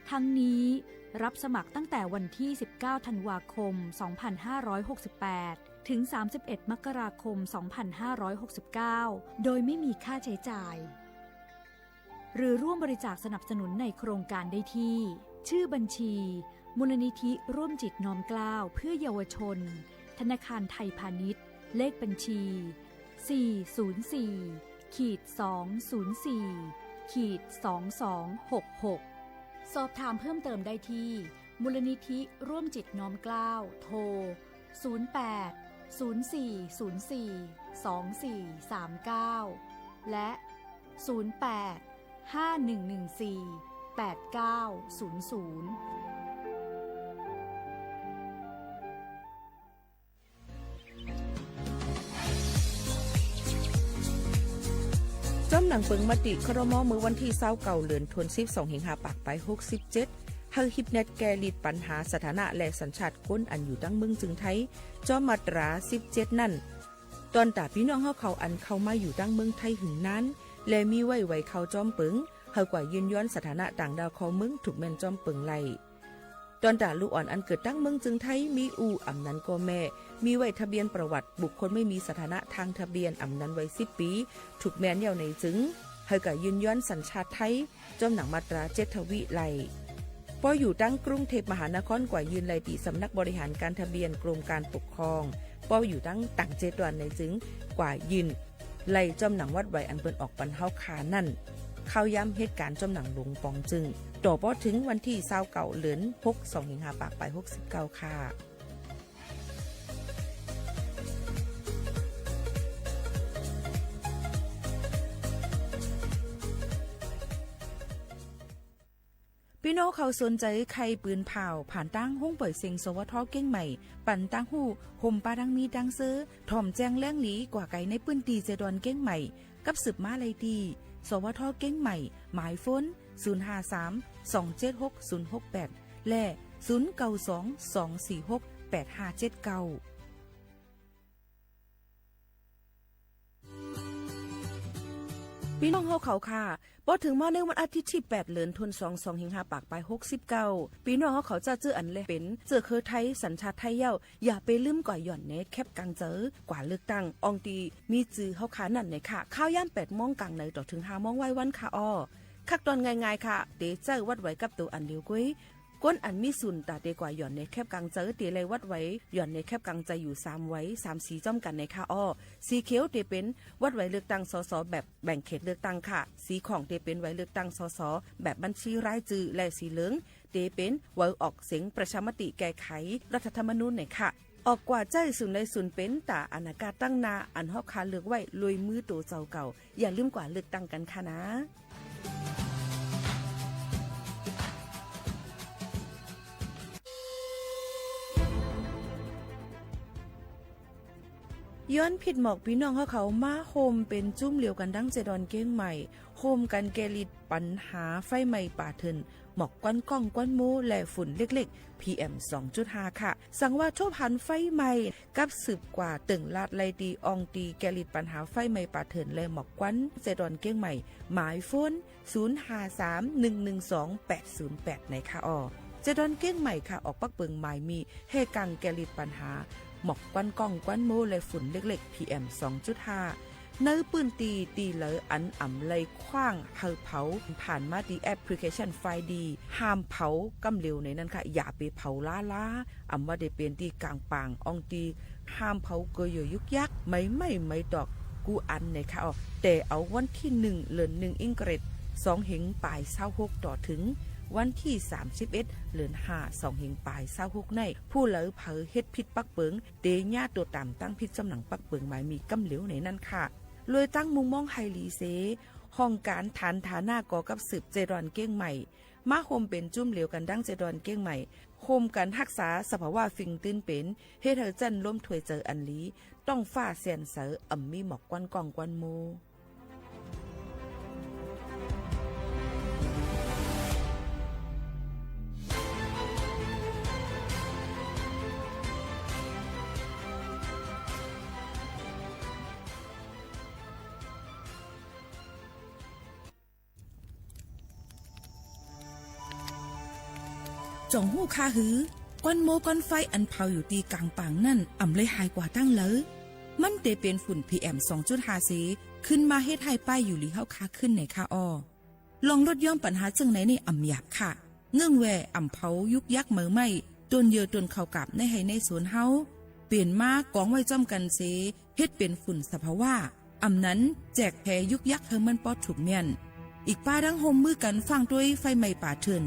ทั้งนี้รับสมัครตั้งแต่วันที่ 19 ธันวาคม 2568 ถึง 31 มกราคม 2569 โดยไม่มีค่าใช้จ่ายหรือร่วมบริจาคสนับสนุนในโครงการได้ที่ชื่อบัญชีมูลนิธิร่วมจิตน้อมเกล้าเพื่อเยาวชนธนาคารไทยพาณิชย์เลขบัญชี 404-204-2266 สอบถามเพิ่มเติมได้ที่มูลนิธิร่วมจิตน้อมเกล้าโทร 08-0404-2439 และ 08-5114-8900จ้ำหนังเปิงมติครม.มือวันที่29เดือนธันวาคม25ปากไป67เฮาฮิปเน็ตแกลิดปัญหาสถานะและสัญชาติคนอันอยู่ตั้งเมืองจึงไทยจอมาตรา17นั่นตอนตาพี่น้องเฮาเขาอันเข้ามาอยู่ตั้งเมืองไทยหึงนั้นและมีไว้เข้าจอมเปิงเฮากว่ายืนย้อนสถานะต่างดาวของเมืองถูกแม่นจอมเปิงไล่ตอนตาลูกอ่อนอันเกิดตั้งเมืองจึงไทยมีอำนั้นก็แม่มีไว้ทะเบียนประวัติบุคคลไม่มีสถานะทางทะเบียนอำนั้นไว้10 ปีถูกแม่นยาวในจึงเฮากว่ายืนย้อนสัญชาติไทยจอมหนังมาตรา7ทวีไล่พออยู่ตั้งกรุงเทพมหานครกว่ายืนไล่ตีสำนักบริหารการทะเบียนกรมการปกครองพออยู่ตั้งต่าง7วันในจึงกว่ายืนไล่จอมหนังวัดไว้อันเปิ้นออกปันเฮาคานั่น เข้าย้ำเหตุการณ์จมหนังหลวงปองจึงต่อพอถึงวันที่29เดือน6 2สิงหาคมไป69ค่ะพี่น้องเขาสนใจใครปืนเผาผ่านตั้งห้องปล่อยเสียงสวทเก้งใหม่ปั่นตั้งหูห่มปาดังมีดังซื้อถ่อมแจ้งแล้งหลีกว่าไก่ในปื้นตีเจดอนเก้งใหม่กับสืบมาเลยดีสวทเก้งใหม่หมายฟ้น053-276-068และ0922468579พี่น้องเฮาเขาค่ะพอถึงมาในวันอาทิตย์ที่8เดือนธันวาคม2สิงหาคมไป69พี่น้องเฮาเขาจะเจออันเลยเป็นเจอคือไทยสัญชาติไทยเย้าอย่าไปลืมก่อยหย่อนเนแคบกลางเจอกว่าเลือกตั้งอองตีมีจื้อเฮาขานั่นในค่ะข้าวย่ำ8:00 นกลางในต่อถึง5:00 นไว้วันค่ะอ้อคักตอนง่ายๆค่ะเตเจอวัดไว้กับตัวอันเดียวกุ้ยก้นอันมีสุนตาเดกว่าหย่อนในแคบกลางเจอเตเลยวัดไว้หย่อนในแคบกลางใจอยู่3ไว้3สีจ้อมกันในค่ะอ้อสีเขียวเตเป็นวัดไว้เลือกตั้งสสแบบแบ่งเขตเลือกตั้งค่ะสีของเตเป็นไว้เลือกตั้งสสแบบบัญชีรายชื่อและสีเหลืองเตเป็นไว้ออกเสียงประชามติแก้ไขรัฐธรรมนูญในค่ะออกกว่าใจสุนในสุนเป็นตาอนาคตตั้งนาอันฮอกคาเลือกไว้ลุยมือตัวเจ้าเก่าอย่าลืมกว่าเลือกตั้งกันค่ะนะย้อนผิดหมอกพี่น้องเขามาโฮมเป็นจุ้มเหลียวกันดั้งเจดอนเก้งใหม่โฮมกันแกลิดปัญหาไฟไหม้ป่าเถินหมอกก้อนก้องก้อนมูและฝุ่นเล็กๆ PM 2.5 ค่ะสั่งว่าโชพันไฟไหม้กับสืบกว่าตึงลาดไลตีอองตีแกลิดปัญหาไฟไหม้ป่าเถินและหมอกก้อนเจดอนเก้งใหม่หมายโฟน0531128808ในค่ะอ้อเจดอนเก้งใหม่ค่ะออกปักเปิงหมายมีเฮกังแกลิดปัญหาหมอกควันก้องควันโมและฝุ่นเล็กๆ PM 2.5 เนื้อปืนตีเหลออันอ่ำเลยคว้างเฮาเผาผ่านมาดีแอปพลิเคชันไฟดีห้ามเผากำเร็วในนั้นค่ะอย่าไปเผาล้าอ่ำว่าได้เป็นตีกลางปางอองตีห้ามเผาเกยยุกยักไม่ดอกกูอันในค่ะแต่เอาวันที่1เดือน1อิงเกรด2เหงปลาย26ต่อถึงวันที่31เดือน5 2เหงปลาย26ในผู้เหลอเผอเฮ็ดผิดปักเปิงเตญาตัวตามตั้งผิดจำหนังปักเปิงหมายมีกำเหลวในนั้นค่ะเลยตั้งมุมมองไฮลีเซห้องการฐานฐานะก่อกับสืบเจดอนเก้งใหม่มาโฮมเป็นจุ้มเหลวกันดั้งเจดอนเก้งใหม่โฮมกันรักษาสภาวะฟิงตื้นเป็นเฮ็ดเธอจันล้มถวยเจออันลีต้องฟ้าเสียนเสออ่ำมีหมอกกวนกองกวนโมจ่องหู้คาหือก้อนโมก้อนไฟอันเผาอยู่ตีกลางปางนั่นอ่ำเลยหายกว่าตั้งเลยมันเตเป็นฝุ่น PM 2.5 สีขึ้นมาเฮ็ดให้ป้ายอยู่ลีเฮาคาขึ้นในคาอ้อลองลดย่อมปัญหาจังไหนในอ่ำหยาบค่ะเงื่องแวอ่ำเผายุกยักเหมือไม่ตนเยอตนเข้ากับในให้ในสวนเฮาเปลี่ยนมากองไว้จ้อมกันเสเฮ็ดเป็นฝุ่นสภาวะอ่ำนั้นแจกแพยุกยักเฮามันปอดถูกเมียนอีกป้าดังโฮมมือกันฟังด้วยไฟไหม้ป่าเถิน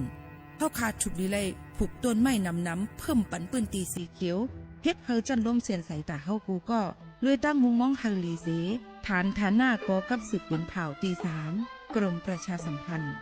เฮาขาดฉุกลีไลผูกต้นไม้น้ำเพิ่มปันปืนตีสีเขียวเฮ็ดเฮาจันร่มเสียนใส่ตาเฮากูก็เลยตั้งมุงมองเฮาลีเสฐานหน้าก่อกับสืบปืนเผาตี3กรมประชาสัมพันธ์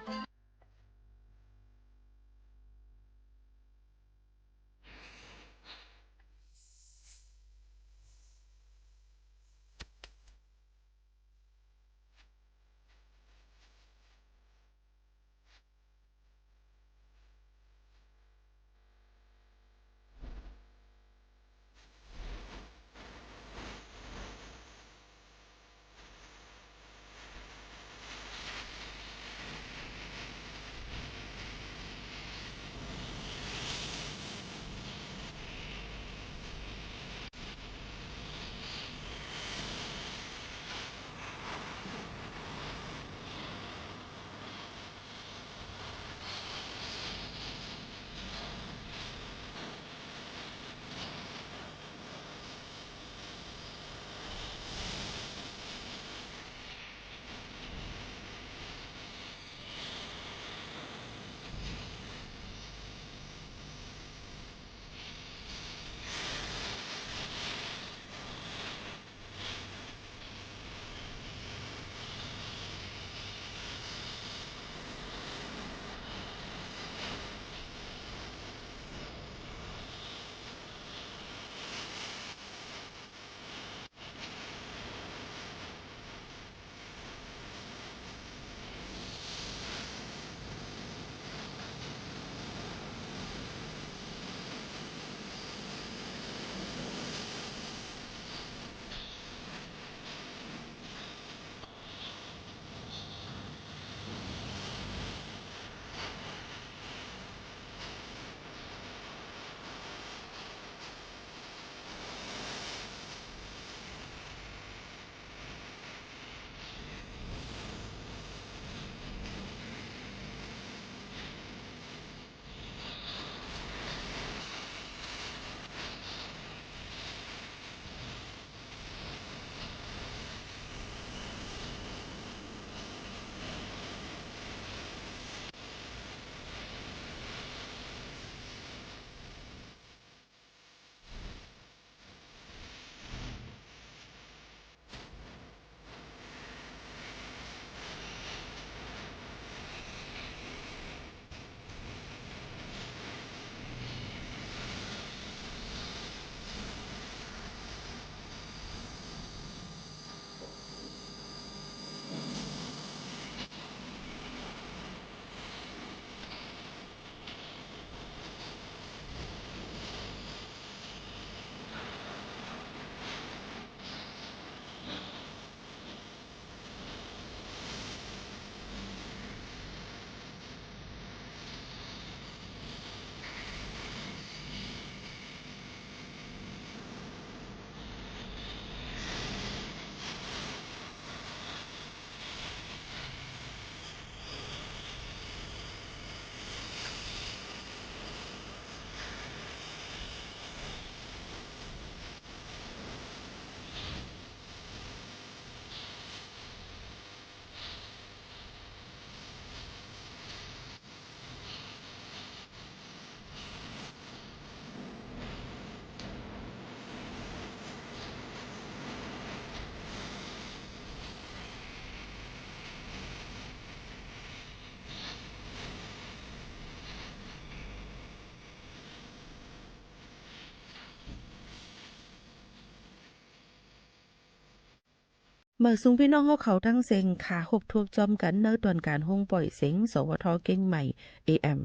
เมื่อซุงพี่น้องเขาทั้งเซ็งขาหกทวกจอมกันเนื้อตอนการห้องปล่อยเสียงสวทเก่งใหม่ AM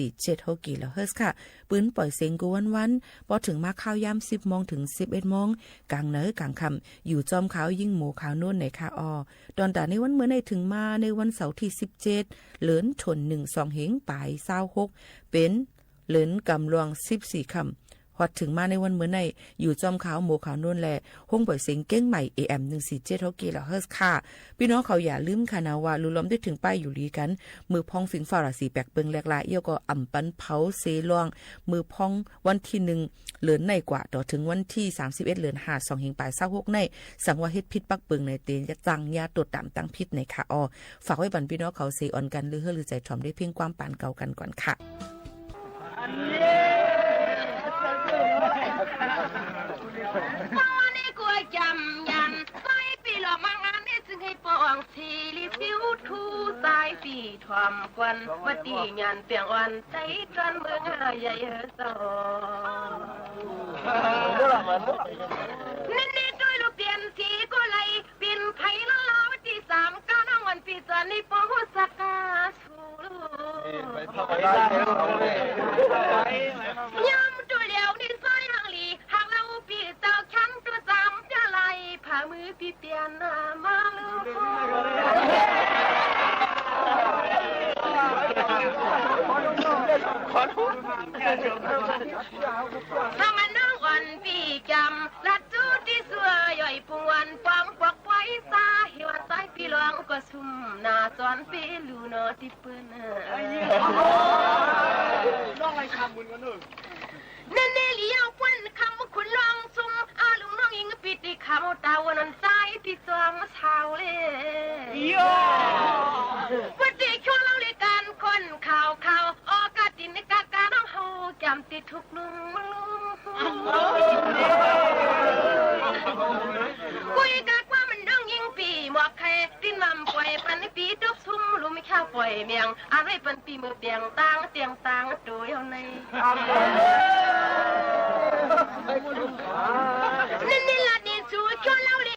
147กิโลเฮิรตซ์ค่ะปืนปล่อยเสียงกูวันพอถึงมาข้าวยาม10 โมงถึง 11 โมงกลางเนื้อกลางค่ำอยู่จอมขาวยิ่งหมูขาวโน่นในคาออตอนแต่ในวันเมื่อในถึงมาในวันเสาร์ที่17เหลินชน12เหงปลาย26เป็นเหลินกำลวง14ค่ำฮอดถึงมาในวันเมื่อในอยู่จอมขาวหมูขาวโน่นแลห้องปล่อยเสียงเก้งใหม่ AM 147กิโลเฮิรตซ์ค่ะพี่น้องเขาอย่าลืมค่ะนะว่าลุล้อมได้ถึงป้ายอยู่ลีกันมือพองฝิงฝาราสีแปกเปิงแหลกลายเอี้ยวก็อ่ำปันเผาเซลองมือพองวันที่1เหลือนในกว่าต่อถึงวันที่31เหลือน5 2เฮงปลาย26ในสังว่าเฮ็ดพิษปักเปิงในเตนจะจังยาตดตามตั้งพิษในค่ะออฝากไว้บันพี่น้องเขาเซออนกันหรือเฮือหรือใจถ่อมได้เพียงความปานเก่ากันก่อนค่ะนี่กลัวจำยันใส่ปีหลอกมางานนี่จึงให้ปองสีลิฟิวทูสายปีทอมควันวัดตีงานเปียงวันใจจนเมืองใหญ่สอนี่ด้วยลูกเปลี่ยนสีก็เลยเปลี่ยนไผ่ละลาวที่3ก้าวน้องวันปีจันนี่ปองสักกาชูยำตัวเหลียวนี่ซอยหางหลีหางเราปีเจ้าชั้นตัวจำจะไล่ผ่ามือพี่เปลี่ยนหน้ามาลูกถ้ามันน้องอ่อนพี่จำลัดจูที่สัวย่อยปุ่งวันฟังปอกไว้ซาหิวันใจพี่ลองก็ซุ่มหน้าจอนพี่ลูนอที่เปิ้นน้องอะไรคำบุญกันหนึ่งนั่นเลี้ยวเปิ้นคำคุณลองซุ่มอาลุงน้องยิงปิดที่คำตาวันนั้นใจที่จอมเช้าเลยวันที่ช่วงเราเลยการคนข่าวออกาตินกากาน้องเฮาจำติดทุกลุงคุยกันว่ามันน้องยิงปีหมวกแค่ดิ้นลำปล่อยปันปีตกซุ่มรู้ไม่ข้าวปล่อยเมียงอะไรปันปีมือเปียงตังเตียงตังตัวเท่านั้นนี่ละนี่ชูชวนเราเลย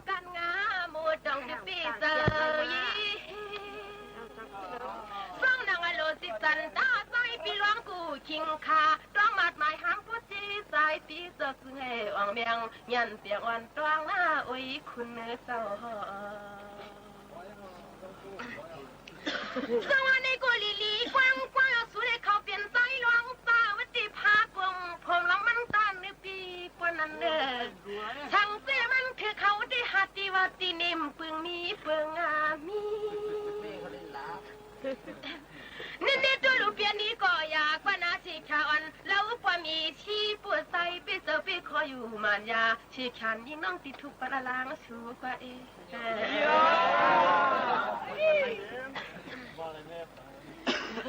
กันงาโมดังที่ปีเซยฟังนางอโลสิสันตาใส่ปีหลวงกูคิงคาต้องมัดหมายห้ามพูดจีสายปีเสือซึ่งให้อ่องเมียงยันเตียงวันตวงหน้าโอ้ยคุณเนื้อเศร้าสวัสดีกูลีกว้างเอาสุดให้เขาเปลี่ยนใจหลวงตาวัดที่พากงผมลังมันตานในปีปนนั้นเด้อช่างเสียมันคือเขาได้หัดที่ว่าตีนิ่มปึงมีเปิงอามีนี่ตัวลูกเปียนี้ก็อยากว่านาชีขานแล้วพอมีชีปวดใจไปเจอไปคอยอยู่มานยาชีขันยิ่งน้องติดทุกปะล้างสูกว่า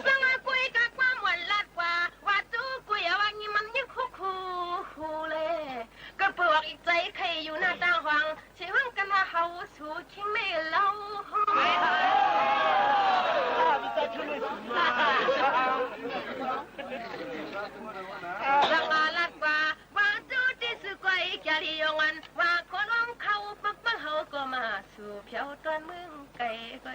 สังกุยกับความหวานลัดกว่าว่าจูกุยว่างี้มันยิ่งคูเลยก็ปวกอีกใจใครอยู่หน้าต่างหวังใช่ห้องกันว่าเขาสูคิงไม่เล่าสังลัดกว่าว่าจูที่สุกวยแกลียงันว่าคนร้องเขาปักเขาก็มาสู่เพียวตอนมึงไก่ก็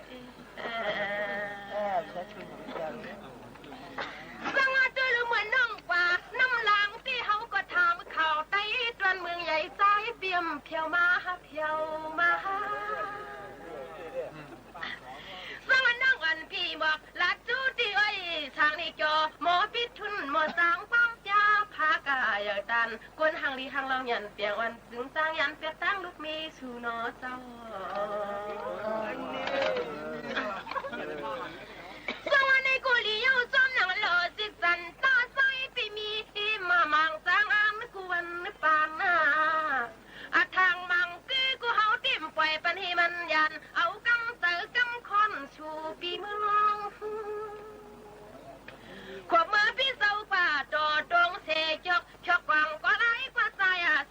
สังอาตัวเหมือนน้องกว่าน้ำหลังที่เขาก็ทำข่าวไต้ตอนเมืองใหญ่ใจเปี่ยมเพียวมาสังอาน้องอันพี่บอกลัดจูที่ไอ้ทางนี้จอหมอพิทุนหมอสางป้อมยาพากายดันกวนหางลีหางเรายันเปียงวันถึงสร้างยันเปียตั้งลูกมีสู่นอเจ้าสังในกุลีเย้าจอมหนังหล่อสิสันตาใสไปมีมามังสางอามกวนปางหน้าทางมังกี้กูเฮาติ่มปล่อยปันให้มันยันเอากำเตอกำคอนชูปีมือน้องขวบมือพี่เศร้าป่าจอตรงเสจกชกวังก็ไล่กว่าใจ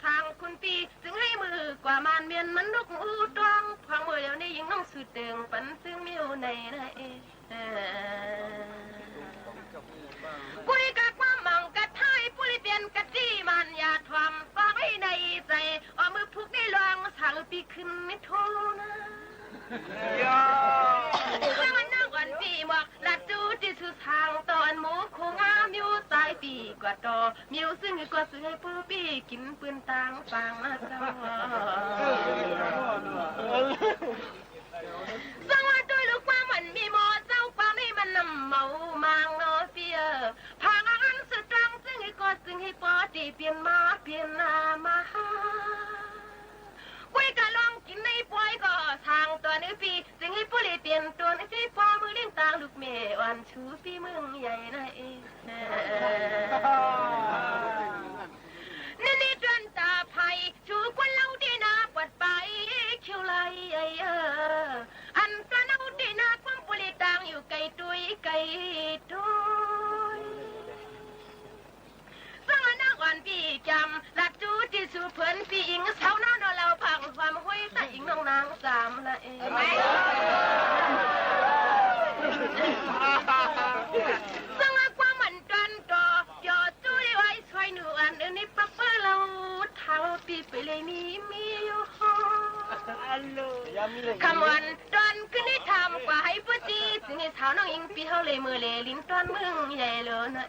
ทางคุณปีจึงให้มือกว่ามันเมียนมันนกอูตวงพังมือเดี๋ยวนี้ยิงน้องสุดเดิงปันซึ่งมิวในนะกุยกับความมังกะไทยปุริเปลี่ยนกะจี้มันอย่าทำฟังให้ในใจเอามือพุกได้ลองท ขังปีขึ้นไม่โทนะว่ามันนั่งวันปีบอกลัดจูที่สุดทางตอนหมูโคงามิวสายปีกว่าตอมิวซึ่งกว่าซื้อให้ผู้ปีกินปืนต่างฟังนะจ๊ะสังว่าด้วยลูกว่ามันมีหมอเจ้าความให้มันนำเมามางนอเสียพางอันสุดรังซึ่งให้กอดซึ่งให้ปอดีเปลี่ยนมาเปลี่ยนนามาไว้กะลองกินในป่วยก็ทางตัวนี้ปีซึ่งให้ผู้เลยเปลี่ยนตัวนี้ที่พอมือเลี้ยงต่างลูกเมย์อ่อนชูปีมึงใหญ่นะเองนี่จนตาไผ่ชูควันเล่าดีนาปวดไปคิวไหลอันปลาเน่าดีนาความปุริต่างอยู่ไกลตุยไกลตุยสังนักอ่อนพี่จำลัดจูที่สูเพื่อนพี่อิงเช้าหน้านอนเราพังความห้อยตาอิงน้องนางสามละเองสังความมันกันก็ยอดจุ้ยไว้ช่วยหนูอันนี้ปักเปเราทางปีไปเลยนี้มีอยู่คำวันตอนขึ้นได้ทำกว่าให้ผู้จีถึงให้เช้าน้องอิงปีเขาเลยมือเลยลิ้นตอนมึงใหญ่เลยนะ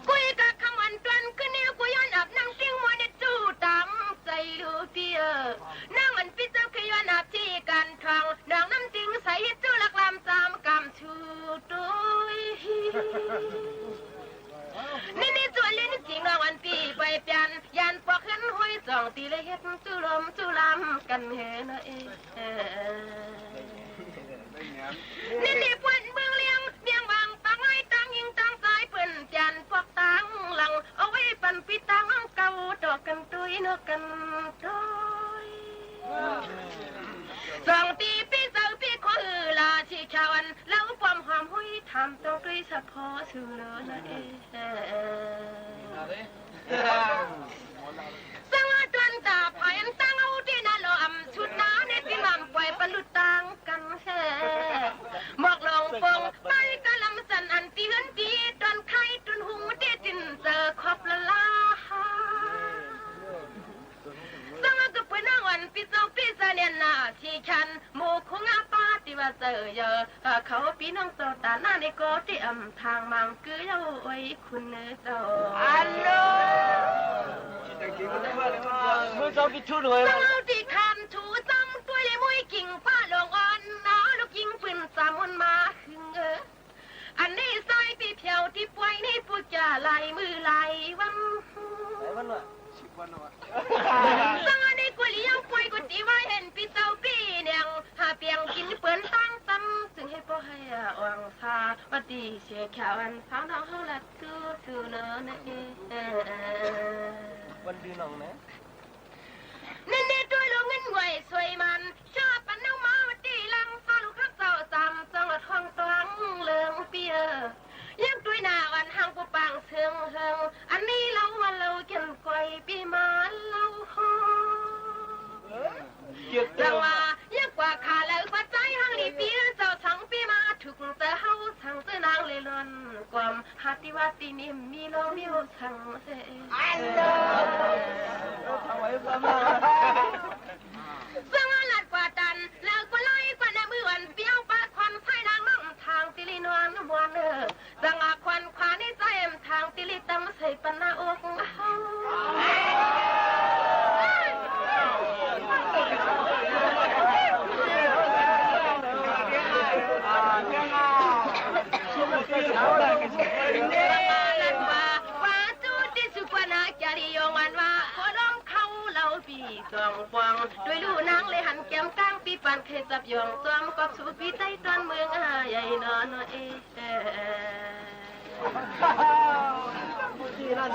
คุยกับคำวันตอนขึ้นเนี่ยกูย้อนอับนั่งติ้งมัวเนี่ยจู้ตั้งใจดูเปียนั่งมันปีเจ้าคือย้อนอับที่กันทางนางน้ำติ้งใส่จู้ลักลำจำกำชูตุยนี่จวนเล่นจริงรางวันปีไปเปลี่ยนยันปอกขึ้นห้อยสองตีเลยเฮ็ดจุลมจุลำกันเฮนะนี่ปวนเมืองเลี้ยงเบียงบางตั้งไอ้ตั้งยิงตั้งสายเปิ่นยันปอกตั้งหลังเอาไว้ปั่นปีตั้งเก่าดอกกันตุยนกกันตุยสองตีปีเสาปีขอลาชีชาวันแล้วความหอมหุ้ยทำต้องด้วยเฉพาะสื่อเลยนะสังอาจวนตาพายันตั้งเอาที่น่าหล่อมชุดน้าในที่มันปล่อยปลุดตังกันแค่หมอกลงฟงไปกะลำสันอันตีเหินตีตอนไข่ตุนหูเด็ดจินเจอขอบละลาสังอาก็เป็นนวันปีเจ้าปีเสนียนนาที่ฉันโมคงอาปาติว่าเจอเยอะเขาปีน้องเจ้าตาหน้าในโกติอำทางมังคือเย้าไว้คุณเนื้อเจ้าอัลโหลมือเจ้าปิดชุดเลยสังเอาที่คำชูจำตัวเลยมวยกิ่งป้าลงอ่อนน้าลูกยิงปืนสามวันมาหึงอันนี้ซอยปีเพียวที่ป่วยนี่ผู้จ่าไหลมือไหลวันสังอันนี้กุลียังป่วยกุฏิว่าเห็นปีเจ้าปีเนี่ยหาเปียงกินเปิ้นตั้งซ้ำจึงให้พ่อให้อ่างซาวัดดีเสียแขวันสาวน้องเขาละสู้เนอะนะวันดีน้องนะนี่ตัวลูกเงินไหวสวยมันชอบปันน้องมาวัดดีลังซาลูกข้างเจ้าซ้ำจังหวัดห้องตรังเลืองเปียยังตัวหน้าวันห้างผู้ปังเชิงอันนี้เราวันเราเกินไกวปีมาเราห้องจังว่ายังกว่าขาแล้วกว่าใจห้างนี้ปีเจ้าทั้งปีมาถูกแต่เฮาทั้งเจ้านางเลยล้นความหาติว่าตีนิ่มมีเรามีหัวทั้งเสียสังหลัดกว่าดันแล้วก็ไล่กว่าในมือวันเปี้ยวปาควันไส้นางน้องทางติลินวันมวนสังอาควันขวาในใจเอ็มทางติลิตำใส่ปนาอกเฮาด้วยลูนางเลยหันแก้มกลางปีปันเคยจับยองซ้อมก็สูปีใจตอนเมืองใหญ่นอน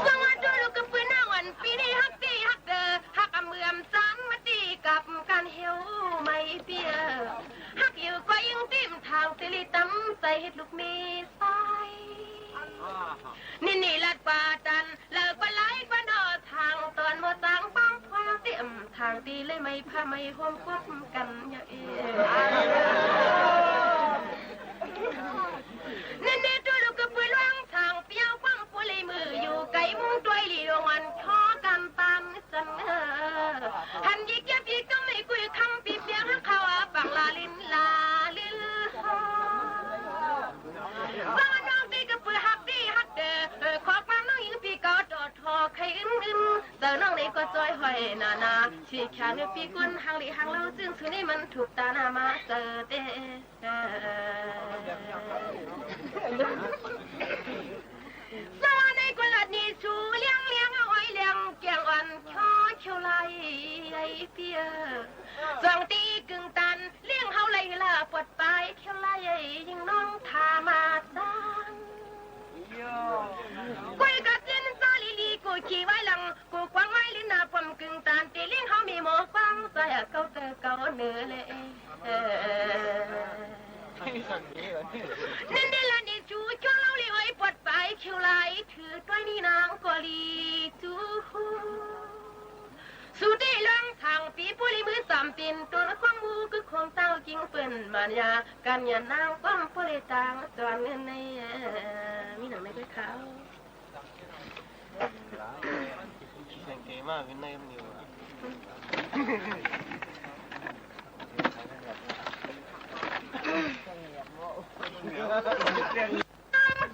สังอาดูลูกกับปืนหน้าวันปีนี้ฮักตีฮักเดอฮักอเมือมซ้ำมาตีกับการเหี่ยวไม่เปียฮักอยู่ก็ยิ่งติ้มทางติลิตำใส่เห็ดลูกมีไส้นี่ลัดป่าดันเลิกปลายปนอทางตอนมาต่างบ้างพอเตี้ยมทางตีเลยไม่พาไม่ห่วงควบกันอย่างนี่ตัวลูกกับปืนวางทางเปียวปังปุเลยมืออยู่ไกลมุ้งตัวหลีดวงวันขอกันต สีแขนปีกุนหางหลีหางเราจึงสุนี่มันถูกตาหน้ามาเจอเตสวรรค์ในกุลนี่ชูเลี้ยงเอาไว้เลี้ยงแกงอ่อนข้อเขียวไหลไอ้เปียสองตีกึ่งตันเลี้ยงเฮาไหลละปวดไปเขียวไหลยิงน้องทามาดังกุยกัดเล่นซาลีลีกูขี่ไว้หลังกูกวางไว้ลิ้นหน้าปมกึ่งตันตีเลี้ยงเฮามีหมอกฟังใส่เกาเตอเกาเนื้อเลยนั่นเดลันดิจูจ้องเล่าเลยไว้ปวดไปเขียวไหลถือตัวนี้นางกอลีจูสุดที่ลังทางปีปุริมือสามตินตัวละความมูคือของเต้าจริงเป็นมารยาการยันนางป้อมปุริตังจวนเงินในมีหนังไม่ค่อยขาวเสียงเก๋มากเป็นในมันอยู่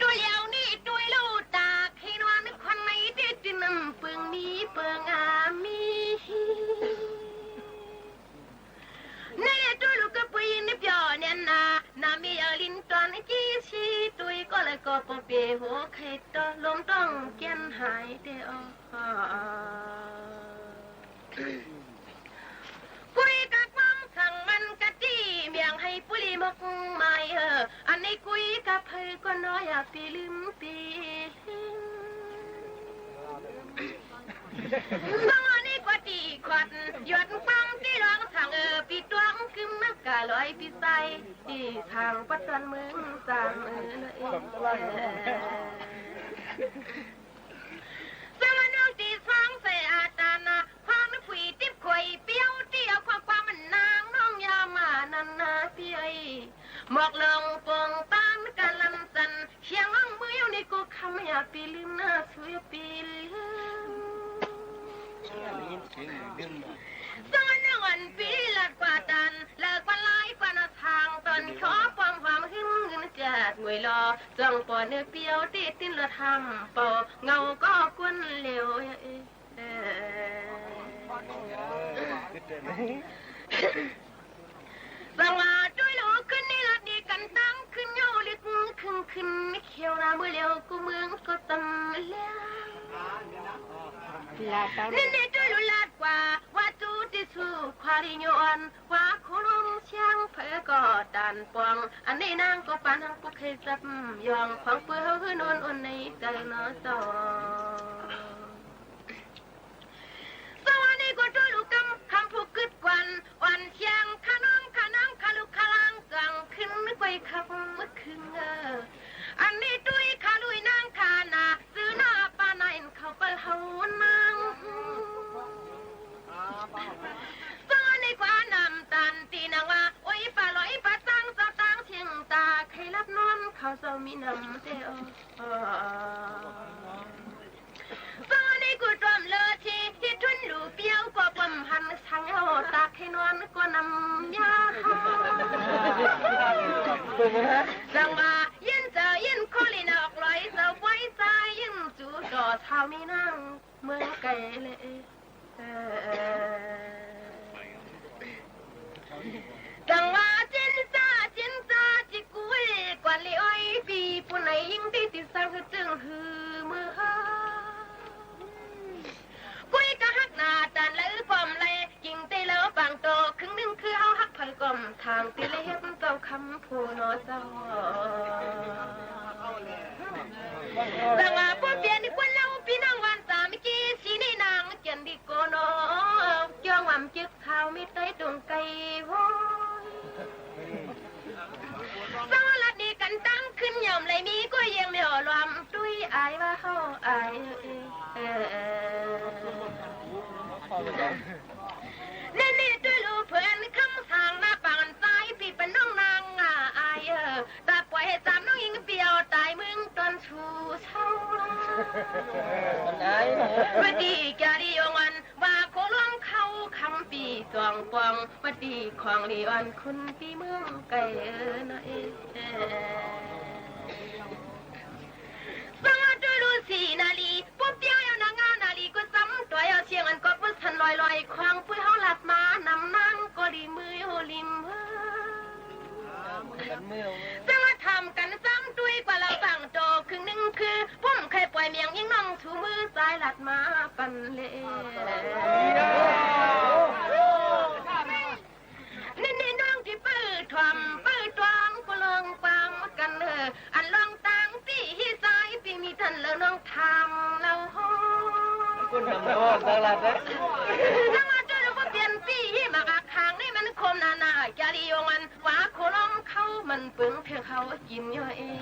ตัวเลี้ยวนี่ตัวลูกตาให้นอนคนไหนที่ดินน้ำเปิงนี้เปิงอามีนี่ตัวลูกก็ปุยนิบยอเนี่ยนามีอลินตอนจีชีตัวก็เลยก็ปเปหัวไข่ตัวลมต้องเกียนหายเดียวกุยกับมังสั่งมันกะจีเมียงให้ปุริมกไม่อันนี้กุยกับเธอก็น้อยปีลืมปีบางอันนี้ก็ตีขวัญหยดฟังที่ร้องสั่งปีตวงคือมักกะลอยปีใสที่ทางปัจจันเมืองสั่งสมนุตีฟังเสียอาจารย์ความนึกผีติบข่อยเปี้ยวเตี้ยความมันนางน้องยามานันนาพี่ไอหมอกลงปงปานกันลำสันเชียงอ่างมืออยู่ในกูคำอยากปีลืมหน้าสวยปีลืมตอนนั้นวันปีลัดกว่าดันเลิกวันไล่กว่านาทางตอนขอความหึ้งเงินจัดงวยรอจังปอเนื้อเปียวติดติ้นละทำปอเงาก็กวนเหลวสังว่าด้วยลูกขึ้นนี่ละดีกันตั้งขึ้นเงาลึกขึ้นเขียวน้ำเมื่อเร็วกูเมืองก็ตำเลี้ยนี่นี่ด้วยลูกลาดกว่าว่าจูที่สู้ควาริโยนว่าโคลงเชียงเผอก็ดันปองอันนี้นางก็ปานทางกูเคยจับยองของเปื้อคือนอนในใจนอจอสวัสดีกูด้วยลูกคำผูกกึดกวนวันเชียงขาน้องขาลูกขาลังจังขึ้นไปขับเมื่อคืนอันนี้ด้วยขาลุยนางขานาซื้อหน้าปานาอินเขาไปเฮานางสวัสดีกว่านำตันตีนางว่าโอ้ยปลาลอยปลาตั้งเจ้าตั้งเชียงตาใครรับนอนเขาเจ้ามีน้ำเดียวสวัสดีกูจอมเลือทีที่ทุนหลูเปียวก็ปมหันช่างเอาตาให้นอนก็นำยาจังว่ายินเจอยินโคลินออกลอยเจ้าไว้ใจยินจูจ่อเท้ามีนั่งเมืองไก่เลยจังว่าจินจ้าจิกุยกว่าเลยอ้อยปีปุ่นไหนยิ่งที่ติดสังคือจึงหือมือกุยก็หักหน้าจานแล้วปอมเลยยิงเตะแล้วบางโตครึ่งนึงคือเอาหักไผ่กลมทางตีเล็บเจ้าคำผู้นอเจ้าแต่ว่าพวกเบียนที่คนเล่าพี่น้องวันสามิกีสีในนางเกียนดิโกโนจ้องหวำจึกเท้ามิใต้ตรงไก่วสวัสดีกันตั้งขึ้นยอมเลยมีก็ยังไม่อ่อลำตุ้ยอายว่าเขาอายนี่ด้วยลูกเพื่อนคำสั่งมาปานซ้ายพี่เป็นน้องนางอายแต่ปล่อยให้จำน้องยิงเปียวตายมึงตอนชูเช่าวันดีแกดียวันว่าโคล่องเข้าคำปีสองปองวันดีของลีวันคุณปีเมืองไก่นะสวัสดีลูกสีนาลีปุ๊บเดียวนางนาลีก็ซ้ำตัวเอาเชียงอันก็พุทธัน ลอยลอยควางปุ้ยเฮาหลัดมานำนั่งก็ดีมือโหลิมจะมาทำกันซ้ำด้วยกว่าเราสั่งโจครึ่งหนึ่งคือพุ่มใครปล่อยเมียงยิ่งน้องชูมือซ้ายหลัดมาปันเล่นี่น้องที่ปื้อทวมปื้อตวงก็ลองฟังกันอันลองตังที่ฮีซ้ายปีมีท่านแล้วน้องทำเราโหคุณทำได้ว่าตลาดนะถ้ามาเจอเราก็เปลี่ยนปีฮีมากคางนี่มันคมนาจะดีวมันว่าโคล้องเขามันปึงเพียงเขากินย่อยเอง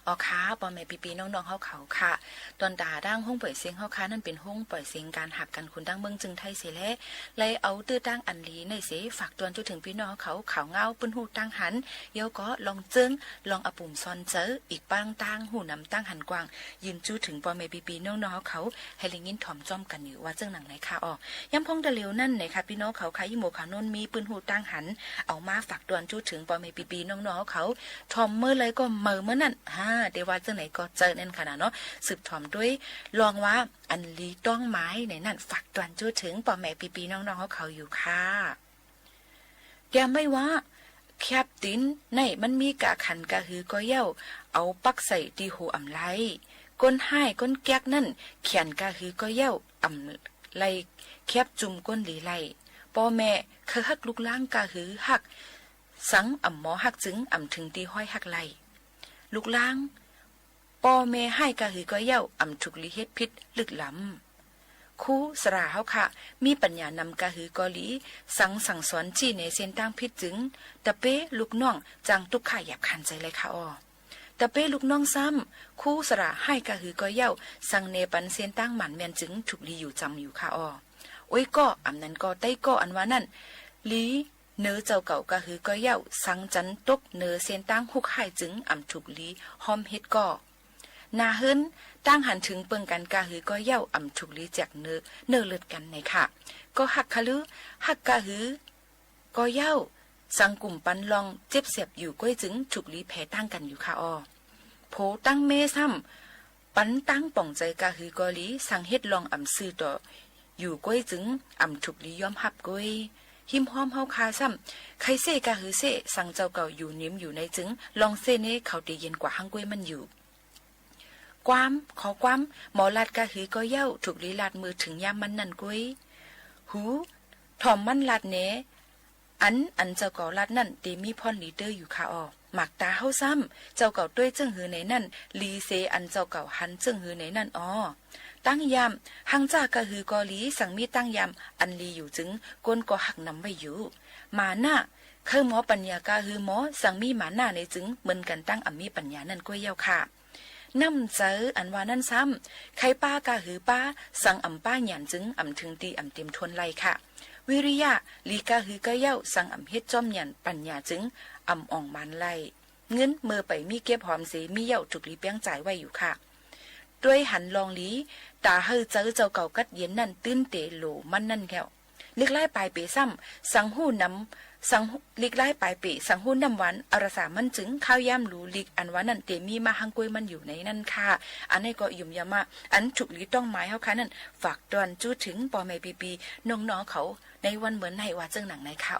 อ๋อค่ะปอแม่ปีน้องๆเขาค่ะตอนตาดั้งห้องปล่อยเสียงเขาค่ะนั่นเป็นห้องปล่อยเสียงการหักกันคุณดั้งเมืองจึงไทยเสียแล้วเลยเอาตื้อตั้งอันลีในเสฝากตวนจนถึงพี่น้องเขาขาวเงาปืนหูตั้งหันเยาก็ลองเจิ้งลองอปุ่มซอนเจออีกปังตั้งหูนำตั้งหันกว้างยืนจู้ถึงปอแม่ปีน้องๆเขาให้ลิงินถ่อมจ้อมกันอยู่ว่าเจิ้งหนังไหนค่ะอ๋อย่ำพงตะเหลียวนั่นไหนค่ะพี่น้องเขายี่โมขานนมีปืนหูตั้งหันเอามาฝากตวนจู้ถึงปอแม่ปีน้องๆเขาถ่อมเมื่อไรก็เมื่อนั่นเดี๋ยวว่าเจ้าไหนก็เจอนั่นขนาดเนาะสืบถอมด้วยลองว่าอันลีต้องไม้ในนั่นฝากตวนจู้ถึงปอแม่ปีน้องๆเขาอยู่ค่ะแกไม่ว่าแคบตินในมันมีกะขันกะหือก็เย้าเอาปักใส่ตีหูอำไลก้นห้ายก้นแก๊กนั่นเขียนกะหือก็เย้าอำไลแคบจุ่มก้นหลีไลปอแม่คือหักลูกล้างกะหือหักสังอำหมอหักจึงอำถึงตีห้อยหักไลลูกล้างปอแม่ให้กะหือก็เย้าอำถูกลิเฮ็ดพิษลึกล้ำคู่สราเฮาค่ะมีปัญญานำกะหือกอลีสั่งสอนจี้ในเส้นตั้งพิษจึงตะเป้ลูกน้องจังตุกข่าหยาบคันใจเลยค่ะตะเป้ลูกน้องซ้ำคู่สระให้กะหือก็เย้าสั่งเนปันเส้นตั้งหมันแม่นจึงถูกลีอยู่จำอยู่ค่ะโอ้ยก็อำนั้นก็ใต้ก็อันว่านั่นลีเนื้อเจ้าเก่ากะหือก็เย้าสั่งจันตกเนื้อเส้นตั้งหุกให้จึงอำถูกลีหอมเฮ็ดก็นาเฮินตั้งหันถึงเปิงกันกะหือก็เย้าอำถูกลีแจกเนื้อเลือดกันในค่ะก็หักคะลือหักกะหือก็เย้าสังกลุ่มปันลองเจ็บเสียบอยู่ก้อยจึงถูกลีแพ้ตั้งกันอยู่ค่ะโผตั้งเมซ้ำปันตั้งป่องใจกะหือกอลีสังเฮ็ดลองอำซื้อต่ออยู่ก้อยจึงอำถูกลียอมหับก้อยหิมหอมเฮาคาซ้ำใครเซกะหือเซสังเจ้าเก่าอยู่นิ่มอยู่ในจึงลองเซเน่เขาตีเย็นกว่าหังก้อยมันอยู่ความขอความหมอลาดกะหือก็เย้าถูกลีลาดมือถึงยามมันนั่นก้อยหูถ่อมมันลาดเนอันเจ้าเก่าลาดนั่นตีมีพ่อนลีเดอร์อยู่ค่ะหมักตาเฮาซ้ำเจ้าเก่าด้วยจึงหือในนั่นลีเซอันเจ้าเก่าหันจึงหือในนั่นตั้งยามหังจ้ากะหือกอลีสั่งมีตั้งยามอันลีอยู่จึงก้นก็หักนำไว้อยู่มาหน้าคือหมอปัญญากะหือหมอสั่งมีหมาหน้าในจึงเหมือนกันตั้งมีปัญญานั่นก้อยเย้าค่ะน้ำเจออันว่านั่นซ้ำใครป้ากะหือป้าสั่งป้าหยันจึงถึงตีเต็มทวนไลค่ะวิริยะลีกะหือกะเย้าสั่งเฮ็ดจอมหยันปัญญาจึงอ่องมันไลเงินเมื่อไปมีเก็บหอมสีมีเย้าถูกลีเปียงจ่ายไว้อยู่ค่ะด้วยหันลองลีตาเฮอเจอเจ้าเก่ากัดเย็นนั่นตื้นเตโหลมันนั่นแก้วเล็กไล่ปลายเปซ้ำสังหูน้ำสังลิกไล่ปลายเปสังหูน้ำหวานอรสามันจึงข้าวย่ำหลูลิกอันว่านั่นเตมีมาหังกล้วยมันอยู่ในนั่นค่ะอันนี้ก็ยุ่มยามาอันถูกลีต้องหมายเฮาค่ะนั่นฝากตอนจู้ถึงปอแม่ปีน้องๆเขาในวันเหมือนในว่าจึงหนังในค่ะ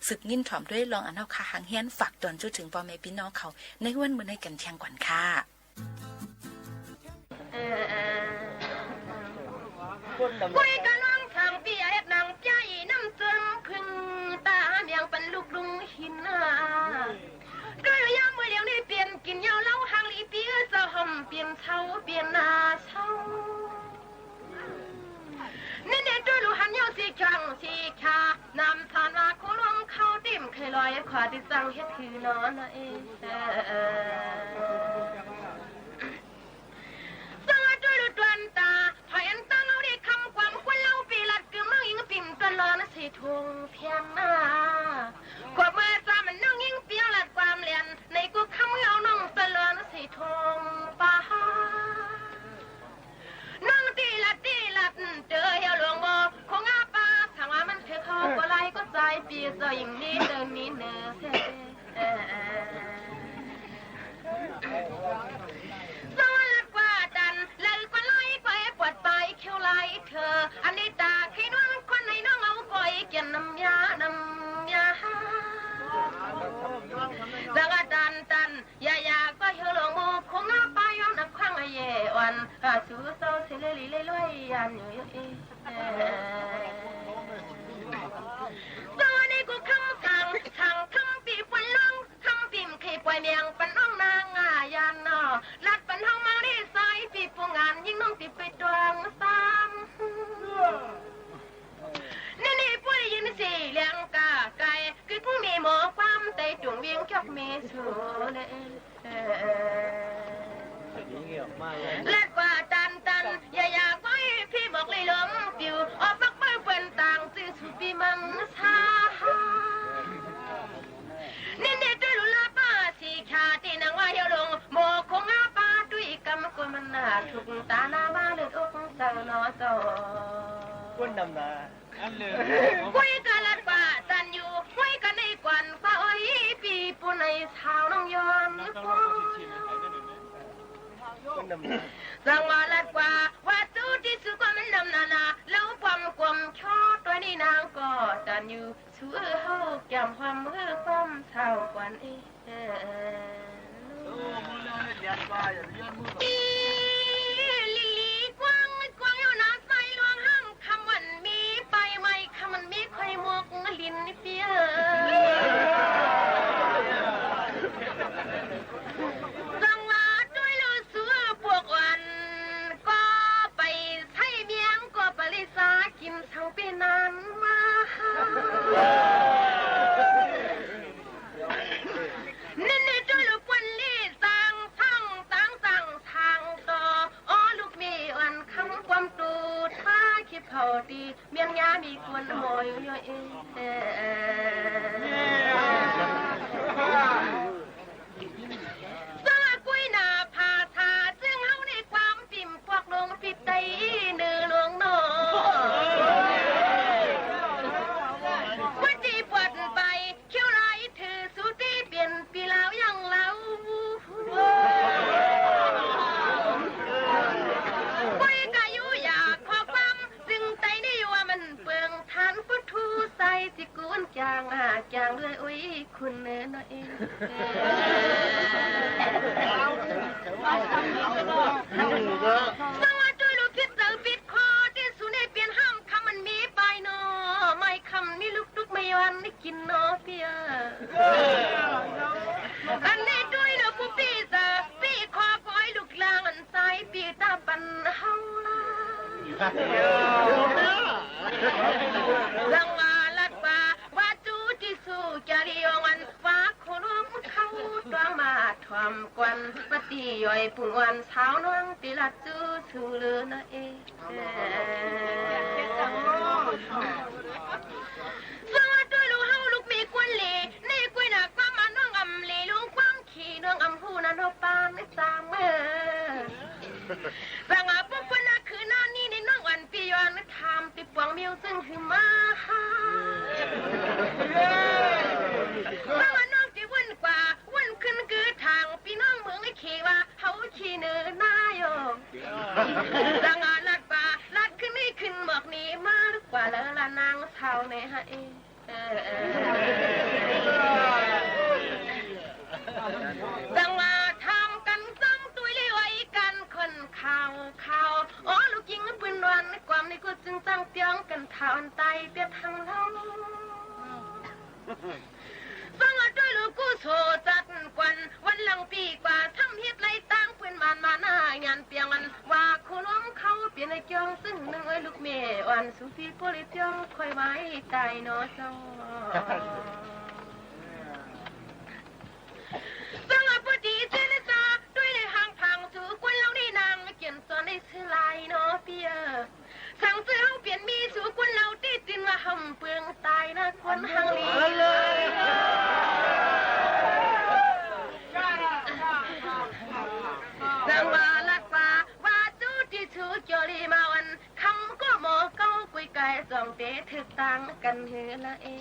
สึกยินถ่อมด้วยลองอันเฮาค่ะหางเฮียนฝากตอนจู้ถึงปอแม่พี่น้องเขาในวันเหมือนในกันเที่ยงก่อนค่ะคุยกันน้องทางปีเอ็ดนางใจน้ำจึงพึ่งตาเมียงเป็นลูกลุงหินด้วยยามมือเลี้ยงนี่เปลี่ยนกินยาวเล่าหางลีปีเจ้าห่มเปลี่ยนเช้าเปลี่ยนนาเช้านี่เนี่ยด้วยลูหันยาวสีจังสีขานำทานว่าโคลงเข้าติ่มเคยลอยขวาที่จังเฮ็ดคือนอนเองสังด้วยลูดวนตาถอยอันตั้งเอาได้คำความควรเล่าปีลัดคือมั่งยิงปิ่มตลอดสีทงเพียงหน้ากว่าเมื่อซามันนั่งยิงเปียงลัดความเลียนในกูคำเอาน้องตลอดสีทงป่านั่งตีลัดเจอเหี่ยวหลวงบ่คงอาปาทางว่ามันเธอเขาก็ไล่ก็ใจปีเจออย่างนี้เดินนี้เนอสวัสดิ์กว่าดันเลยกว่าไล่ไปปวดไปเขียวไล่เธออันนี้ตาขี้น้องคนไหน จอกเมสูเลและกว่าตันอย่าอยากไว้พี่บอกเลยล้มปิวออกปักเปิ้ลเป็นต่างสิสุปีมันซานี่ด้วยลุลาป้าสีขาตีนางว่าเฮียลงโมคงอาป้าด้วยกำกวนมันนาถูกตาหน้ามาเลือดอกสังนอโตกุนดำนาคุยกันละป้าตันอยู่คุยกันในกวนฟ้าอ้อยปีปูในชาวน้องยอนสังวาลัดว่าว่าตู้ที่สุกมันดำนาแล้วความกลมชอตัวนี้นางก็ตันอยู่สู้เฮาแก้มความมือความเท่ากวนอีลิลีกว้างอยู่น้ำใสลวงห้างคำวันมีไปไหมคำมันมีใครมกลินเปียสังวาด้วยลูกสู้พวกวันก็ไปใช้เบียงก็ปริสากิมทั้งปีนั้นมานี่ด้วยลูกวันลี่สั่งทั้งสั่งทางต่ออ๋อลูกมีวันคำความตูท่าคิดเขาดีเมียงยามีควรมอยย่อยสละกุยนาพาทาจึงเฮาในความปิ่มพวกลงปิดไตเนื้อลวงนอว่าจีปวดไปเขี้ยวไรถือสุตีเปลี่ยนปีแล้วยังเล่ากุยกายุอยากขอความซึ่งไตนี่ว่ามันเปลืองทานพุทธูใส่สิกูนจางเลยอุ้ยคุณเนื้อหน่อยสวัสดีลูกคิดเจอปิดคอที่สุนัยเปลี่ยนห้ามคำมันมีไปนอไม่คำนี่ลุกไม่วันนี่กินนอเปียอันนี้ด้วยนะผู้ปีศาจปีคอปล่อยลูกลางอันใสปีตาปันเฮาล่ะสังวาลัดว่าว่าจูที่สู้จาริยงันว่าคนมเขาดวงมาทวมกวนปฏิย่อยปุ่งวันเช้าน้องติลัดจูสูเลือนะเอสวัสดีลูกเฮาลูกมีกวนเล่นี่กุยหนักความมันน้องอำเล่ลุงความขี่น้องอำหูนันโอปานในตามเมื่อสังอาปุ๊บนะคือหน้านี่ในน้องวันปีย้อนทำติดปวงมิวซึ่งคือมาว่าน้องที่วุ่นกว่าวุ่นขึ้นคือทางพี่น้องเมืองไอ้ขี่ว่าเขาขี่เนื้อหน้าโยสังอาลัดป่าลัดขึ้นไม่ขึ้นหมอกนี้มากกว่าแล้วละนางเท่าในฮะสังอาทำกันซ้ำตัวเลี้ยไว้กันคนข่าวอ๋อลูกยิงปืนวันในความในกูจึงตั้งเตียงกันข่าวอันไตเปียทางเราฟังด้วยลูกกูโซจัดกวนวันหลังปีกว่าทำเฮ็ดไรตั้งปืนมาหน้างานเปียงมันว่าคุณน้องเขาเปลี่ยนในเกียงซึ่งนึงไอ้ลูกเมย์วันสุฟีโพลิเตียงคอยไว้ใจนอเจ้าสังอาปดีเจริญาด้วยในห้างพังถือกวนเราได้นางเขียนสอนในชื่อลายเนาะเปียสั่งซื้อเปลี่ยนมีสู่กวนเราตีจินมาหำเปลืองตายนะคนหังลีสังวาลัดฟ้าว่าจูที่ชูจอรีมาวันคำก็หมอเก้ากุยไก่สองเตะถึกตังกันเฮือละเอง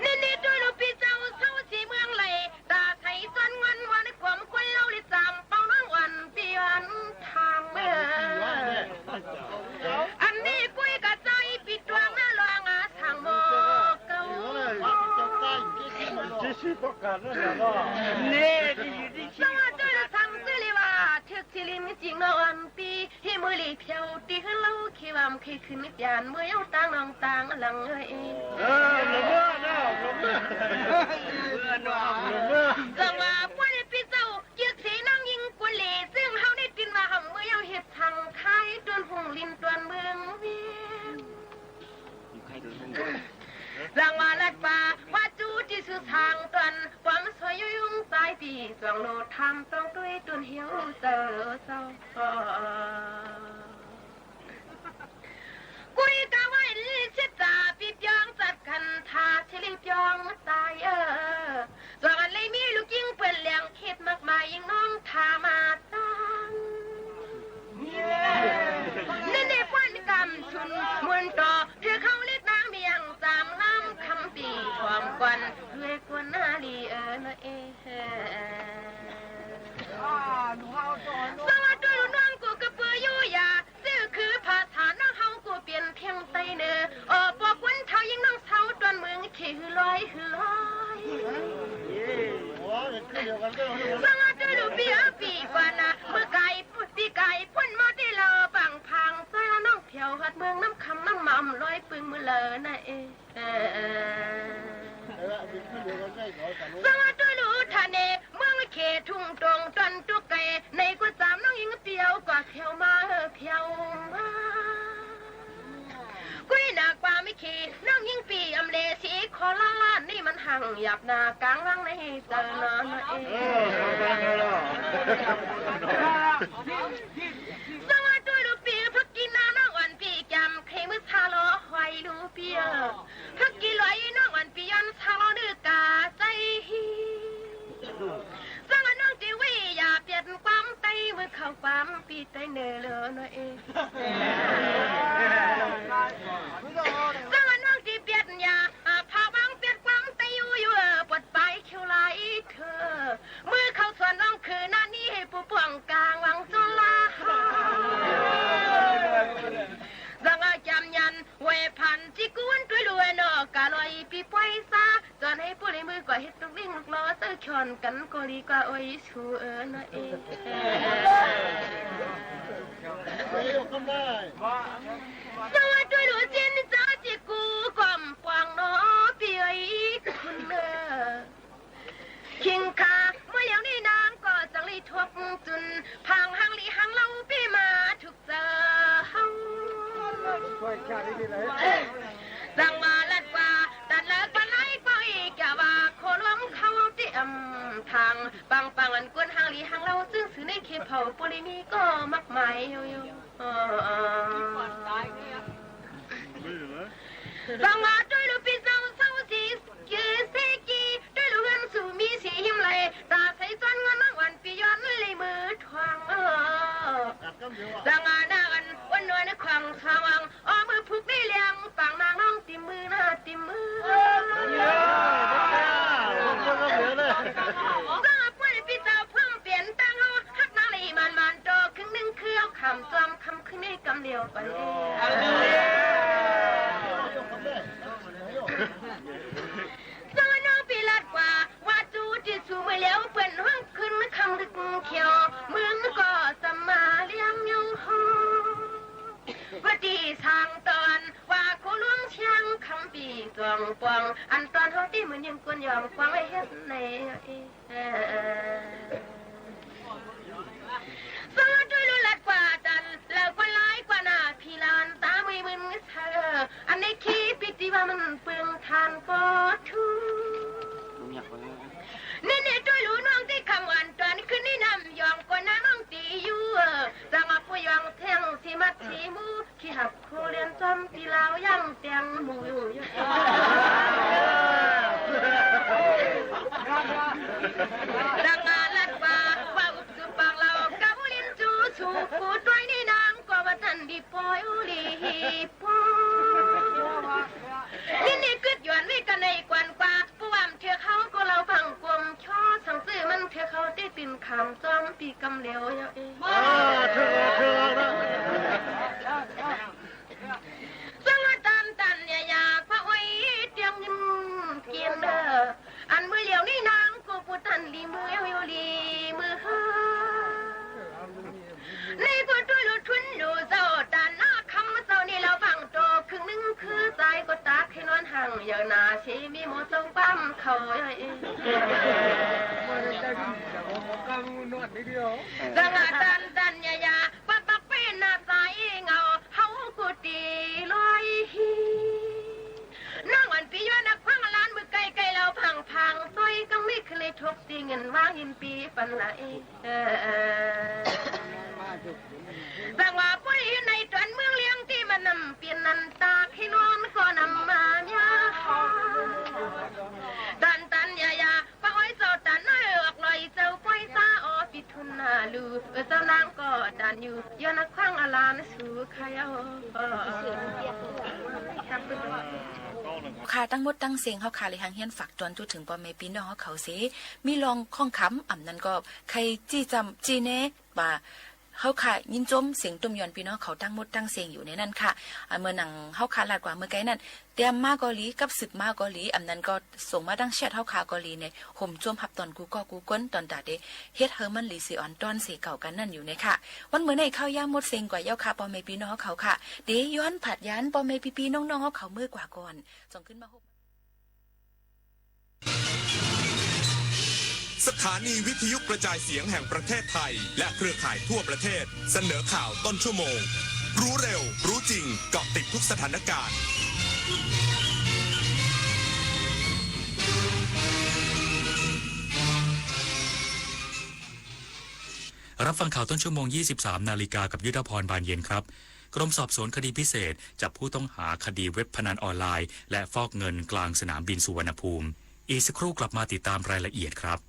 นี่ด้วยลูกพี่เจ้าเศร้าสีเมืองไหลตาไทยจนวันวันความควนเล่าลิจำเป้าน้องวันปีวันทางเมื่ออันนี้กุยกระใจปิดดวงหน้าลองอาทางหมอเก้าสวัสดีทางสิริวาทึกสิริมจริงนอนปีให้มือหลีเพียวตีขึ้นเล่าขี้วามขี้ขึ้นนิดยานเมื่อเย้าต่างน้องต่างหลังเอ้ยจังว่าพวกนี้พี่เจ้าเกียกสีนั่งยิงกุลีซึ่งเฮาได้กินมาหำเมื่อเย้าเห็ดทางไข่ดวนหงลินดวนเมืองเวียง องโนทำต้องด้วยตุนเหี่ยวเจอเศร้ากุยกะไว้ชิดตาปีบยองจัดกันทาชิลิบยองตายส่วนเลยมีลูกยิงเปื่อนเลี้ยงคิดมากมายยิ่งน้องทามาตังนี่ในควันกำชุนมวนต่อเธอเข้าเล็กนางเมียงสามน้ำคำปีความกวนด้วยกวนนาลีนะสวัสดีน้องกูกระเปื่อยอยู่ยาซื่อคือภาษาน้องเฮากูเปลี่ยนเพียงไตเนอปอกวันเท้ายิ่งน้องเท้าตอนเมืองขี้หือลอยหือลอยสวัสดีลูกเบียปีกว่านะเมื่อไก่ปีไก่พ่นมาได้เลอบางพังใส่ละน้องเพียวหัดเมืองน้ำคำน้ำมั่มลอยปึงมือเลอนะสวัสดีลูกทะเนเมืองเขทุ่งตรงจนตุกไก่ในกุศลน้องยิงเปียวกว่าเขียวมาเขียวมากุยหนักกว่าไม่ขี่น้องยิงปีอำเลสีคอลาลานี่มันห่างหยับหน้ากลางร่างในเจอหน้าสวัสดีลูกปีพักกินน้ำน้องอ่อนปีจำใครมือชาล้อหอยลูกปีพักกินลอยน้องอ่อนปียันชาล้อดื้อกาใจสวัสดีน้องจีวีอย่าเปลี่ยนความไตมือเข้าความปีไตเนอเลยนะสวัสดีน้องจีเปลี่ยนอย่าพาบังเปลี่ยนความไตอยู่ปวดไปเขียวไหลเธอมือเข้าส่วนน้องคือหน้านี้ให้ผู้ป่วงกลางวังจนลาสังอาจำยันเวพันจิกวนด้วยรวยนอกาลอยปีปอยซาจนให้ผู้ในมือก่อเฮ็ดตุกวิ่งลูกล้อเตอร์ชอนกันก็ดีกว่าโอ้ยชูนะสวัสดีลูกเจนจ้าจิกูกอมปวงน้อปีไอ้คุณคิงคาเมื่ออย่างนี้นางก็จังลีทบจุนพังหังลีหังเล่าปีมาถูกเจอเฮาจังมาลัดว่าตัดเลิกปันไล่ก็อีกอย่าว่าโคลวงเขาเตรียมทางปังปังอันกวนหังลีหังเล่าซึ่งสื่อในเคเผาปุริมีก็มักหมายอยู่จังมาด้วยลูกปีเจ้าเศร้าสียืดเสกีด้วยลูกเงินสู่มีสีหิมไหลตาใส่จนเงินนักวันปีย้อนเลยมือทวงจังมาหน้ากันวันนวลในควางทวังอ้อมือผูกได้เลี้ยงฝั่งนางน้องติมือหน้าติมือจังมาป่วยปีเจ้าเพิ่มเปลี่ยนตั้งเอาฮักนางเลยมันโตครึ่งหนึ่งคือเอาคำจอมคำขึ้นในกำเดียวไปสวัสดีปีลัดว่าจูจิสูมาแล้วเปิ่นห้องขึ้นคำลึกเขียวเมืองก็สมาเลี้ยงยงหอว่าดีทางตอนว่าโคลวงเชียงคำปีจวงปวงอันตอนเขาตีเหมือนยังกวนยอมควางไว้เฮ็ดในสวัสดีลุลัดกว่าดันแล้วก็ร้ายกว่าหน้าพี่ลานตาไม่มึนเธออันในคีปิติว่ามันเปลืองทานก็ทูนี่ด้วยรู้น้องที่คำวันตอนขึ้นนี่นำยองกว่าน้องตีอยู่จังมาปุยองแทงสีมัดสีมูขี้หักโคเรียนจอมตีลาวยังเตียงมูอยู่ดังมาลัดว่าอุบสุปังเรากับเรียนจูชูผู้ด้วยนี่นางก็ว่าทันดีปอยอุลีปนี่กึดหยวนไว้กันในกวนกว่าผู้วามเถื่อเขาก็เราฟังกลมช่อสังสื่อมันเถื่อเขาได้ติ่นคำจอมปีกำเหลวเสังตันอยากพระไว้เตียงยิ้มเกียนเด้ออันมือเหลียวนี่นางกูผู้ทันลีมือลีมือในกูด้วยรู้ทุนดูเจ้าตาหน้าคำเจ้านี่เราฟังโตครึ่งนึงคือใจก็ตาให้นอนห่างอย่าหนาชีมีโมทรงปั้มเขาจังตันยาปักเป็นหน้าใจเงาเฮากูตีลอยนั่งวันปีย้อนนักพังล้านมือไกลเราพังซอยก็ไม่เคยทบตี ตีเงินว่างยินปีปันไหลสังว่าปุ้ยในตวนเมืองเลี้ยงที่มันนำเปลี่ยนนันตาให้นอนก็นำมาเนี่ยตันตันยายาป้าอ้อยเจ้าตันน้อยออกลอยเจ้าป้อยซาออปิทุนนาลูเจ้านางก็ดันอยู่ยานักข้างอลานสู่ขยาค่ะตั้งหมดตั้งเสียงเฮาค่ะเลยหางเฮียนฝากตอนจุดถึงปอเมปีน้องเฮาเขาเสมีลองข้องค้ำอ่ำนั้นก็ใครจี้จำจีเน่ว่าเฮาค่ะยินจมเสียงตุ่มยอนพี่น้องเขาตั้งหมดตั้งเสียงอยู่ในนั้นค่ะเมื่อหนังเฮาค่ะลาดกว่าเมื่อไกลนั้นเตรียมมาเกาหลีกับศึกมาเกาหลีนั้นก็ส่งมาดังแชทเฮาค่ะเกาหลีเนี่ยห่มจมหับตอนกูก็กูก้นตอนตาเดเฮ็ดเฮอมันลีซีออนตอนเสเก่ากันนั่นอยู่ในค่ะวันเมื่อในข้าวย่างหมดเสียงกว่าเย้าค่ะปอเมปีน้องเขาค่ะเดย้อนผัดยันปอเมปีน้องๆเฮาเขาเมื่อกว่าก่อนส่งขึ้นมาสถานีวิทยุกระจายเสียงแห่งประเทศไทยและเครือข่ายทั่วประเทศเสนอข่าวต้นชั่วโมงรู้เร็วรู้จริงเกาะติดทุกสถานการณ์รับฟังข่าวต้นชั่วโมง 23 นาฬิกากับยุทธพรบานเย็นครับกรมสอบสวนคดีพิเศษจับผู้ต้องหาคดีเว็บพนันออนไลน์และฟอกเงินกลางสนามบินสุวรรณภูมิอีกสักครู่กลับมาติดตามรายละเอียดครับ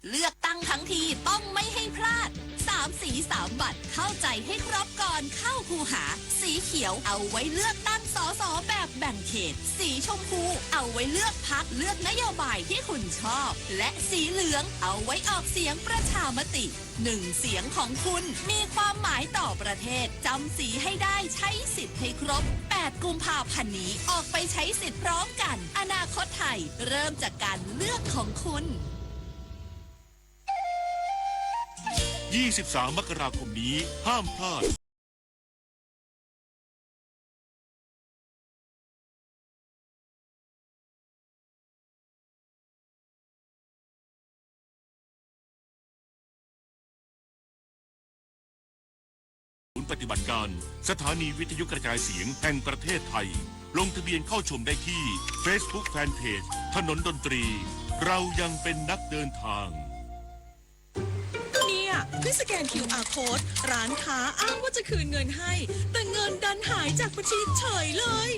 เลือกตั้งทั้งทีต้องไม่ให้พลาด3สี3บัตรเข้าใจให้ครบก่อนเข้าคูหาสีเขียวเอาไว้เลือกตั้งสสแบบแบ่งเขตสีชมพูเอาไว้เลือกพรรคเลือกนโยบายที่คุณชอบและสีเหลืองเอาไว้ออกเสียงประชามติ1เสียงของคุณมีความหมายต่อประเทศจำสีให้ได้ใช้สิทธิ์ให้ครบ8กุมภาพันธ์นี้ออกไปใช้สิทธิ์พร้อมกันอนาคตไทยเริ่มจากการเลือกของคุณ23 มกราคมนี้ห้ามพลาดปฏิบัติการสถานีวิทยุกระจายเสียงแห่งประเทศไทยลงทะเบียนเข้าชมได้ที่ Facebook Fanpage ถนนดนตรีเรายังเป็นนักเดินทางขึ้นสแกน QR Code ร้านค้าอ้างว่าจะคืนเงินให้แต่เงินดันหายจากบัญชีเฉยเลย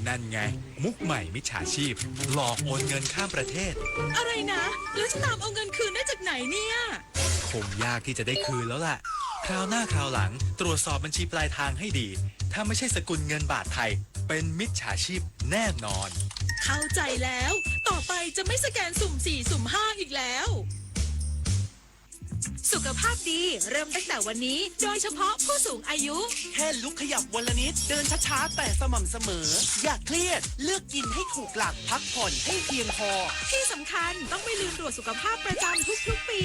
นั่นไงมุกใหม่มิจฉาชีพหลอกโอนเงินข้ามประเทศอะไรนะแล้วจะตามเอาเงินคืนได้จากไหนเนี่ยคงยากที่จะได้คืนแล้วล่ะคราวหน้าคราวหลังตรวจสอบบัญชีปลายทางให้ดีถ้าไม่ใช่สกุลเงินบาทไทยเป็นมิจฉาชีพแน่นอนเข้าใจแล้วต่อไปจะไม่สแกนสุ่ม4สุ่ม5อีกแล้วสุขภาพดีเริ่มตั้งแต่วันนี้โดยเฉพาะผู้สูงอายุแค่ลุกขยับวันละนิดเดินช้าๆแต่สม่ำเสมออย่าเครียดเลือกกินให้ถูกหลักพักผ่อนให้เพียงพอที่สำคัญต้องไม่ลืมตรวจสุขภาพประจำทุกๆปี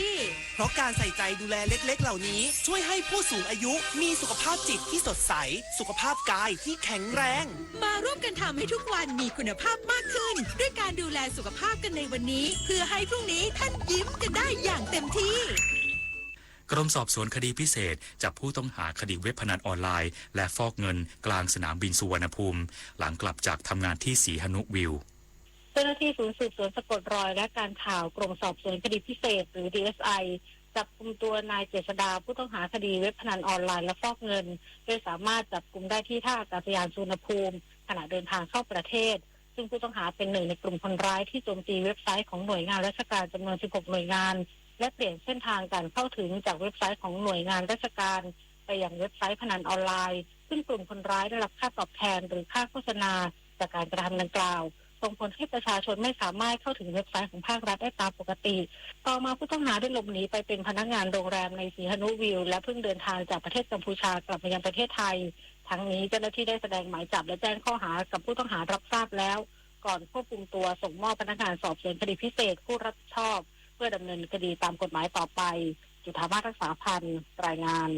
เพราะการใส่ใจดูแลเล็กๆเหล่านี้ช่วยให้ผู้สูงอายุมีสุขภาพจิตที่สดใสสุขภาพกายที่แข็งแรงมาร่วมกันทำให้ทุกวันมีคุณภาพมากขึ้นด้วยการดูแลสุขภาพกันในวันนี้เพื่อให้พรุ่งนี้ท่านยิ้มกันได้อย่างเต็มที่กรมสอบสวนคดีพิเศษจับผู้ต้องหาคดีเว็บพนันออนไลน์และฟอกเงินกลางสนามบินสุวรรณภูมิหลังกลับจากทำงานที่สีหนุวิวเจ้าหน้าที่ศูนย์สืบสวนสะกดรอยและการข่าวกรมสอบสวนคดีพิเศษหรือ DSI จับกุมตัวนายเจษฎาผู้ต้องหาคดีเว็บพนันออนไลน์และฟอกเงินโดยสามารถจับกุมได้ที่ท่าอากาศยานสุวรรณภูมิขณะเดินทางเข้าประเทศซึ่งผู้ต้องหาเป็นหนึ่งในกลุ่มคนร้ายที่โจมตีเว็บไซต์ของหน่วยงานราชการจำนวน16หน่วยงานและเปลี่ยนเส้นทางการเข้าถึงจากเว็บไซต์ของหน่วยงานราชการไปยังเว็บไซต์พนันออนไลน์ซึ่งกลุ่มคนร้ายได้รับค่าตอบแทนหรือค่าโฆษณาจากการกระทำดังกล่าวส่งผลให้ประชาชนไม่สามารถเข้าถึงเว็บไซต์ของภาครัฐได้ตามปกติต่อมาผู้ต้องหาได้หลบหนีไปเป็นพนักงานโรงแรมในสีหนุวิวและเพิ่งเดินทางจากประเทศกัมพูชากลับมายังประเทศไทยทั้งนี้เจ้าหน้าที่ได้แสดงหมายจับและแจ้งข้อหากับผู้ต้องหารับทราบแล้วก่อนควบคุมตัวส่งมอบพนักงานสอบสวนคดีพิเศษผู้รับผิดชอบเพื่อดำเนินคดีตามกฎหมายต่อไปจุฑามาศรักษาพันธ์รายงาน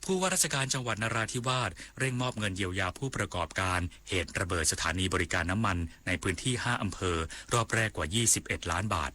ผู้ว่าราชการจังหวัดนราธิวาสเร่งมอบเงินเยียวยาผู้ประกอบการเหตุระเบิดสถานีบริการน้ำมันในพื้นที่5อำเภอรอบแรกกว่า21ล้านบาท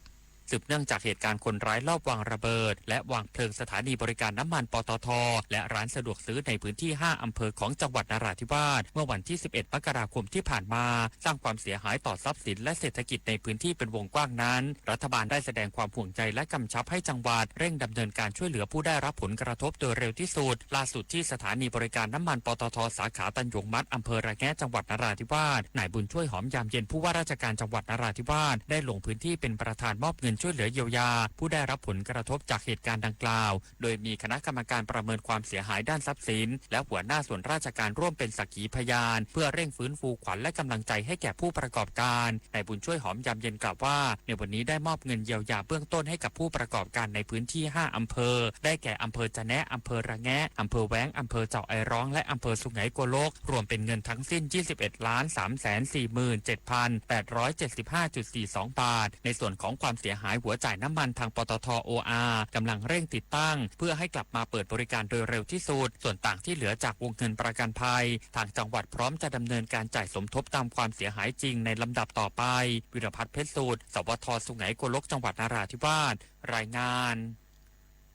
สืบเนื่องจากเหตุการณ์คนร้ายลอบวางระเบิดและวางเพลิงสถานีบริการน้ำมันปตท.และร้านสะดวกซื้อในพื้นที่5อำเภอของจังหวัดนราธิวาสเมื่อวันที่11มกราคมที่ผ่านมาสร้างความเสียหายต่อทรัพย์สินและเศรษฐกิจในพื้นที่เป็นวงกว้างนั้นรัฐบาลได้แสดงความห่วงใยและกำชับให้จังหวัดเร่งดำเนินการช่วยเหลือผู้ได้รับผลกระทบโดยเร็วที่สุดล่าสุดที่สถานีบริการน้ำมันปตท.สาขาตันหยงมัดอำเภอระแงะจังหวัดนราธิวาสนายบุญช่วยหอมยามเย็นผู้ว่าราชการจังหวัดนราธิวาสได้ลงพื้นที่เป็นประธานมอบเงินช่วยเหลือเยียวยาผู้ได้รับผลกระทบจากเหตุการณ์ดังกล่าวโดยมีคณะกรรมการประเมินความเสียหายด้านทรัพย์สินและหัวหน้าส่วนราชการร่วมเป็นสักขีพยานเพื่อเร่งฟื้นฟูขวัญและกำลังใจให้แก่ผู้ประกอบการนายบุญช่วยหอมยามเย็นกล่าวว่าในวันนี้ได้มอบเงินเยียวยาเบื้องต้นให้กับผู้ประกอบการในพื้นที่5อำเภอได้แก่อำเภอจะแนะอำเภอระแงะอำเภอแว้งอำเภอเจาะไอร้องและอำเภอสุไหงโกลกรวมเป็นเงินทั้งสิ้น 21,347,875.42 บาทในส่วนของความเสียหายหัวจ่ายน้ำมันทางปตท. OR กำลังเร่งติดตั้งเพื่อให้กลับมาเปิดบริการโดยเร็วที่สุดส่วนต่างที่เหลือจากวงเงินประกันภัยทางจังหวัดพร้อมจะดำเนินการจ่ายสมทบตามความเสียหายจริงในลำดับต่อไปวิรพัฒน์เพชรสูตรสวทสุไหงโกลกจังหวัดนราธิวาสรายงาน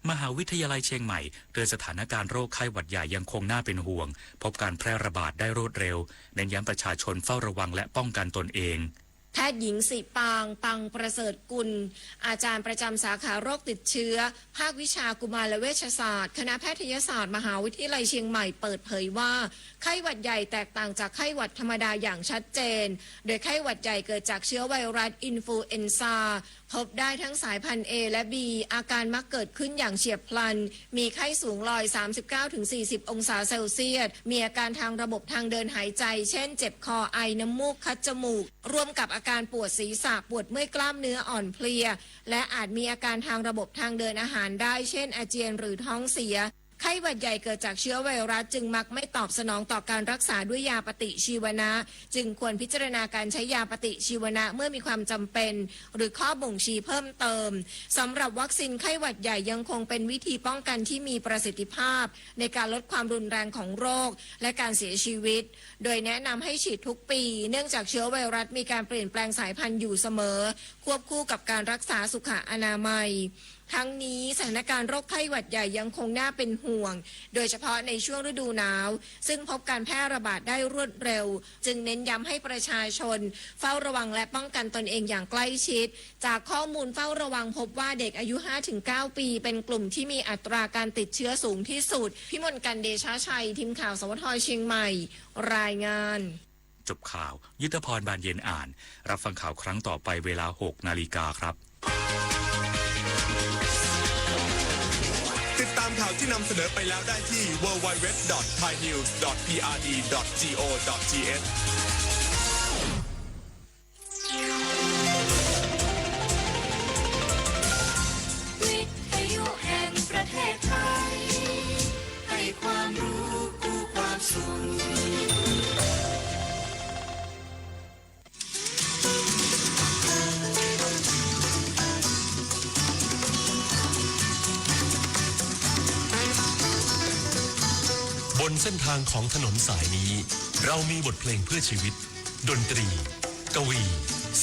มหาวิทยาลัยเชียงใหม่เตือนสถานการณ์โรคไข้หวัดใหญ่ยังคงน่าเป็นห่วงพบการแพร่ระบาดได้รวดเร็วเน้นย้ำประชาชนเฝ้าระวังและป้องกันตนเองแพทย์หญิงสิปางปังประเสริฐกุลอาจารย์ประจำสาขาโรคติดเชื้อภาควิชากุมารเวชศาสตร์คณะแพทยศาสตร์มหาวิทยาลัยเชียงใหม่เปิดเผยว่าไข้หวัดใหญ่แตกต่างจากไข้หวัดธรรมดาอย่างชัดเจนโดยไข้หวัดใหญ่เกิดจากเชื้อไวรัสอินฟลูเอนซาพบได้ทั้งสายพันธุ์ A และ B อาการมักเกิดขึ้นอย่างเฉียบพลันมีไข้สูงลอย 39-40 องศาเซลเซียสมีอาการทางระบบทางเดินหายใจเช่นเจ็บคอไอน้ำมูกคัดจมูกร่วมกับอาการปวดศีรษะปวดเมื่อยกล้ามเนื้ออ่อนเพลียและอาจมีอาการทางระบบทางเดินอาหารได้เช่นอาเจียนหรือท้องเสียไข้หวัดใหญ่เกิดจากเชื้อไวรัสจึงมักไม่ตอบสนองต่อการรักษาด้วยยาปฏิชีวนะจึงควรพิจารณาการใช้ยาปฏิชีวนะเมื่อมีความจำเป็นหรือข้อบ่งชี้เพิ่มเติมสำหรับวัคซีนไข้หวัดใหญ่ยังคงเป็นวิธีป้องกันที่มีประสิทธิภาพในการลดความรุนแรงของโรคและการเสียชีวิตโดยแนะนำให้ฉีดทุกปีเนื่องจากเชื้อไวรัสมีการเปลี่ยนแปลงสายพันธุ์อยู่เสมอควบคู่กับการรักษาสุขอนามัยทั้งนี้สถานการณ์โรคไข้หวัดใหญ่ยังคงน่าเป็นห่วงโดยเฉพาะในช่วงฤดูหนาวซึ่งพบการแพร่ระบาดได้รวดเร็วจึงเน้นย้ำให้ประชาชนเฝ้าระวังและป้องกันตนเองอย่างใกล้ชิดจากข้อมูลเฝ้าระวังพบว่าเด็กอายุ 5-9 ปีเป็นกลุ่มที่มีอัตราการติดเชื้อสูงที่สุดพิมลกันเดชาชัยทีมข่าวสวทเชียงใหม่รายงานจบข่าวยุทธพรบานเย็นอ่านรับฟังข่าวครั้งต่อไปเวลา 6 นาฬิกาครับติดตามข่าวที่นำเสนอไปแล้วได้ที่ www.thainews.prd.go.th วิทยุแห่งประเทศไทยให้ความรู้คู่ความสุขบนเส้นทางของถนนสายนี้เรามีบทเพลงเพื่อชีวิตดนตรีกวี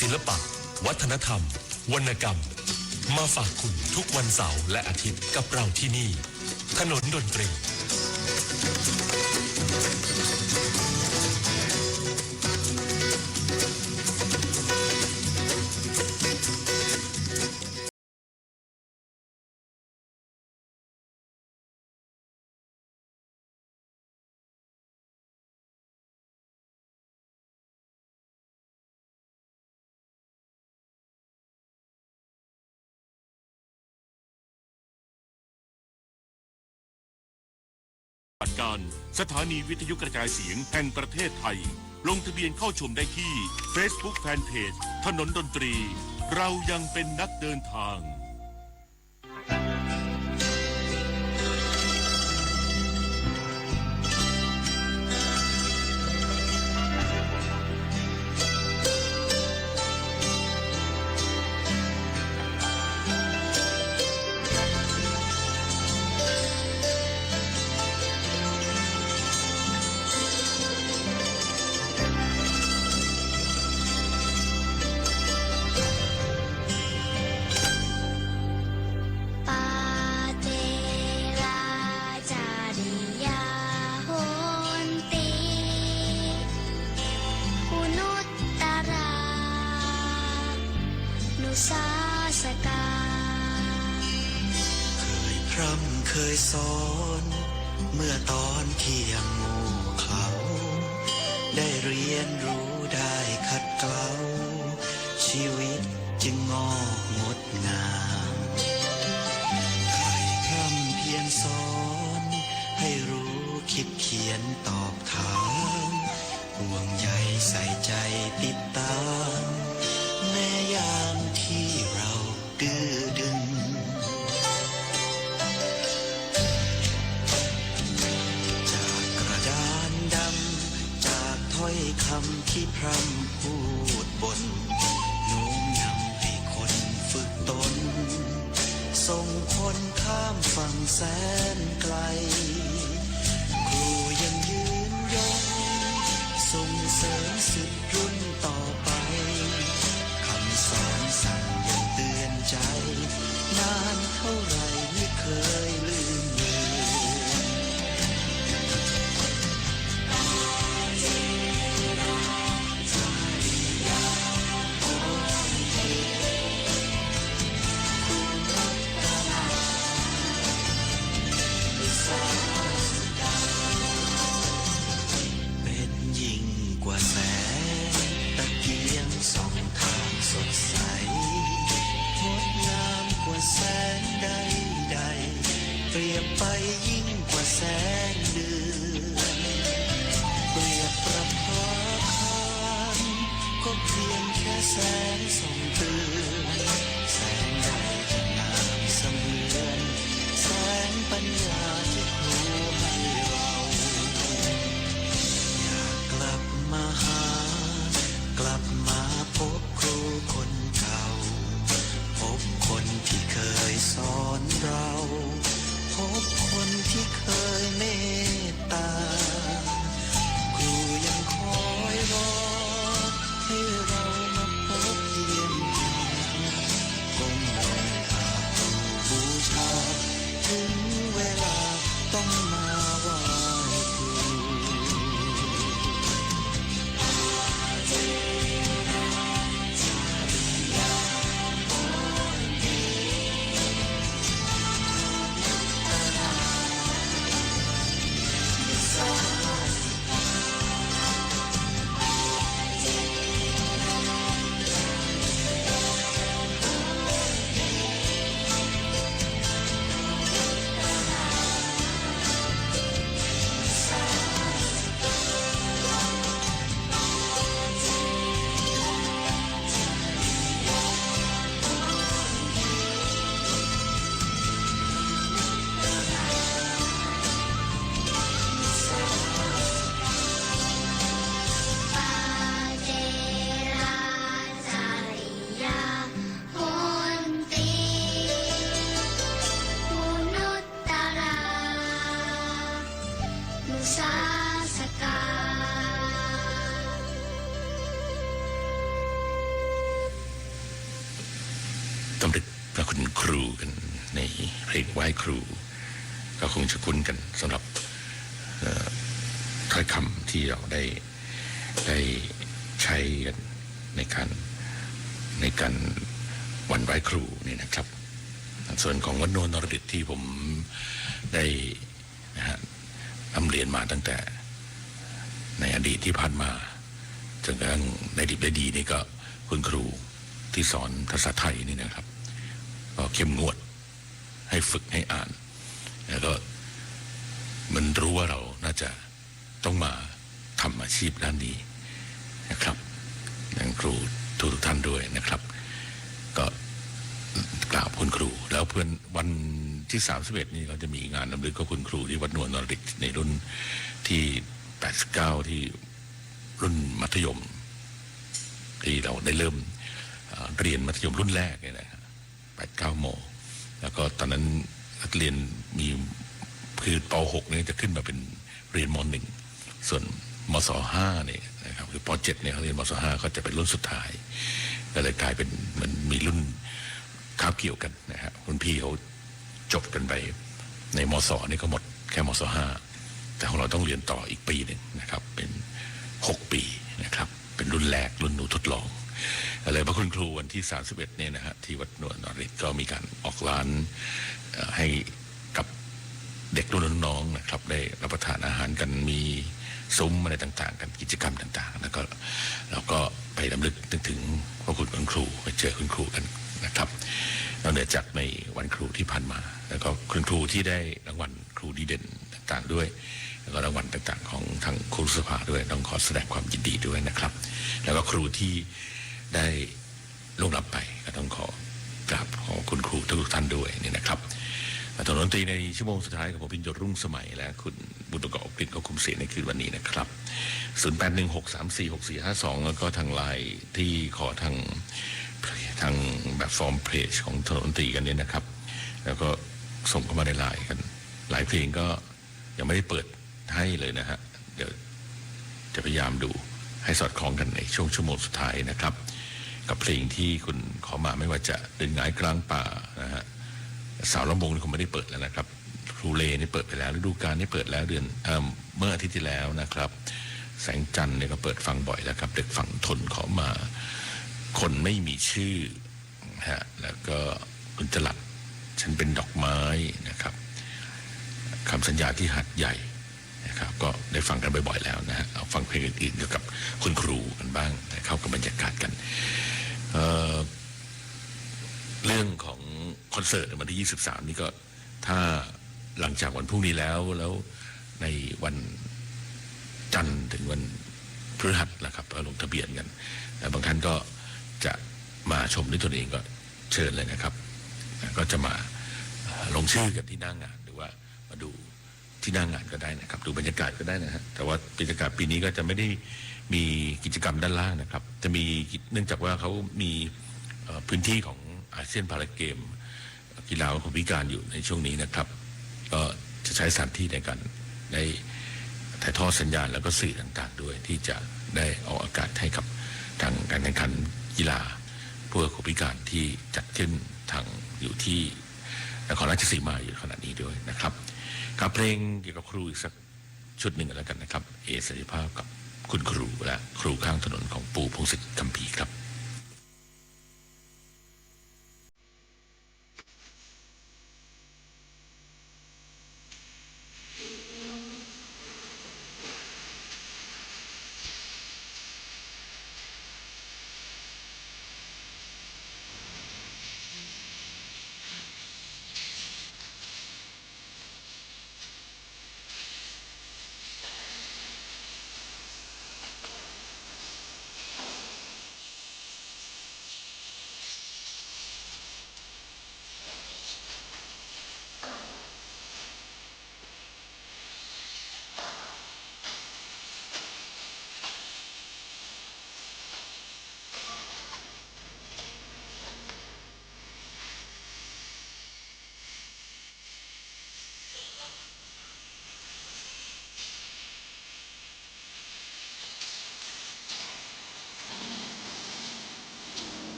ศิลปะวัฒนธรรมวรรณกรรมมาฝากคุณทุกวันเสาร์และอาทิตย์กับเราที่นี่ถนนดนตรีการสถานีวิทยุกระจายเสียงแห่งประเทศไทยลงทะเบียนเข้าชมได้ที่ Facebook Fanpage ถนนดนตรีเรายังเป็นนักเดินทาง นุสาสกาเคยพร่ำเคยสอนเมื่อตอนที่ยังโง่เขลาได้เรียนรู้ได้ขัดเกลาชีวิตจึงงอกงดงามใครพร่ำเพียรสอนให้รู้คิดเขียนตอบถามห่วงใยใส่ใจติดตามแม้ยามที่เราดื้อดึงจากกระดานดำจากถ้อยคำที่พร่ำพูดบนโน้มนำให้คนฝึกตนส่งคนข้ามฝั่งแสนไกลครูยังยืนยงส่งเสริมสิทธิรุ่นต่อไปคำสอนสั่งยังเตือนใจนานเท่าไรไม่เคยลืมเลืเป็นยิ่งกว่าแสงตะเกียงส่องทางสดใสงดงามกว่าแสงใดๆเปรียบไปยิ่งกว่าแสงเดือนเปรียบประภาคารก็เพียงแค่แสงส่องเตือนแสงใดจะงามเสมือนแสงปัญญาที่ครูให้เราอยากกลับมาหากลับมาพบครูคนเก่าพบคนที่เคยสอนเราพบคนที่เคยเมตตาครูยังคอยรอให้เรามาพบเยี่ยมก้มลงกราบบูชาถึงเวลาต้องมาไหว้ครูตำรึกพระคุณครูกันในเพลงไหว้ครูก็คงจะคุ้นกันสำหรับถ้อยคำที่เราได้ใช้กันในการวันไหว้ครูนี่นะครับส่วนของวัดโนนรดิตที่ผมได้นำเรียนมาตั้งแต่ในอดีตที่ผ่านมาจนกระทั่งในดิบได้ดีนี่ก็คุณครูที่สอนภาษาไทยนี่นะครับก็เข้มงวดให้ฝึกให้อ่านแล้วก็มันรู้ว่าเราน่าจะต้องมาทำอาชีพด้านนี้นะครับอย่างครูทุกท่านด้วยนะครับก็กราบคุณครูแล้วเพื่อนวันที่31นี่เราจะมีงานรำลึกกับคุณครูที่วัดนวลนรดิตในรุ่นที่89ที่รุ่นมัธยมที่เราได้เริ่มเรียนมัธยมรุ่นแรกเนี่ยนะ8-9 โมงแล้วก็ตอนนั้นนักเรียนมีคือป.6 เนี่ยจะขึ้นมาเป็นเรียนม.1 ส่วนมศ.5 เนี่ยนะครับคือป.7 เนี่ยเขาเรียนมศ.5 ก็จะเป็นรุ่นสุดท้ายก็เลยกลายเป็นมันมีรุ่นคาบเกี่ยวกันนะฮะรุ่นพี่เขาจบกันไปในมศ.นี่ก็หมดแค่มศ.5 แต่ของเราต้องเรียนต่ออีกปีหนึ่งนะครับเป็น6 ปีนะครับเป็นรุ่นแรกรุ่นหนูทดลอง เลยพระคุณครูวันที่31เนี่ยนะฮะที่วัดนวลนริตก็มีการออกร้านให้กับเด็กรุ่นน้องๆนะครับได้รับประทานอาหารกันมีซุ้มอะไรต่างๆกันกิจกรรมต่างๆแล้วก็เราก็ไปรำลึกนึกถึงพระคุณครูไปเจอคุณครูกันนะครับนอกจากในวันครูที่ผ่านมาแล้วก็คุณครูที่ได้รางวัลครูดีเด่นต่างๆด้วยแล้วก็รางวัลต่างๆของทางครูสภาด้วยต้องขอแสดงความยินดีด้วยนะครับแล้วก็ครูที่ได้ล่วงลับไปก็ต้องขอกราบขอคุณครูทุกท่านด้วยนี่นะครับถนนดนตรีในชั่วโมงสุดท้ายกับผมพิญโยรุ่งสมัยและคุณบุญประกอบกลิ่นก็คุมเสียงในคืนวันนี้นะครับ0816346452แล้วก็ทางไลน์ที่ขอทางแบบฟอร์มเพจของถนนดนตรีกันเนี่ยนะครับแล้วก็ส่งเข้ามาในไลน์กันหลายเพลงก็ยังไม่ได้เปิดให้เลยนะฮะเดี๋ยวจะพยายามดูให้สอดคล้องกันในช่วงชั่วโมงสุดท้ายนะครับกับเพลงที่คุณขอมาไม่ว่าจะเดินหงายกลางป่านะฮะสาวลำวงนี่คงไม่ได้เปิดแล้วนะครับครูเลนี่เปิดไปแล้วฤดูกาลนี่เปิดแล้วเมื่ออาทิตย์ที่แล้วนะครับแสงจันทร์เนี่ยก็เปิดฟังบ่อยแล้วครับเด็กฝั่งทนขอมาคนไม่มีชื่อฮะแล้วก็คุณจลัดฉันเป็นดอกไม้นะครับคำสัญญาที่หัดใหญ่นะครับก็ได้ฟังกันบ่อยๆแล้วนะฮะเอาฟังเพลงอื่นๆเกี่ยวกับคุณครูกันบ้างเข้ากับบรรยากาศกันเรื่องของคอนเสิร์ตวันที่23นี่ก็ถ้าหลังจากวันพรุ่งนี้แล้วในวันจันทร์ถึงวันพฤหัสนะครับลงทะเบียนกันบางท่านก็จะมาชมด้วยตนเองก็เชิญเลยนะครับก็จะมาลงชื่อกันที่หน้างานหรือว่ามาดูที่หน้างานก็ได้นะครับดูบรรยากาศก็ได้นะฮะแต่ว่าบรรยากาศปีนี้ก็จะไม่ได้มีกิจกรรมด้านล่างนะครับจะมีเนื่องจากว่าเขามีพื้นที่ของอาเซียนพาราเกมกีฬาของพิการอยู่ในช่วงนี้นะครับก็จะใช้สถานที่ในการได้ถ่ายทอดสัญญาณแล้วก็สื่อต่างๆด้วยที่จะได้ออกอากาศให้กับทางการแข่งขันกีฬาเพื่อคนพิการที่จัดขึ้นทางอยู่ที่นครราชสีมาอยู่ขณะนี้ด้วยนะครับกับเพลงเกี่ยวกับครูอีกสักชุดหนึ่งแล้วกันนะครับสันติภาพกับคุณครูและครูข้างถนนของปู่พงศิษฐ์คัมภีร์ครับ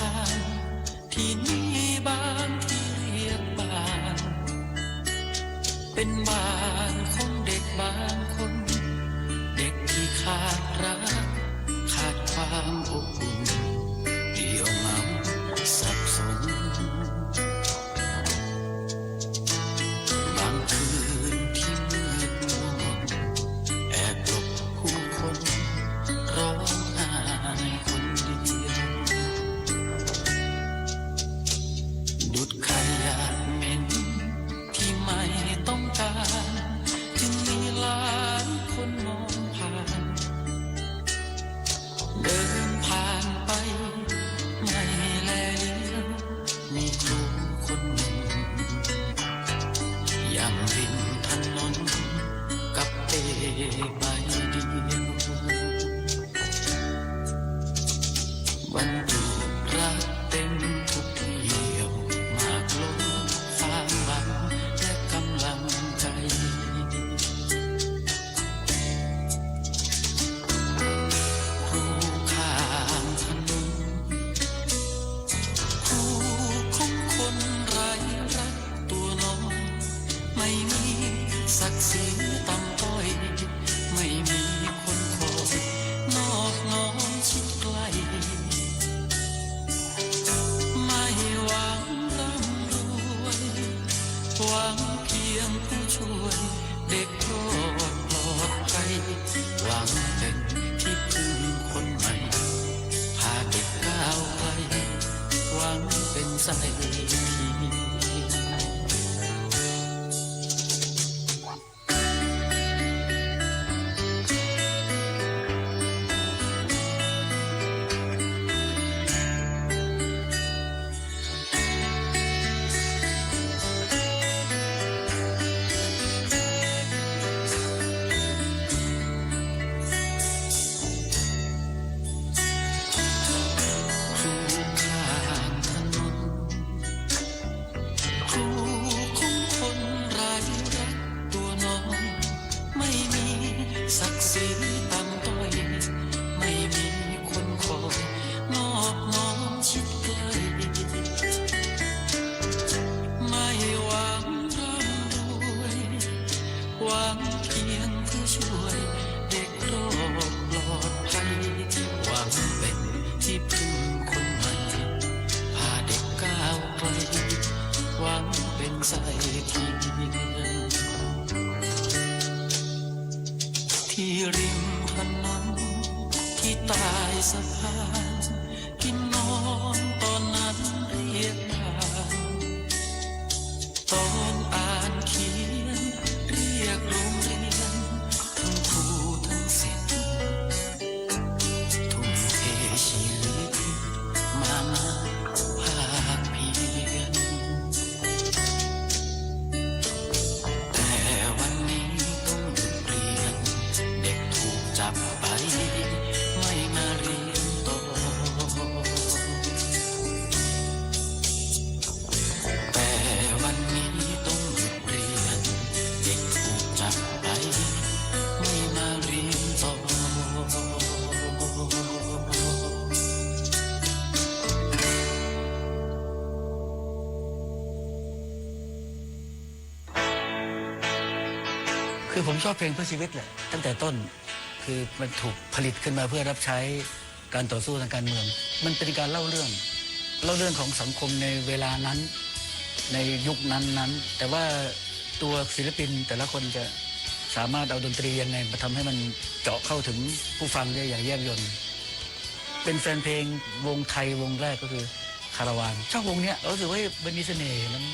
านที่นี่บ้านที่เรียกบ้านเป็นบ้านของเด็กบางคนเด็กที่ขาดรักขาดความอบอุ่นเดี่ยวเหงาสับสนบางคืนที่มืดมัวมนแอบหลบผู้คนร้องไห้คนเดียวดุจขยะเหม็นที่ไม่ต้องการจึงมีหลายคนมองผ่านเดินผ่านไปไม่แลเลี้ยวมีครูคนหนึ่งยังริมถนนกับเป้ใบเดียววันหยุดรักเต็มทุกเที่ยวมากล้นความหวังและกำลังใจครูข้างถนนครูของคนไร้รักตัวน้อยไม่มีศักดิ์ศรีต่ำต้อยไม่มีคนคอยนอบน้อมชิดใกล้ไม่หวังร่ำรวยหวังเพียงผู้ช่วยเด็กรอดปลอดภัยหวังเป็นที่พึ่งคนใหม่พาเด็กก้าวไกลหวังเป็นไสที ที่ริมถนนที่ใต้สะพานกินนอนตอนนั้นเรียกผ่านตอนอ่านเขียนเรียกโรงเรียนทั้งครูทั้งศิษย์ทุ่มเทชีวิตมาภาคเพียรแต่วันนี้ต้องหยุดเรียนเด็กถูกจับไปไม่มาเรียนต่อแต่วันนี้ต้องหยุดเรียนเด็กถูกจับไปไม่มาเรียนต่อคือผมชอบเพลงเพื่อชีวิตแหละตั้งแต่ต้นคือมันถูกผลิตขึ้นมาเพื่อรับใช้การต่อสู้ทางการเมืองมันเป็นการเล่าเรื่องของสังคมในเวลานั้นในยุคนั้นแต่ว่าตัวศิลปินแต่ละคนจะสามารถเอาดนตรียังไงมาทำให้มันเจาะเข้าถึงผู้ฟังได้อย่างแยบยลเป็นแฟนเพลงวงไทยวงแรกก็คือคาราวานชอบวงเนี้ยรู้สึกว่ามันมีเสน่ห์มัน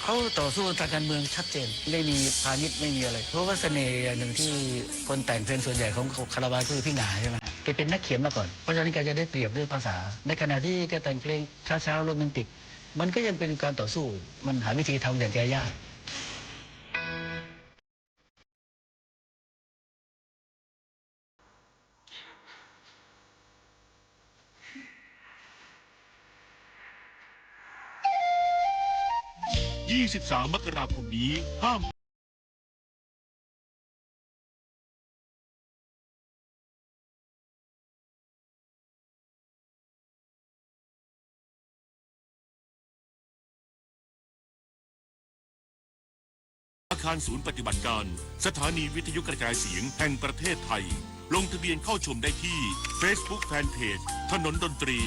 เขาต่อสู้ทางการเมืองชัดเจนไม่มีพาณิชย์ไม่มีอะไรเพราะว่าเสน่ห์อย่างหนึ่งที่คนแต่งเพลงส่วนใหญ่ของคาราวานคือพี่หงาใช่ไหมแกเป็นนักเขียนมาก่อนเพราะฉะนั้นแกจะได้เปรียบเรื่องภาษาในขณะที่แกแต่งเพลงช้าๆโรแมนติกมันก็ยังเป็นการต่อสู้มันหาวิธีทำอย่างแกยาก23 มกราคมนี้ห้าม คารศูนย์ปฏิบัติการสถานีวิทยุกระจายเสียงแห่งประเทศไทยลงทะเบียนเข้าชมได้ที่ Facebook Fanpage ถนนดนตรี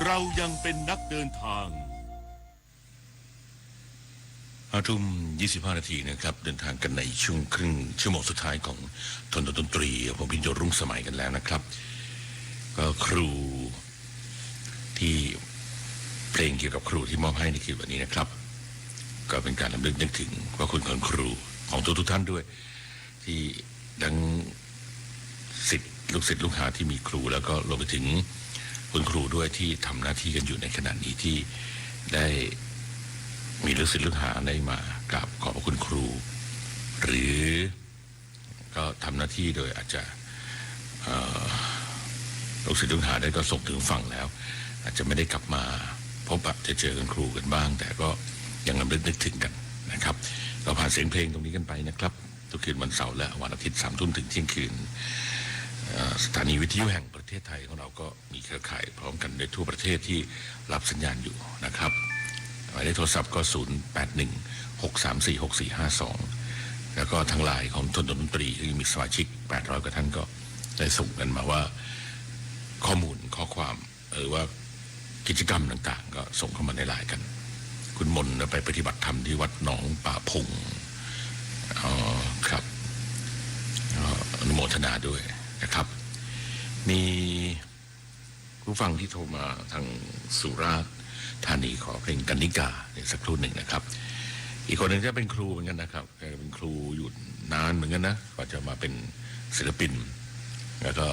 เรายังเป็นนักเดินทาง5:25 นาทีนะครับเดินทางกันในช่วงครึ่งชั่วโมงสุดท้ายของถนนดนตรีผมพิญโยรุ่งสมัยกันแล้วนะครับก็ครูที่เพลงเกี่ยวกับครูที่มอบให้ในคืนวันนี้นะครับก็เป็นการรำลึกนึกถึงพระคุณของครูของทุกท่านด้วยที่ดังศิษย์ลูกหาที่มีครูแล้วก็รวมไปถึงคุณครูด้วยที่ทำหน้าที่กันอยู่ในขณะนี้ที่ได้มีลูกศิษย์ลูกหาได้มากราบขอบพระคุณครู หรือก็ทำหน้าที่โดยอาจจะลูกศิษย์ลูกหาได้ก็ส่งถึงฝั่งแล้วอาจจะไม่ได้กลับมาพบปะจะเจอกันครูกันบ้างแต่ก็ยังรำลึกนึกถึงกันนะครับเราผ่านเสียงเพลงตรงนี้กันไปนะครับทุกคืนวันเสาร์และวันอาทิตย์3 ทุ่มถึงเที่ยงคืนสถานีวิทยุแห่งประเทศไทยของเราก็มีเครือข่ายพร้อมกันในทั่วประเทศที่รับสัญญาณอยู่นะครับหมายเลขโทรศัพท์ก็0816346452แล้วก็ทางไลน์ของถนนดนตรีที่มีสมาชิก800 กว่าท่านก็ได้ส่งกันมาว่าข้อมูลข้อความว่ากิจกรรมต่างๆก็ส่งเข้ามาในไลน์กันคุณมนไปปฏิบัติธรรมที่วัดหนองป่าพงครับอนุโมทนาด้วยนะครับมีผู้ฟังที่โทรมาทางสุราษฎร์ธานีขอเพลงกันนิกาในสักครู่หนึ่งนะครับอีกคนหนึ่งจะเป็นครูเหมือนกันนะครับเป็นครูอยู่นานเหมือนกันนะกว่าจะมาเป็นศิลปินแล้วก็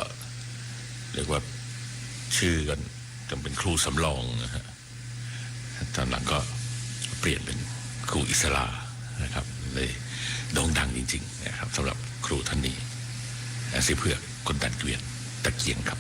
เรียกว่าชื่อกันจนเป็นครูสำรองนะฮะตอนหลังก็เปลี่ยนเป็นครูอิสระนะครับเลยโด่งดังจริงๆนะครับสำหรับครูท่านนี้สิเพื่อคนดันเกวียนตะเกียงครับ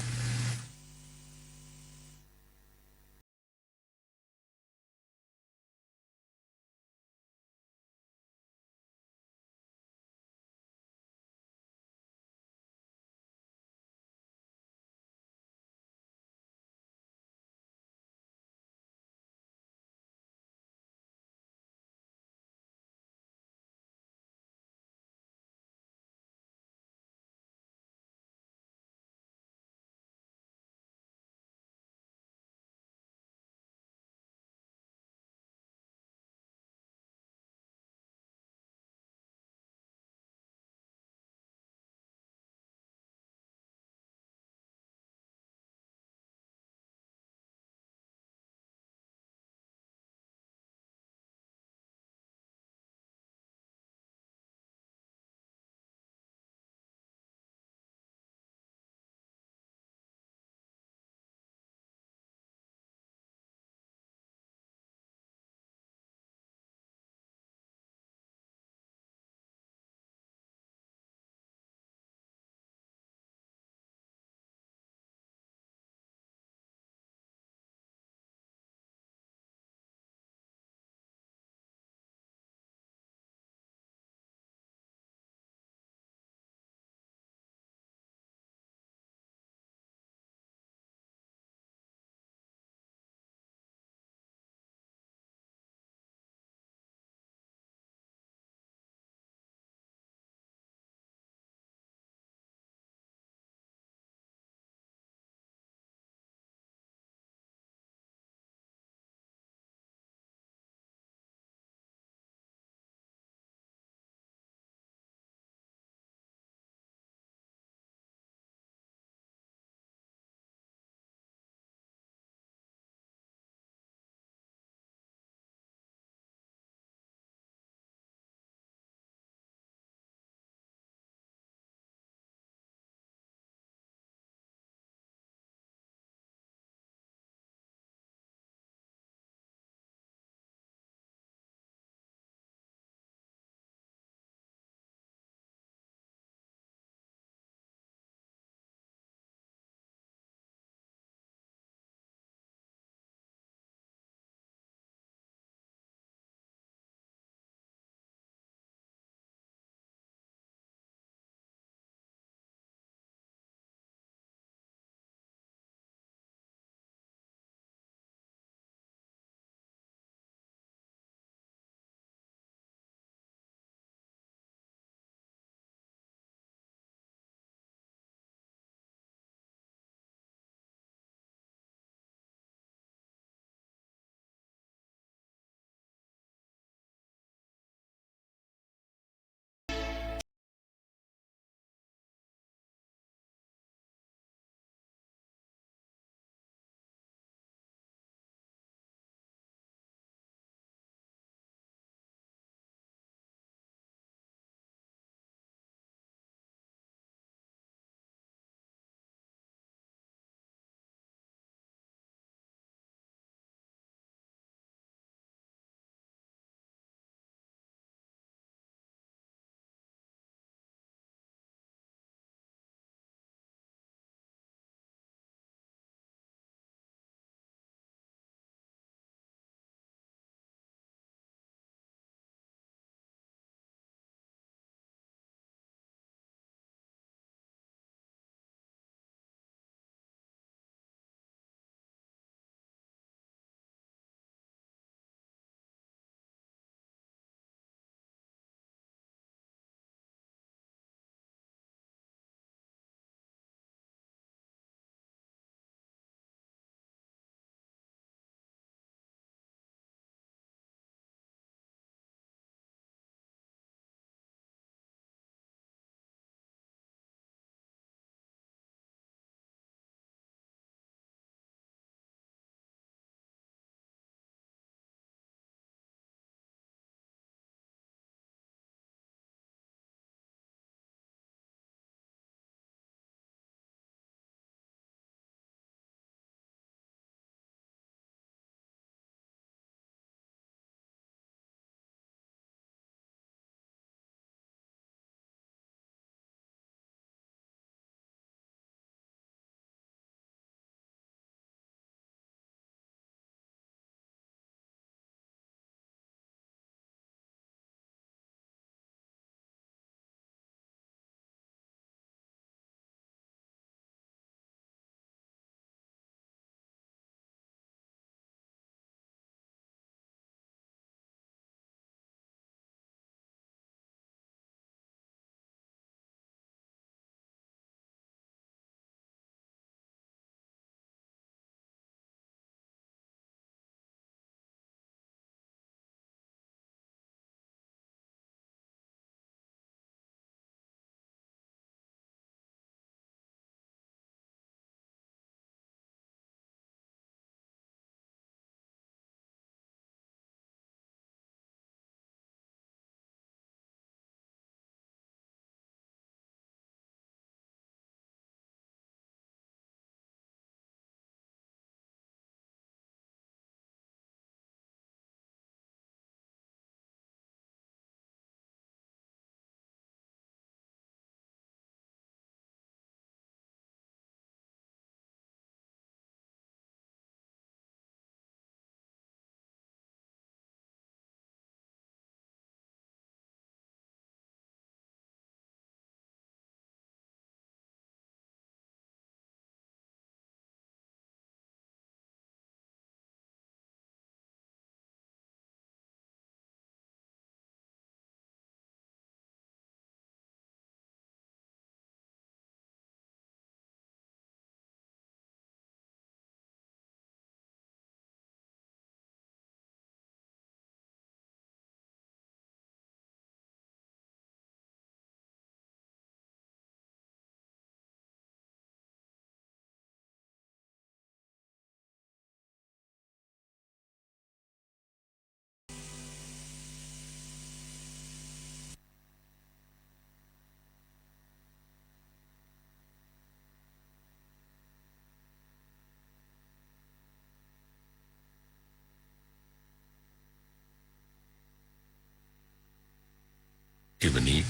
ที่วันนี้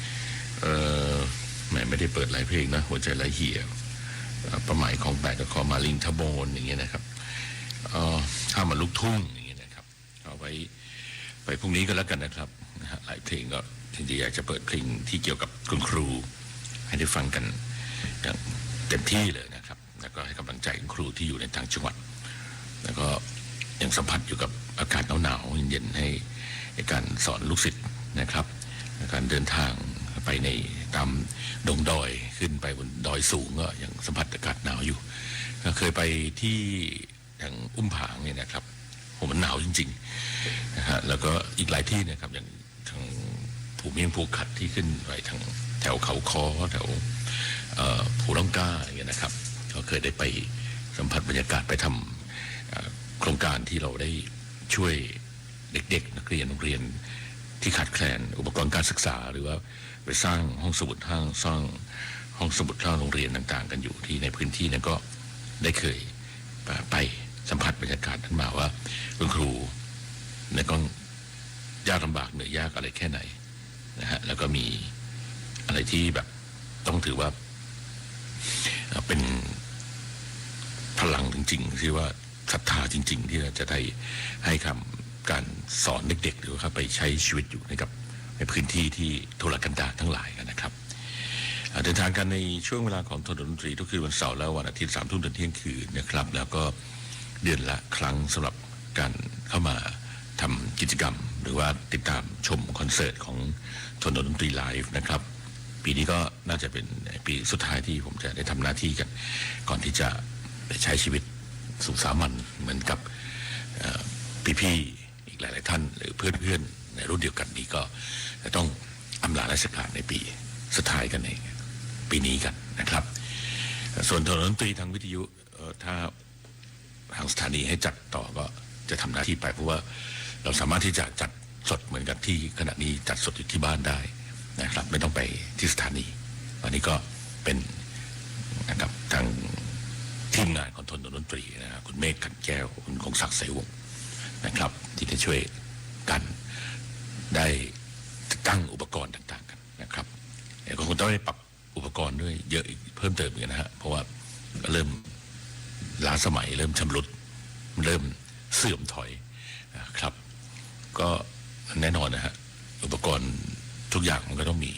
แหมไม่ได้เปิดหลายเพลงนะหัวใจไหลเหี่ยวประหมายของแปดตะคอมาลิงทบนอย่างเงี้ยนะครับข้ามาลุกทุ่งอย่างเงี้ยนะครับเอาไว้ไปพรุ่งนี้ก็แล้วกันนะครับหลายเพลงก็จริงๆอยากจะเปิดเพลงที่เกี่ยวกับคุณครูให้ได้ฟังกันอย่างเต็มที่เลยนะครับแล้วก็ให้กำลังใจคุณครูที่อยู่ในต่างจังหวัดแล้วก็ยังสัมผัสอยู่กับอากาศหนาวๆเย็นๆให้การสอนลูกศิษย์นะครับการเดินทางไปในตามดงดอยขึ้นไปบนดอยสูงก็ยังสัมผัสอากาศหนาวอยู่ก็เคยไปที่อย่างอุ้มผางเนี่ยนะครับมันหนาวจริงๆนะฮะแล้วก็อีกหลายที่นะครับอย่างทางภูเมียงภูขัดที่ขึ้นไปทางแถวเขาคอแถวภูล่องกล้าอย่างเงี้ยนะครับก็เคยได้ไปสัมผัสบรรยากาศไปทำโครงการที่เราได้ช่วยเด็กๆนักเรียนโรงเรียนที่ขาดแคลนอุปกรณ์การศึกษาหรือว่าไปสร้างห้องสมุดสร้างห้องสมุดโรงเรียนต่างๆกันอยู่ที่ในพื้นที่นั้นก็ได้เคยไปสัมผัสบรรยากาศนั้นมาว่าคุณครูเนี่ยก็ยากลำบากเหนื่อยยากอะไรแค่ไหนนะฮะแล้วก็มีอะไรที่แบบต้องถือว่าเป็นพลังจริงๆที่ว่าศรัทธาจริงๆที่เราจะได้ให้คำการสอนเด็กๆหรือว่าไปใช้ชีวิตอยู่ในพื้นที่ที่ทุรกันดารทั้งหลายกันนะครับเดินทางกันในช่วงเวลาของถนนดนตรีทุกคืนวันเสาร์และวันอาทิตย์3 ทุ่มถึงเที่ยงคืนนะครับแล้วก็เดือนละครั้งสำหรับการเข้ามาทำกิจกรรมหรือว่าติดตามชมคอนเสิร์ตของถนนดนตรีไลฟ์นะครับปีนี้ก็น่าจะเป็นปีสุดท้ายที่ผมจะได้ทำหน้าที่กันก่อนที่จะไปใช้ชีวิตสุขสามัญเหมือนกับพี่ๆอีกหลายๆท่านหรือเพื่อนๆในรุ่นเดียวกันนี้ก็จะต้องอำลาราชการในปีสุดท้ายกันในปีนี้กันนะครับส่วนถนนดนตรีทางวิทยุถ้าทางสถานีให้จัดต่อก็จะทำหน้าที่ไปเพราะว่าเราสามารถที่จะจัดสดเหมือนกับที่ขณะนี้จัดสดอยู่ที่บ้านได้นะครับไม่ต้องไปที่สถานีวันนี้ก็เป็นนะครับทางทีมงานของถนนดนตรีนะคุณเมฆขันแก้วคุณคงศักดิ์ไสวงศ์นะครับที่ได้ช่วยกันได้ตั้งอุปกรณ์ต่างๆกันนะครับก็คงต้องได้ปรับอุปกรณ์ด้วยเยอะเพิ่มเติมกันนะฮะเพราะว่าเริ่มล้าสมัยเริ่มชำรุดเริ่มเสื่อมถอยครับก็แน่นอนนะฮะอุปกรณ์ทุกอย่างมันก็ต้องมี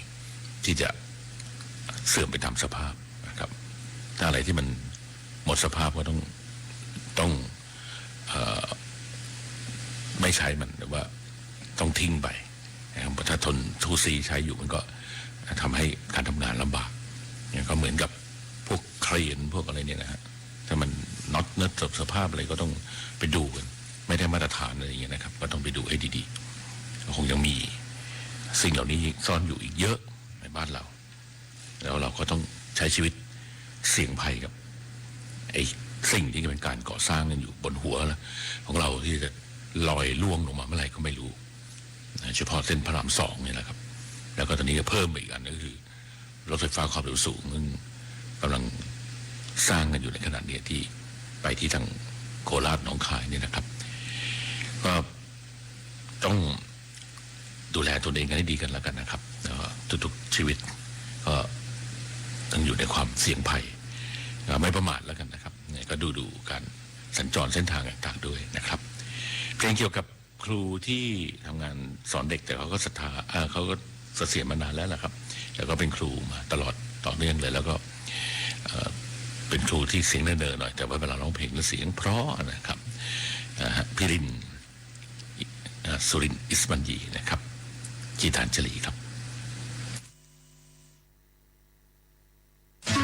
ที่จะเสื่อมไปตามสภาพนะครับถ้าอะไรที่มันหมดสภาพก็ต้องไม่ใช้มันหรือว่าต้องทิ้งไปนะครับถ้าทนทูซีใช้อยู่มันก็ทำให้การทำงานลำบากเนี่ยก็เหมือนกับพวกเครนพวกอะไรเนี่ยนะฮะถ้ามันน็อตเนื้อสภาพอะไรก็ต้องไปดูกันไม่ได้มาตรฐานอะไรอย่างเงี้ยนะครับก็ต้องไปดูให้ดีๆคงยังมีสิ่งเหล่านี้ซ่อนอยู่อีกเยอะในบ้านเราแล้วเราก็ต้องใช้ชีวิตเสี่ยงภัยกับไอ้สิ่งที่เป็นการก่อสร้างกันอยู่บนหัวของเราที่จะลอยล่วงลงมาเมื่อไหร่ก็ไม่รู้เฉพาะเส้นพระราม2เนี่ยแหละครับแล้วก็ตอนนี้ก็เพิ่มอีกอันก็คือรถไฟฟ้าความเร็วสูงซึ่งกำลังสร้างกันอยู่ในขณะนี้ที่ไปที่ทางโคราชหนองคายเนี่ยนะครับก็ต้องดูแลตัวเองกันให้ดีกันแล้วกันนะครับแล้วทุกๆชีวิตก็ต้องอยู่ในความเสี่ยงภัยไม่ประมาทแล้วกันนะครับก็ดูการสัญจรเส้นทางต่างๆด้วยนะครับเพลงเกี่ยวกับครูที่ทำงานสอนเด็กแต่เขาก็ศรัทธาเขาก็เสียณมานานแล้วนะครับแล้วก็เป็นครูมาตลอดต่อเนื่องเลยแล้วก็เป็นครูที่เสียงเนินๆหน่อยแต่ว่าเวลาร้องเพลงแล้วเสียงเพราะนะครับพี่รินสุรินทร์อิสมันยีนะครับกีตาร์จลีครับ ค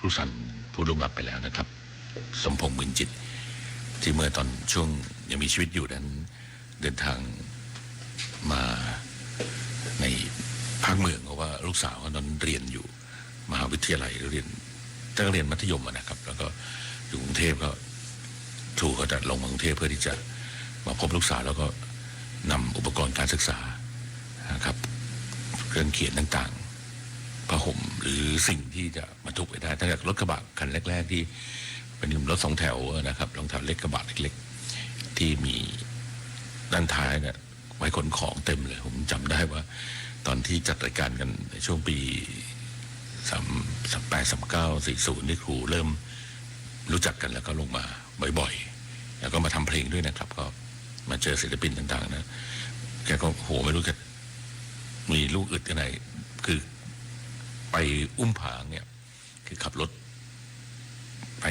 ครูสันผู้ร่วงลับไปแล้วนะครับ สมพงษ์บุญจิตที่เมื่อตอนช่วงยังมีชีวิตอยู่นั้นเดินทางมาในภาคเมืองเพราะว่าลูกสาวเขานั้นเรียนอยู่มหาวิทยาลัยเรียนตั้งเรียนมัธยมนะครับแล้วก็อยู่กรุงเทพก็ครูเขาจะลงมากรุงเทพเพื่อที่จะมาพบลูกสาวแล้วก็นำอุปกรณ์การศึกษานะครับเครื่องเขียนต่างๆผ้าห่มหรือสิ่งที่จะบรรทุกไปได้ตั้งแต่รถกระบะคันแรกๆที่เป็นรถ2 แถวนะครับรถแถวเล็กกระบะเล็กๆที่มีด้านท้ายเนี่ยไว้ขนของเต็มเลยผมจำได้ว่าตอนที่จัดรายการกันในช่วงปี38 39 40ที่ครูเริ่มรู้จักกันแล้วก็ลงมาบ่อยๆแล้วก็มาทำเพลงด้วยนะครับก็มาเจอศิลปินต่างๆนะแกก็โหไม่รู้จะมีลูกอึดยังไงคือไปอุ้มผางเนี่ยคือขับรถไป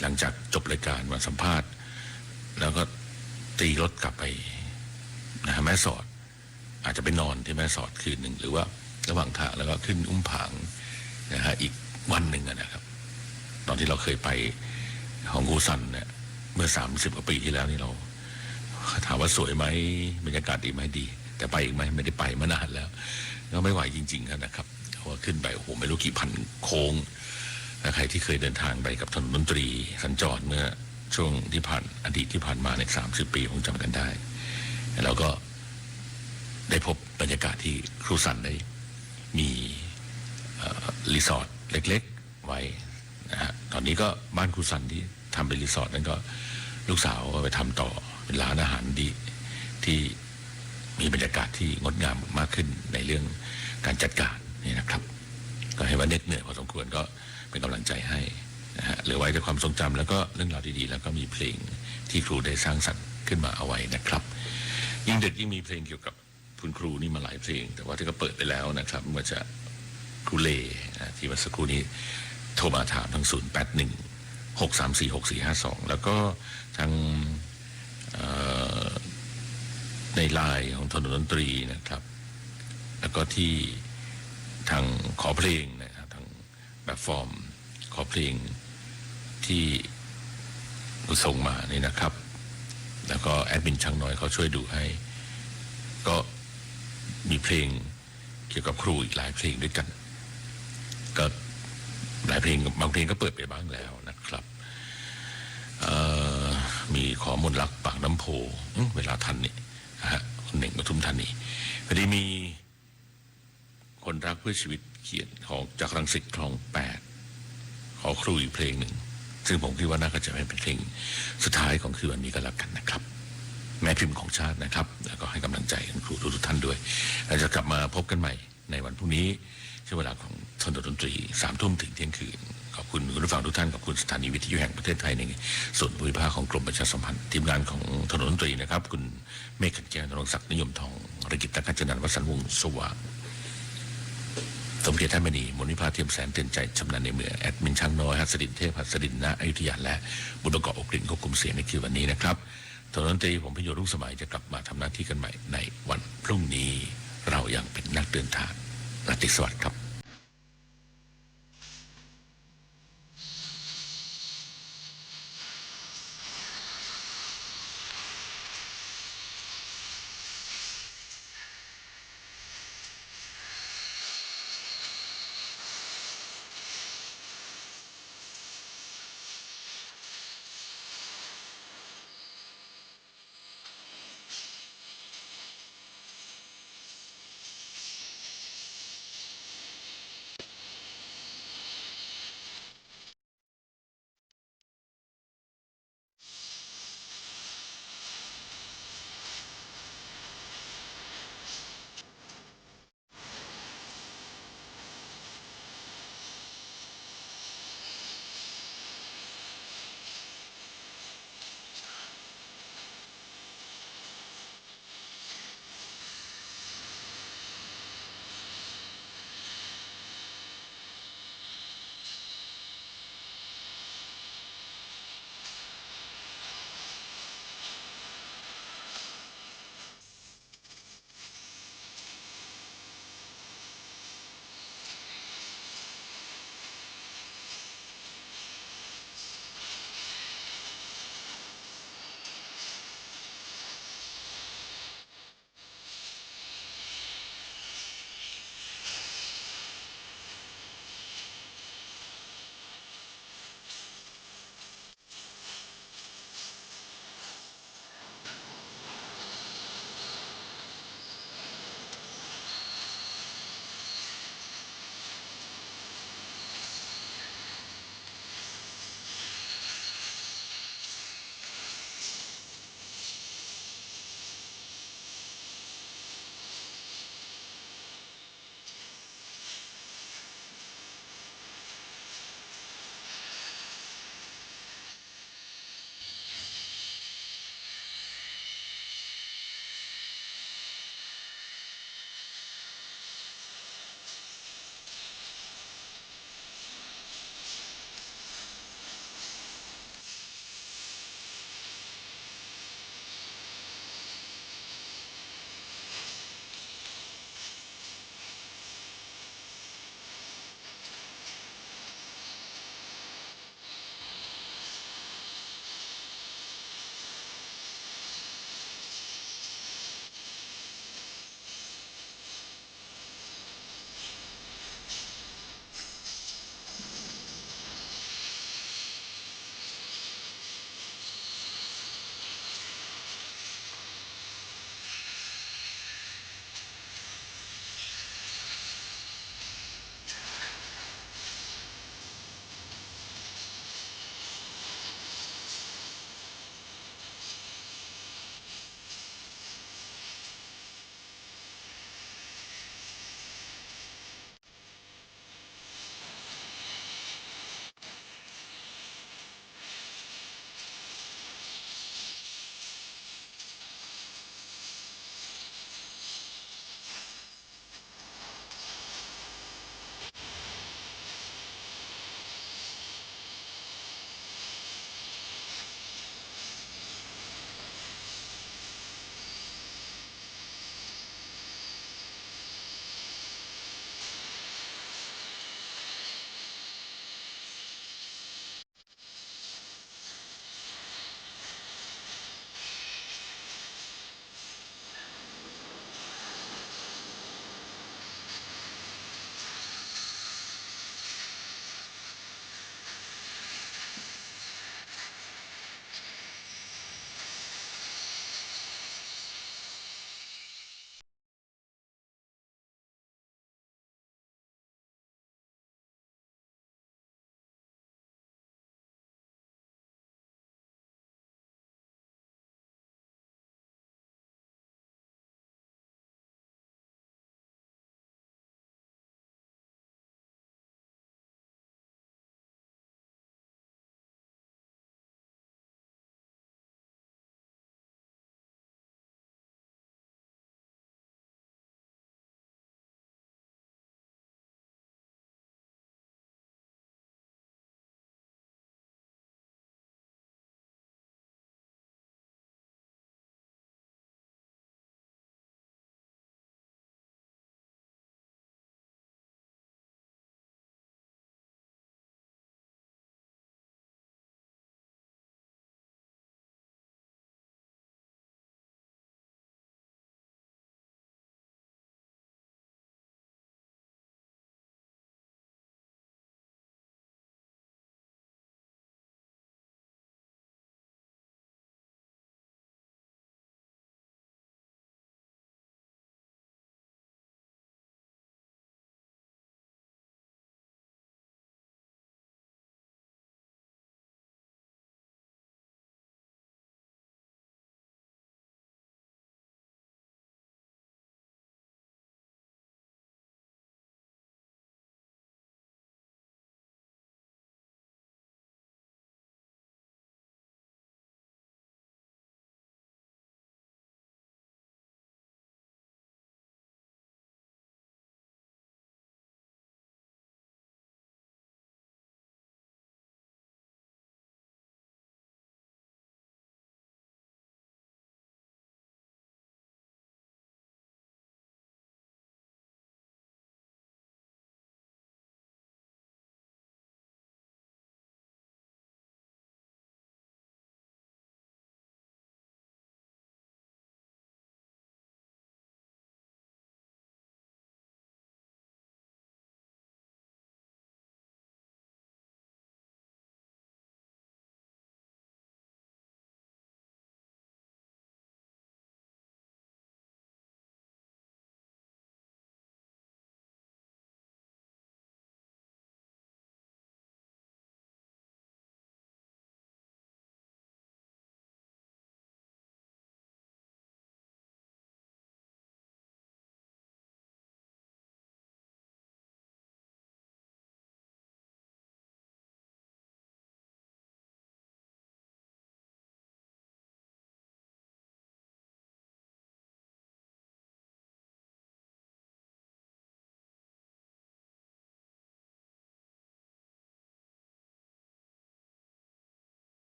หลังจากจบรายการมาสัมภาษณ์แล้วก็ตีรถกลับไปนะแม่สอดอาจจะไปนอนที่แม่สอดคืนหนึ่งหรือว่าระหว่างทางแล้วก็ขึ้นอุ้มผางนะฮะอีกวันหนึ่งนะครับตอนที่เราเคยไปของกูซันเนี่ยเมื่อ30 กว่าปีที่แล้วนี่เราถามว่าสวยไหมบรรยากาศดีไหมดีแต่ไปอีกไหมไม่ได้ไปมานานแล้วก็ไม่ไหวจริงๆนะครับเพราะว่าขึ้นไปโอ้โหไม่รู้กี่พันโค้งใครที่เคยเดินทางไปกับถนนดนตรีสัญจรเมื่อช่วงที่ผ่านอดีตที่ผ่านมาใน30 ปีคงจำกันได้แล้วก็ได้พบบรรยากาศที่ครูสันได้มีรีสอร์ทเล็กๆไว้นะฮะตอนนี้ก็บ้านครูสันที่ทำเป็นรีสอร์ทนั้นก็ลูกสาวก็ไปทำต่อเป็นร้านอาหารดีที่มีบรรยากาศที่งดงามมากขึ้นในเรื่องการจัดการนี่นะครับก็ให้ว่าเหน็ดเหนื่อยพอสมควรก็เป็นกำลังใจให้นะฮะเหลือไว้แต่ความทรงจำแล้วก็เรื่องราวดีๆแล้วก็มีเพลงที่ครูได้สร้างสรรค์ขึ้นมาเอาไว้นะครับยิ่งดึกยิ่งมีเพลงเกี่ยวกับคุณครูนี่มาหลายเพลงแต่ว่าที่ก็เปิดไปแล้วนะครับเมื่อจะครูเลที่วันสักครู่นี้โทรมาถามทาง0816346452แล้วก็ทางในไลน์ของถนนดนตรีนะครับแล้วก็ที่ทางขอเพลงนะครับทางแบบฟอร์มขอเพลงที่ส่งมานี่นะครับแล้วก็แอดมินช่างน้อยเขาช่วยดูให้ก็มีเพลงเกี่ยวกับครูอีกหลายเพลงด้วยกันก็หลายเพลงบางเพลงก็เปิดไปบ้างแล้วนะครับมีขอมนต์รักปากน้ำโพเวลาทันนี่นะฮะคนหนึ่งปทุมธานีพอดีมีคนรักเพื่อชีวิตเขียนของจากรังสิตคลอง 8ขอครูอีกเพลงหนึ่งซึ่งผมคิดว่าน่าจะเป็นเพลงสุดท้ายของคืนวันนี้ก็แล้วกันนะครับแม่พิมพ์ของชาตินะครับแล้วก็ให้กำลังใจคุณครูทุกท่านด้วยเราจะกลับมาพบกันใหม่ในวันพรุ่งนี้ช่วงเวลาของถนนดนตรี3 ทุ่มถึงเที่ยงคืนขอบคุณคุณผู้ฟังทุกท่านขอบคุณสถานีวิทยุแห่งประเทศไทยในส่วนภูมิภาคของกรมประชาสัมพันธ์ทีมงานของถนนดนตรีนะครับคุณเมฆขันแก้วนรงศักดิ์นิยมทองรกิจตะกัญจนันท์วสันต์วงศ์สว่างสมเด็จท่านมณีมณิภาเทียมแสนเตือนใจชำนาญในเมืองแอดมินช่างน้อยหัสดินเทพหัสดินณอยุธยาและบุญประกอบอกลิ่นควบคุมเสียงในคืนวันนี้นะครับถนนดนตรีผมพิโยรุ่งสมัยจะกลับมาทำหน้าที่กันใหม่ในวันพรุ่งนี้เรายังเป็นนักเดินทางราตรีสวัสดิ์ครับ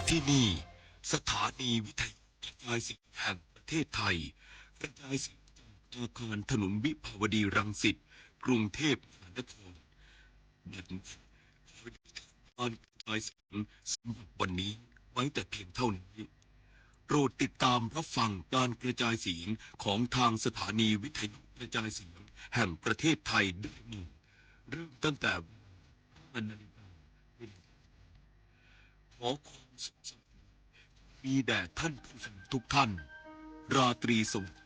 ที่นี่สถานีวิทยุกระจายเสียงแห่งประเทศไทยกระจายเสียงจากอาคารถนนวิภาวดีรังสิตกรุงเทพมหานครดังการกระจายเสียงสำหรับวันนี้ไว้แต่เพียงเท่านี้โปรดติดตามรับฟังการกระจายเสียงของทางสถานีวิทยุกระจายเสียงแห่งประเทศไทยได้ใหม่เริ่มตั้งแต่วันนาฬิกาขอความสุขสันต์มีแด่ท่านผู้ฟังทุกท่านราตรีสวัสดิ์